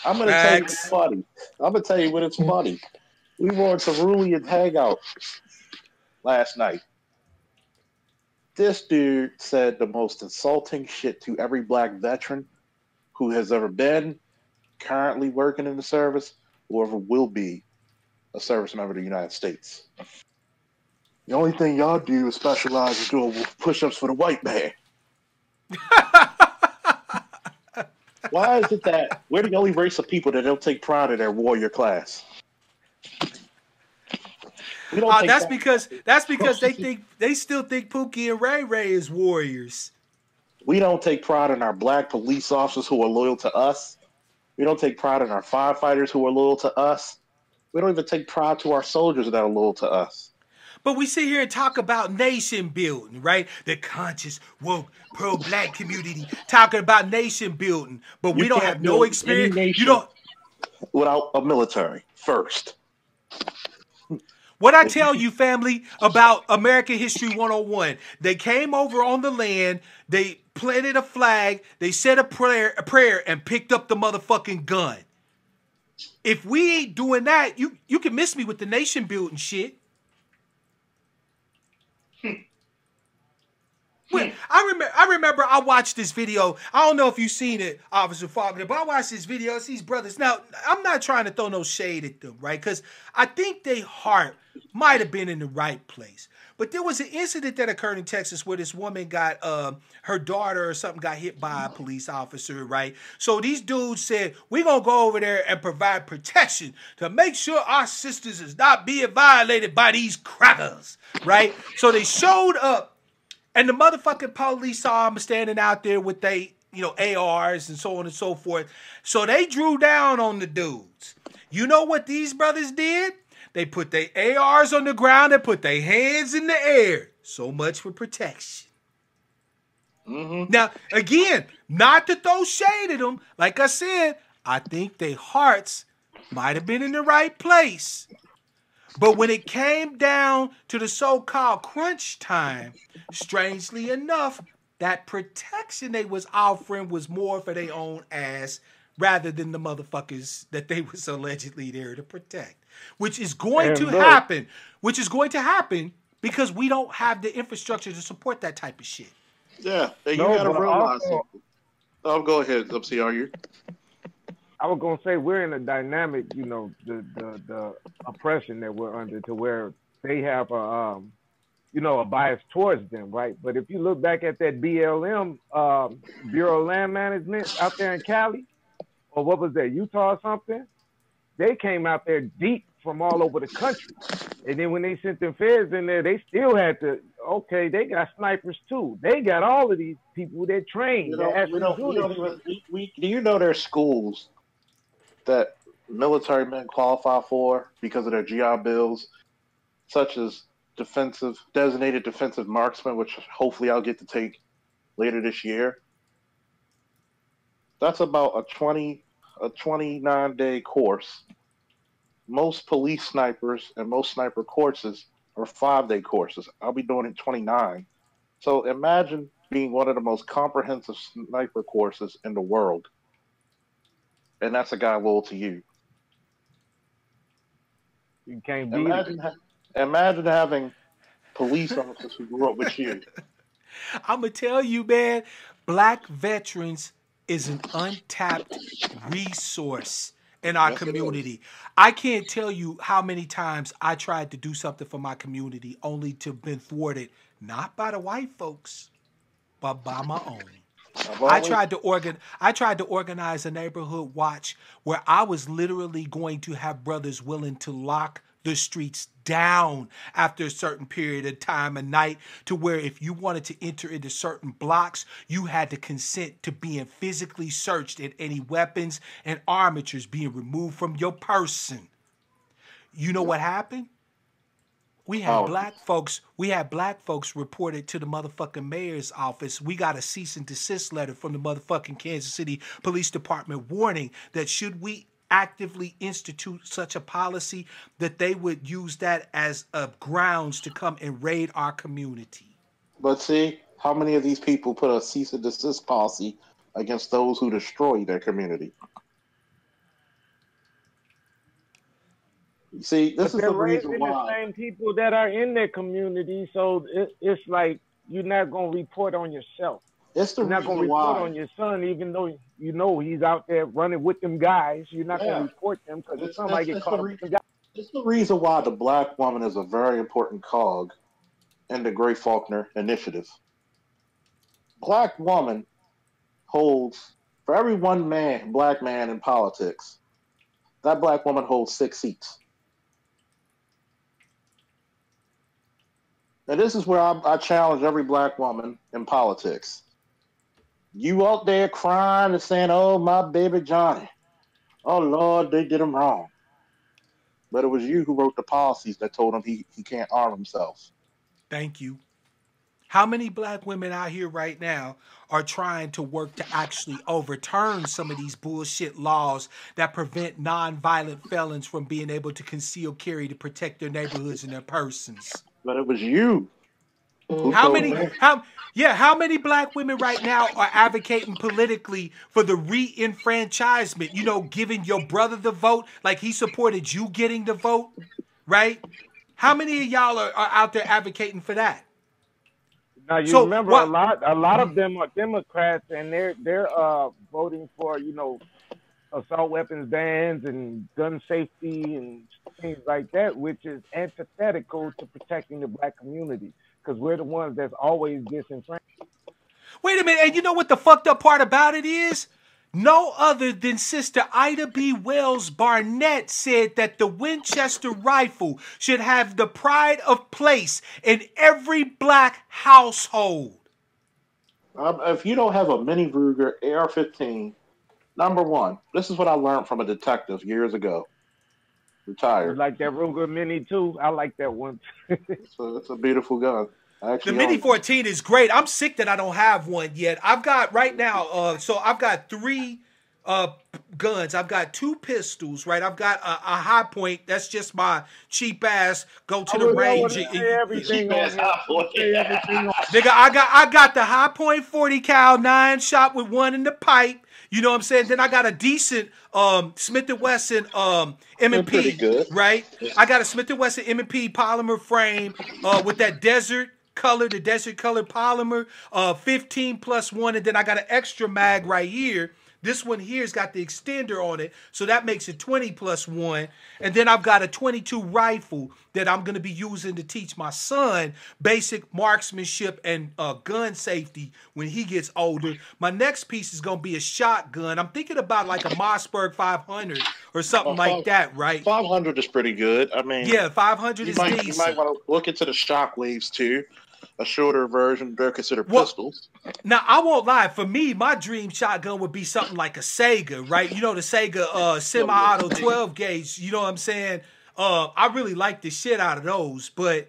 I'm going to tell you what's Facts. funny. I'm going to tell you what it's funny. We were in Cerulean Hangout last night. This dude said the most insulting shit to every black veteran who has ever been, currently working in the service, or ever will be a service member of the United States. The only thing y'all do is specialize in doing push-ups for the white man. Why is it that we're the only race of people that don't take pride in their warrior class? We don't take That's pride. because they still think Pookie and Ray Ray is warriors. We don't take pride in our black police officers who are loyal to us. We don't take pride in our firefighters who are loyal to us. We don't even take pride to our soldiers that are loyal to us. But we sit here and talk about nation building, right? The conscious, woke, pro-black community talking about nation building, but we You don't can't have no build experience. any You nation don't. without a military first. What I If you tell you, family, about American History 101. They came over on the land, they planted a flag, they said a prayer, and picked up the motherfucking gun. If we ain't doing that, you can miss me with the nation building shit. I remember I watched this video. I don't know if you've seen it, Officer Faulkner, but I watched this video. It's these brothers. Now, I'm not trying to throw no shade at them, right? Because I think their heart might have been in the right place. But there was an incident that occurred in Texas where this woman got her daughter or something got hit by a police officer, right? So these dudes said, we're going to go over there and provide protection to make sure our sisters is not being violated by these crackers, right? So they showed up. And the motherfucking police saw him standing out there with they, ARs and so on and so forth. So they drew down on the dudes. You know what these brothers did? They put their ARs on the ground and put their hands in the air. So much for protection. Mm-hmm. Now, again, not to throw shade at them. Like I said, I think their hearts might have been in the right place. But when it came down to the so-called crunch time, strangely enough, that protection they was offering was more for their own ass rather than the motherfuckers that they was allegedly there to protect. Which is going to happen. Which is going to happen because we don't have the infrastructure to support that type of shit. Yeah, and you gotta realize something. Oh, go ahead, are you? I was gonna say we're in a dynamic, the oppression that we're under, to where they have a bias towards them, right? But if you look back at that BLM, Bureau of Land Management out there in Cali, or what was that, Utah or something? They came out there deep from all over the country, and then when they sent them feds in there, they still had to. Okay, they got snipers too. They got all of these people that trained. Do you know there's schools that military men qualify for because of their GI Bills, such as designated defensive marksman, which hopefully I'll get to take later this year. That's about a 29-day course. Most police snipers and most sniper courses are 5-day courses. I'll be doing it 29. So imagine being one of the most comprehensive sniper courses in the world. And that's a guy loyal to you. You can't beat it. Imagine having police officers who grew up with you. I'm going to tell you, man, black veterans is an untapped resource in our community. I can't tell you how many times I tried to do something for my community only to have been thwarted, not by the white folks, but by my own. I tried to organize a neighborhood watch where I was literally going to have brothers willing to lock the streets down after a certain period of time and night, to where if you wanted to enter into certain blocks, you had to consent to being physically searched and any weapons and armatures being removed from your person. You know what happened? We had black folks reported to the motherfucking mayor's office. We got a cease and desist letter from the motherfucking Kansas City Police Department warning that should we actively institute such a policy, that they would use that as grounds to come and raid our community. But see, how many of these people put a cease and desist policy against those who destroy their community? See, this is the reason why. The same people that are in their community, so it's like you're not gonna report on yourself. You're not gonna report on your son, even though you know he's out there running with them guys. You're not gonna report them because if somebody get caught up with them guys. It's the reason why the black woman is a very important cog in the Gray Faulkner Initiative. Black woman holds, for every one black man in politics, that black woman holds 6 seats. And this is where I challenge every black woman in politics. You out there crying and saying, oh, my baby Johnny. Oh, Lord, they did him wrong. But it was you who wrote the policies that told him he can't arm himself. Thank you. How many black women out here right now are trying to work to actually overturn some of these bullshit laws that prevent non-violent felons from being able to conceal carry to protect their neighborhoods and their persons? But it was you who How told many me. how many black women right now are advocating politically for the re-enfranchisement, giving your brother the vote like he supported you getting the vote, right? How many of y'all are out there advocating for that? Now you So remember a what? lot of them are Democrats, and they're voting for assault weapons bans and gun safety and things like that, which is antithetical to protecting the black community because we're the ones that's always disenfranchised. Wait a minute, and you know what the fucked up part about it is? No other than Sister Ida B. Wells Barnett said that the Winchester rifle should have the pride of place in every black household. If you don't have a mini Ruger AR-15, number one, this is what I learned from a detective years ago. You Retired. like that Ruger Mini too? I like that one. It's a beautiful gun. I The actually Mini own one. 14 is great. I'm sick that I don't have one yet. I've got right now, so I've got three guns. I've got two pistols, right? I've got a high point. That's just my cheap ass go to the I want range. to say everything Cheap on ass here. hot boy. Say everything on Nigga, I got the high point 40 cal 9 shot with one in the pipe. You know what I'm saying? Then I got a decent Smith & Wesson They're pretty M&P, good. right? I got a Smith & Wesson M&P polymer frame with that desert color, the desert color polymer, 15 plus 1, and then I got an extra mag right here. This one here's got the extender on it, so that makes it 20 plus 1. And then I've got a 22 rifle that I'm going to be using to teach my son basic marksmanship and gun safety when he gets older. My next piece is going to be a shotgun. I'm thinking about like a Mossberg 500 or something like that, right? 500 is pretty good. I mean, Yeah, 500 you is might decent. want to look into the shockwaves too. A shorter version, they're considered Well, pistols. Now, I won't lie. For me, my dream shotgun would be something like a Sega, right? You know, the Sega semi-auto 12 gauge. You know what I'm saying? I really like the shit out of those. But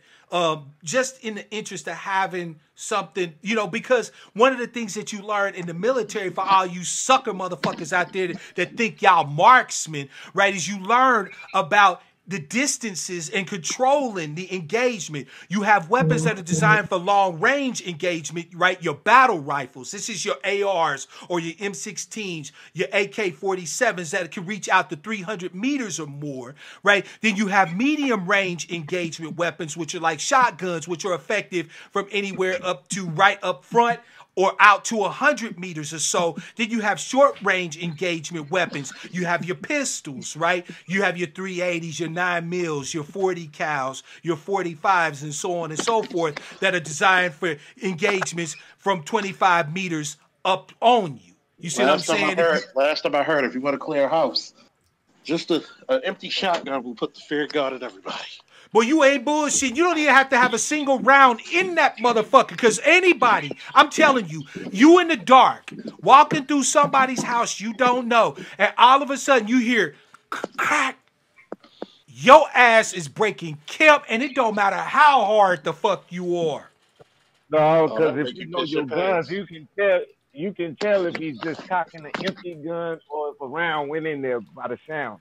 just in the interest of having something, because one of the things that you learn in the military for all you sucker motherfuckers out there that think y'all marksmen, right, is you learn about the distances and controlling the engagement. You have weapons that are designed for long range engagement, right? Your battle rifles. This is your ARs or your M16s, your AK-47s that can reach out to 300 meters or more, right? Then you have medium range engagement weapons, which are like shotguns, which are effective from anywhere up to right up front or out to 100 meters or so. Then you have short range engagement weapons. You have your pistols, right? You have your 380s, your 9 mils, your 40 cals, your 45s, and so on and so forth that are designed for engagements from 25 meters up on you. You see what I'm saying? Last time I heard, if you want to clear a house, just an empty shotgun will put the fear of God in everybody. Well, you ain't bullshit. You don't even have to have a single round in that motherfucker. Because anybody, I'm telling you, you in the dark, walking through somebody's house you don't know, and all of a sudden you hear crack, your ass is breaking camp, and it don't matter how hard the fuck you are. No, because if you know your guns, you can tell. You can tell if he's just cocking an empty gun or if a round went in there by the sound.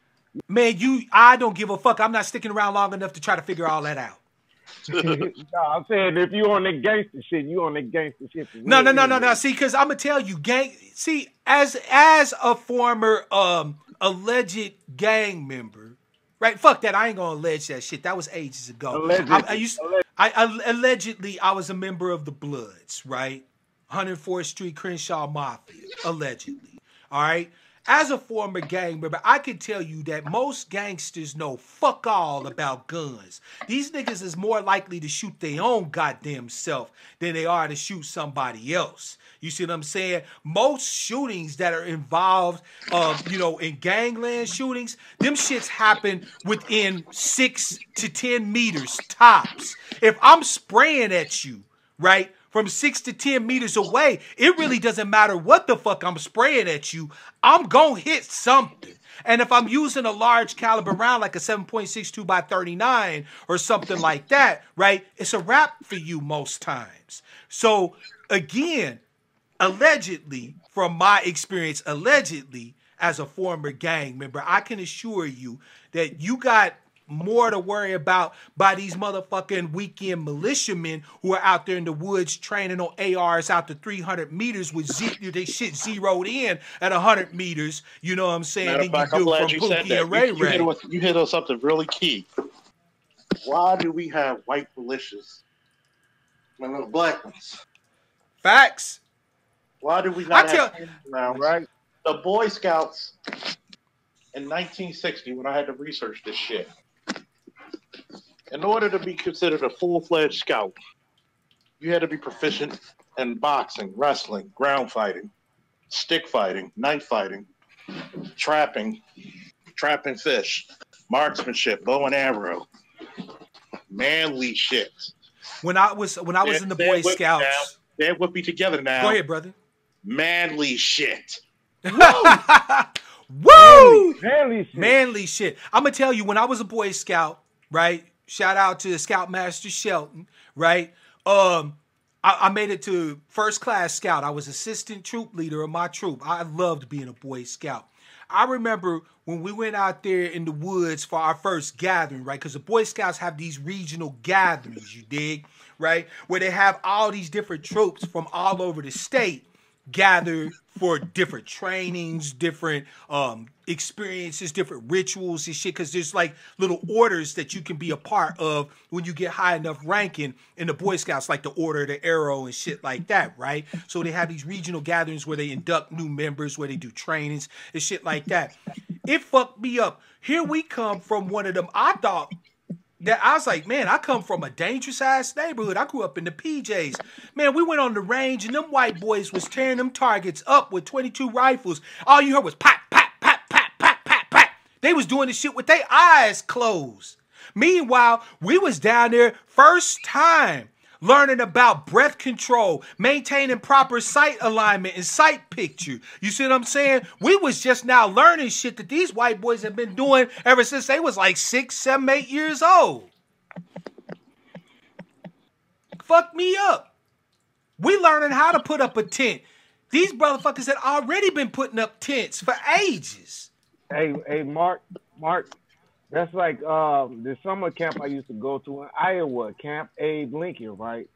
Man, I don't give a fuck. I'm not sticking around long enough to try to figure all that out. No, I'm saying if you on the gangster shit, you on the gangster shit. No. See, because I'm gonna tell you, as a former alleged gang member, right? Fuck that. I ain't gonna allege that shit. That was ages ago. Allegedly, I was a member of the Bloods, right? 104th Street Crenshaw Mafia, allegedly. All right. As a former gang member, I can tell you that most gangsters know fuck all about guns. These niggas is more likely to shoot their own goddamn self than they are to shoot somebody else. You see what I'm saying? Most shootings that are involved, in gangland shootings, them shits happen within 6 to 10 meters tops. If I'm spraying at you, right, from 6 to 10 meters away, it really doesn't matter what the fuck I'm spraying at you. I'm gonna hit something. And if I'm using a large caliber round like a 7.62 by 39 or something like that, right, it's a wrap for you most times. So again, allegedly, from my experience, allegedly, as a former gang member, I can assure you that you got more to worry about by these motherfucking weekend militiamen who are out there in the woods training on ARs out to 300 meters with they shit zeroed in at 100 meters. You know what I'm saying? Matter of Than you fact, I'm do glad from you said Pookie and that. Ray You Ray. you hit on something really key. Why do we have white militias and no black ones? Facts. Why do we I not tell. have training grounds? Right. The Boy Scouts in 1960, when I had to research this shit, in order to be considered a full-fledged scout, you had to be proficient in boxing, wrestling, ground fighting, stick fighting, knife fighting, trapping fish, marksmanship, bow and arrow, manly shit. When I was in the Boy Scouts. They're with me together now. Go ahead, brother. Manly shit. Woo! Manly shit. Manly shit. I'm gonna tell you, when I was a Boy Scout, right? Shout out to Scoutmaster Shelton, right? I made it to first class scout. I was assistant troop leader of my troop. I loved being a Boy Scout. I remember when we went out there in the woods for our first gathering, right? Because the Boy Scouts have these regional gatherings, you dig, right? Where they have all these different troops from all over the state gathered for different trainings, different experiences, different rituals and shit, because there's like little orders that you can be a part of when you get high enough ranking in the Boy Scouts, like the Order of the Arrow and shit like that, right? So they have these regional gatherings where they induct new members, where they do trainings and shit like that. It fucked me up. Here we come from one of them. I thought that I was like, man, I come from a dangerous ass neighborhood. I grew up in the PJs. Man, we went on the range and them white boys was tearing them targets up with 22 rifles. All you heard was pop, pop, pop, pop, pop, pop, pop. They was doing this shit with their eyes closed. Meanwhile, we was down there first time learning about breath control, maintaining proper sight alignment and sight picture. You see what I'm saying? We was just now learning shit that these white boys have been doing ever since they was like 6, 7, 8 years old. Fuck me up. We learning how to put up a tent. These motherfuckers had already been putting up tents for ages. Hey, Mark, that's like the summer camp I used to go to in Iowa, Camp Abe Lincoln, right?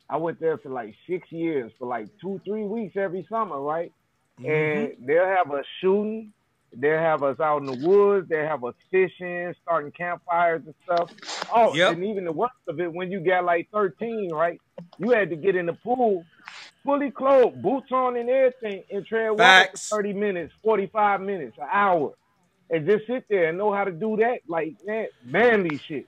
I went there for like 6 years, for like 2-3 weeks every summer, right? Mm-hmm. And they'll have us shooting, they'll have us out in the woods, they'll have us fishing, starting campfires and stuff. Oh, yep. And even the worst of it, when you got like 13, right? You had to get in the pool, fully clothed, boots on and everything, and tread water for 30 minutes, 45 minutes, an hour. And just sit there and know how to do that, like that manly shit.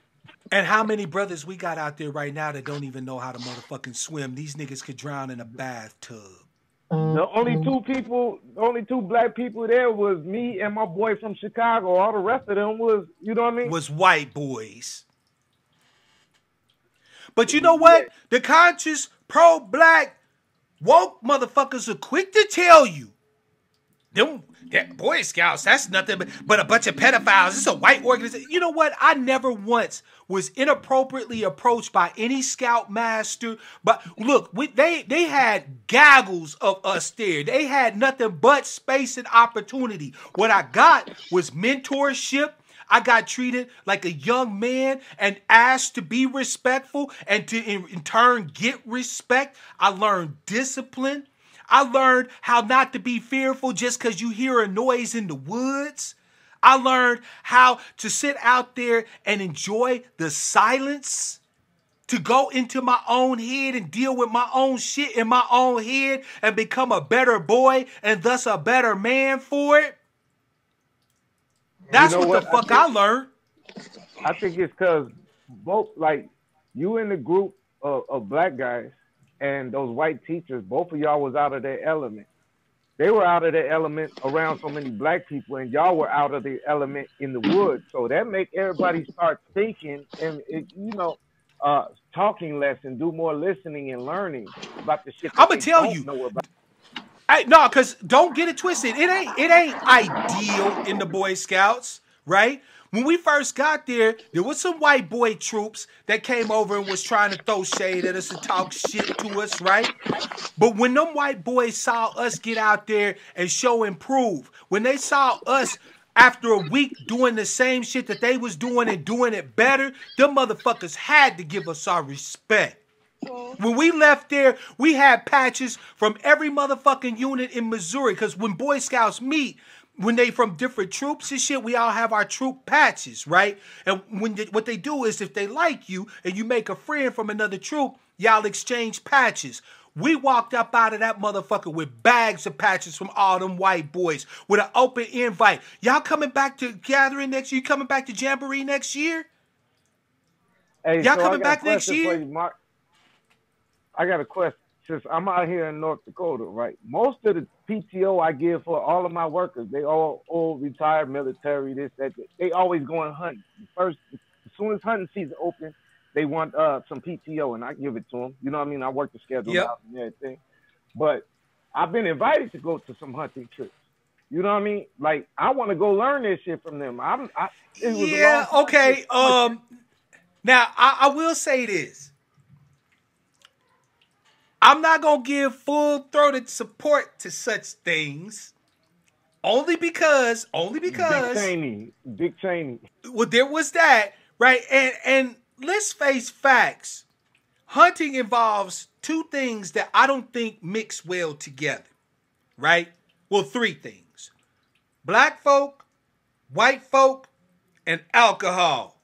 And how many brothers we got out there right now that don't even know how to motherfucking swim? These niggas could drown in a bathtub. The only two black people there was me and my boy from Chicago. All the rest of them was, you know what I mean? Was white boys. But you know what? The conscious, pro-black, woke motherfuckers are quick to tell you. That Boy Scouts, that's nothing but a bunch of pedophiles. It's a white organization. You know what? I never once was inappropriately approached by any scout master. But look, they had gaggles of us there. They had nothing but space and opportunity. What I got was mentorship. I got treated like a young man and asked to be respectful and to in turn get respect. I learned discipline. I learned how not to be fearful just because you hear a noise in the woods. I learned how to sit out there and enjoy the silence, to go into my own head and deal with my own shit in my own head and become a better boy and thus a better man for it. That's what the fuck I learned. I think it's because both, like, you in the group of black guys and those white teachers, both of y'all was out of their element. They were out of their element around so many black people, and y'all were out of their element in the woods. So that make everybody start thinking and, talking less and do more listening and learning about the shit that I'm gonna tell you, know about. No, cause don't get it twisted. It ain't ideal in the Boy Scouts, right? When we first got there was some white boy troops that came over and was trying to throw shade at us and talk shit to us, right? But when them white boys saw us get out there and show and prove, when they saw us after a week doing the same shit that they was doing and doing it better, them motherfuckers had to give us our respect. When we left there, we had patches from every motherfucking unit in Missouri. Because when Boy Scouts meet, when they from different troops and shit, we all have our troop patches, right? And what they do is if they like you and you make a friend from another troop, y'all exchange patches. We walked up out of that motherfucker with bags of patches from all them white boys with an open invite. Y'all coming back to gathering next year? You coming back to Jamboree next year? Hey, Y'all so coming back I got a next question for year? you, Mark. I got a question. Since I'm out here in North Dakota, right? Most of the PTO I give for all of my workers, they all retired military, this, that. They always going hunting. First, as soon as hunting season open, they want some PTO, and I give it to them. You know what I mean? I work the schedule Yep. out and everything. But I've been invited to go to some hunting trips. You know what I mean? Like, I want to go learn this shit from them. It was a Yeah, long okay. time. Now, I will say this. I'm not going to give full-throated support to such things. Only because, Big Cheney. well, there was that, right? And let's face facts. Hunting involves two things that I don't think mix well together, right? Well, three things. Black folk, white folk, and alcohol.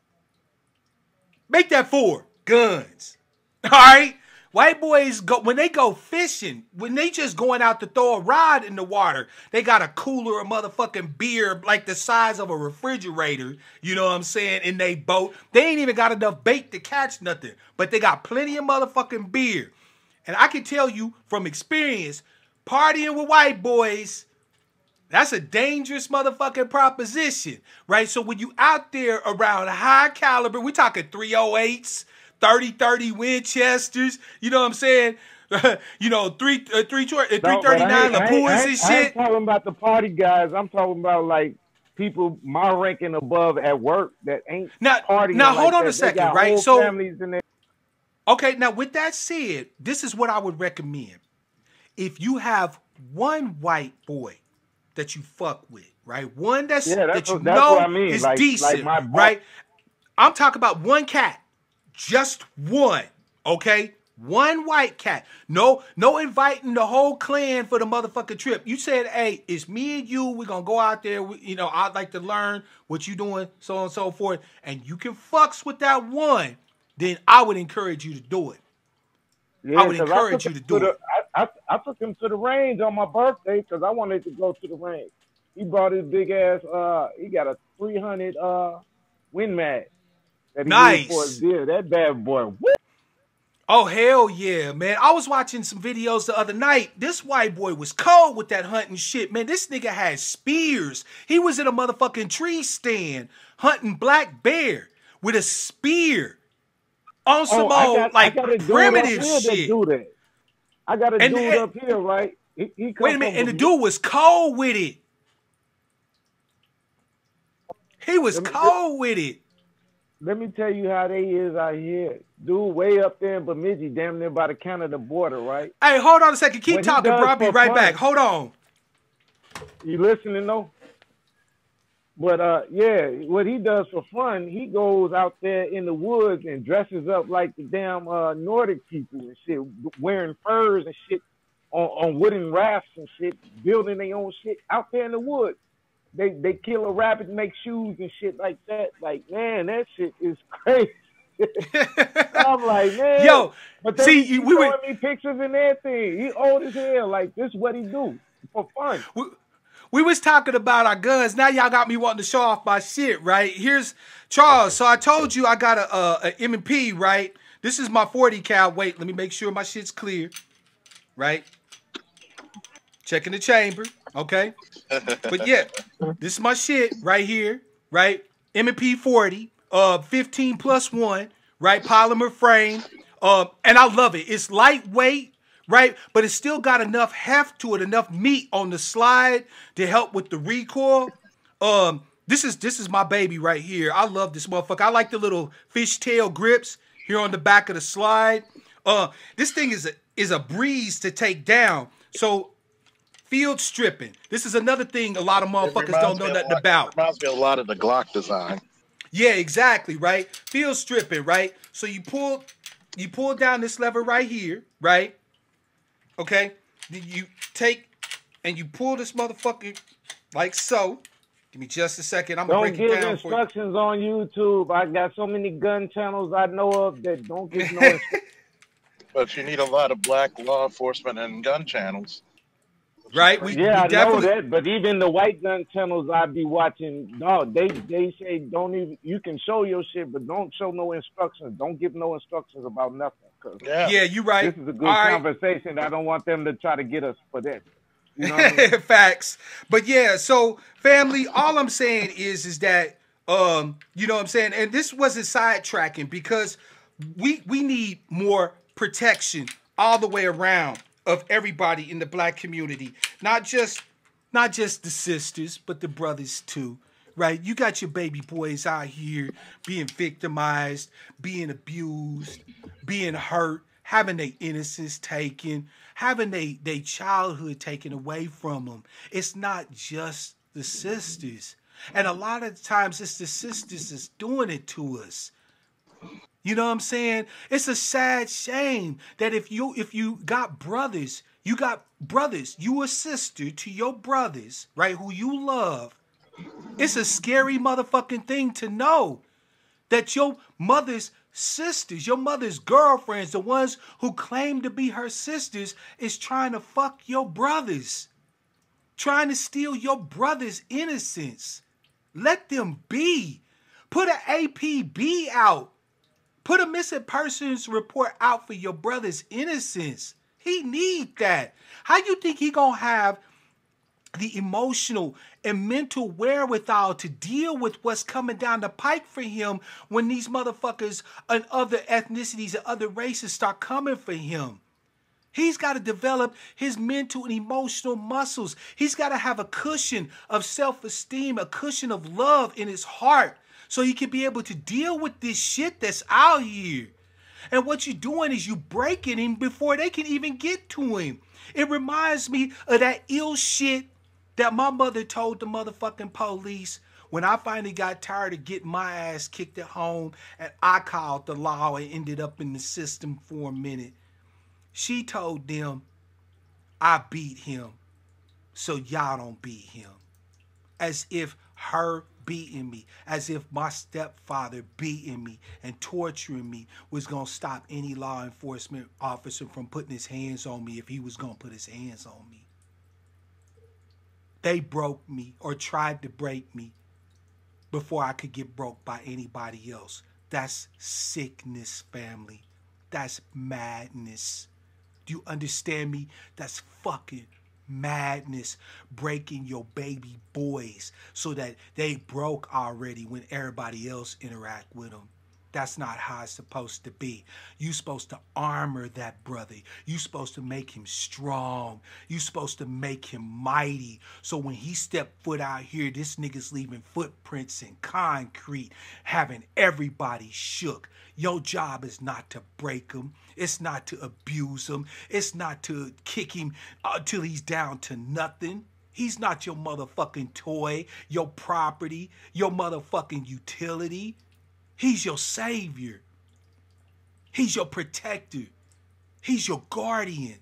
Make that four. Guns. All right? White boys, when they go fishing, when they just going out to throw a rod in the water, they got a cooler of motherfucking beer like the size of a refrigerator, you know what I'm saying, in they boat. They ain't even got enough bait to catch nothing, but they got plenty of motherfucking beer. And I can tell you from experience, partying with white boys, that's a dangerous motherfucking proposition, right? So when you out there around high caliber, we talking 308s, 30 Winchesters, you know what I'm saying? 339 Lapuas and shit. I ain't talking about the party guys. I'm talking about like people my rank and above at work that ain't partying. Now, like hold on that. a second, they got right? Whole So, families in there. Okay, now with that said, this is what I would recommend. If you have one white boy that you fuck with, right? One that you know what I mean. is like, decent, like right? I'm talking about one cat. Just one, okay? One white cat. No inviting the whole clan for the motherfucking trip. You said, hey, it's me and you. We're going to go out there. I'd like to learn what you doing, so on and so forth. And you can fucks with that one. Then I would encourage you to do it. Yeah, I would encourage you to do it. I took him to the range on my birthday because I wanted to go to the range. He brought his big ass, he got a 300 Win Mag. That he nice. For his deal. That bad boy. Woo! Oh, hell yeah, man. I was watching some videos the other night. This white boy was cold with that hunting shit, man. This nigga had spears. He was in a motherfucking tree stand hunting black bear with a spear on some primitive shit. I got a dude up here, right? He wait a minute, and the dude was cold with it. He was cold with it. Let me tell you how they is out here. Dude, way up there in Bemidji, damn near by the Canada border, right? Hey, hold on a second. Keep talking, bro. I'll be right back. Hold on. You listening, though? But, yeah, what he does for fun, he goes out there in the woods and dresses up like the damn Nordic people and shit, wearing furs and shit on wooden rafts and shit, building their own shit out there in the woods. They kill a rabbit and make shoes and shit like that. Like, man, that shit is crazy. I'm like, man. Yo, but then he showing me pictures and everything. He old as hell. Like, this is what he do for fun. We was talking about our guns. Now y'all got me wanting to show off my shit, right? Here's Charles. So I told you I got a M&P, right? This is my 40 cal. Wait, let me make sure my shit's clear, right? Checking the chamber, okay? But yeah, this is my shit right here, right? M&P 40, 15+1, right? Polymer frame, and I love it. It's lightweight, right? But it's still got enough heft to it, enough meat on the slide to help with the recoil. This is my baby right here. I love this motherfucker. I like the little fishtail grips here on the back of the slide. This thing is a breeze to take down. So field stripping. This is another thing a lot of motherfuckers don't know nothing about. Reminds me a lot of the Glock design. Yeah, exactly, right? Field stripping, right? So you pull down this lever right here, right? Okay? Then you take and you pull this motherfucker like so. Give me just a second. I'm gonna Don't break it give down for you. instructions on YouTube. I got so many gun channels I know of that don't give no instructions. But you need a lot of black law enforcement and gun channels. Right? We Yeah, I know definitely that, but even the white gun channels I be watching, no, they say don't even. You can show your shit, but don't show no instructions. Don't give no instructions about nothing. Cause Yeah. Yeah, you right. this is a good All right. conversation. I don't want them to try to get us for that. You know what I mean? Facts. But yeah, so family, all I'm saying is that you know what I'm saying, and this wasn't sidetracking because we need more protection all the way around of everybody in the black community. Not just the sisters, but the brothers too. Right? You got your baby boys out here being victimized, being abused, being hurt, having their innocence taken, having their childhood taken away from them. It's not just the sisters. And a lot of times it's the sisters that's doing it to us. You know what I'm saying? It's a sad shame that if you got brothers, you a sister to your brothers, right, who you love. It's a scary motherfucking thing to know that your mother's sisters, your mother's girlfriends, the ones who claim to be her sisters, is trying to fuck your brothers. Trying to steal your brother's innocence. Let them be. Put an APB out. Put a missing persons report out for your brother's innocence. He need that. How you think he gonna have the emotional and mental wherewithal to deal with what's coming down the pike for him when these motherfuckers and other ethnicities and other races start coming for him? He's got to develop his mental and emotional muscles. He's got to have a cushion of self-esteem, a cushion of love in his heart so he can be able to deal with this shit that's out here. And what you're doing is you breaking him before they can even get to him. It reminds me of that ill shit that my mother told the motherfucking police when I finally got tired of getting my ass kicked at home and I called the law and ended up in the system for a minute. She told them, I beat him, so y'all don't beat him. As if her beating me, as if my stepfather beating me and torturing me was going to stop any law enforcement officer from putting his hands on me if he was going to put his hands on me. They broke me or tried to break me before I could get broke by anybody else. That's sickness, family. That's madness. Do you understand me? That's fucking madness. Breaking your baby boys so that they broke already when everybody else interact with them. That's not how it's supposed to be. You supposed to armor that brother. You supposed to make him strong. You supposed to make him mighty. So when he step foot out here, this nigga's leaving footprints in concrete, having everybody shook. Your job is not to break him. It's not to abuse him. It's not to kick him till he's down to nothing. He's not your motherfucking toy, your property, your motherfucking utility. He's your savior. He's your protector. He's your guardian.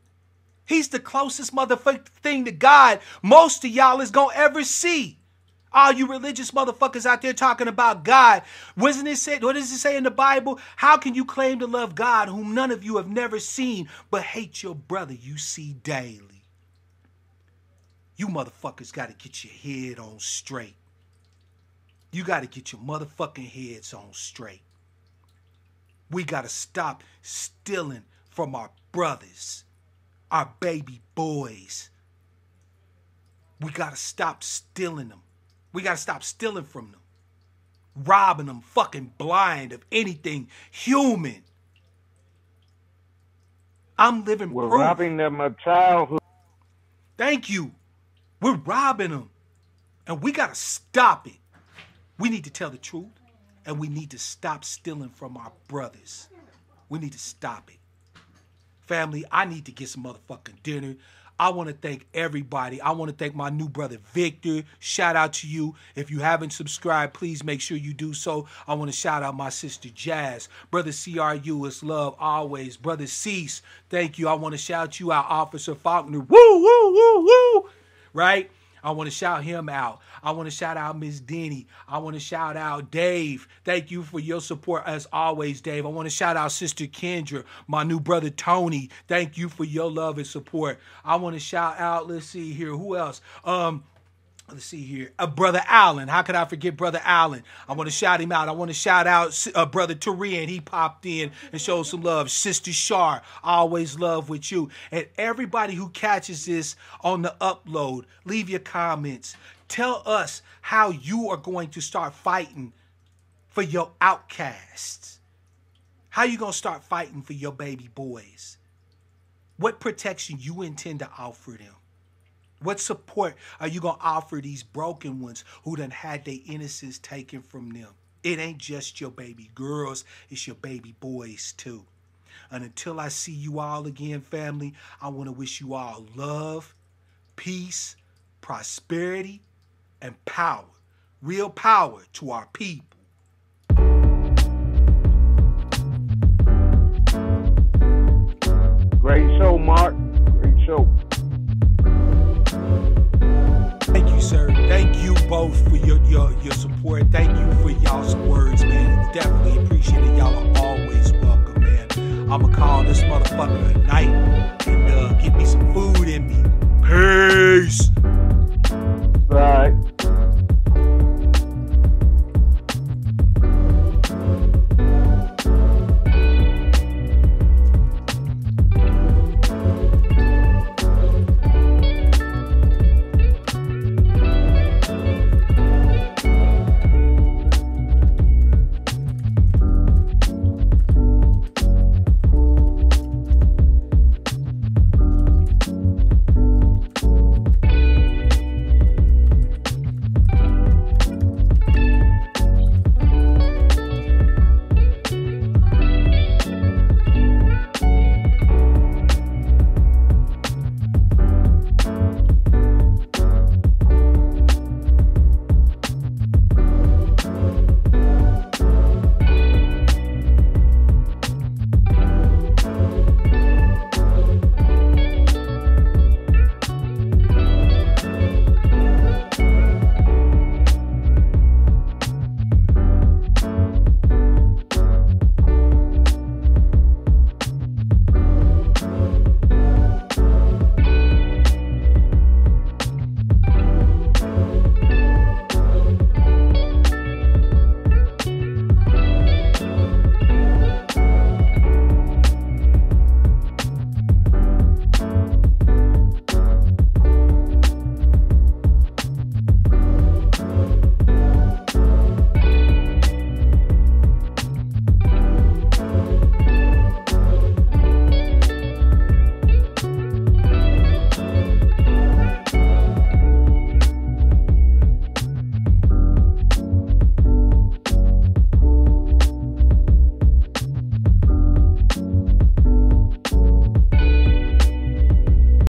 He's the closest motherfucking thing to God most of y'all is gonna ever see. All you religious motherfuckers out there talking about God. What does it say in the Bible? How can you claim to love God whom none of you have never seen but hate your brother you see daily? You motherfuckers got to get your head on straight. You got to get your motherfucking heads on straight. We got to stop stealing from our brothers, our baby boys. We got to stop stealing them. We got to stop stealing from them. Robbing them fucking blind of anything human. I'm living We're proof. robbing them of childhood. Thank you. We're robbing them. And we got to stop it. We need to tell the truth. And we need to stop stealing from our brothers. We need to stop it. Family, I need to get some motherfucking dinner. I want to thank everybody. I want to thank my new brother, Victor. Shout out to you. If you haven't subscribed, please make sure you do so. I want to shout out my sister, Jazz. Brother CRU, is love always. Brother Cease, thank you. I want to shout you out, Officer Faulkner. Woo, woo, woo, woo. Right? I want to shout him out. I want to shout out Miss Denny. I want to shout out Dave. Thank you for your support as always, Dave. I want to shout out Sister Kendra, my new brother Tony. Thank you for your love and support. I want to shout out, let's see here, who else? Let's see here. Brother Allen. How could I forget Brother Allen? I want to shout him out. I want to shout out Brother Tarian. He popped in and showed some love. Sister Shar, I always love with you. And everybody who catches this on the upload, leave your comments. Tell us how you are going to start fighting for your outcasts. How you going to start fighting for your baby boys? What protection you intend to offer them? What support are you going to offer these broken ones who done had their innocence taken from them? It ain't just your baby girls, it's your baby boys too. And until I see you all again, family, I want to wish you all love, peace, prosperity, and power. Real power to our people. Great show, Mark. Great show. Thank you, sir. Thank you both for your support. Thank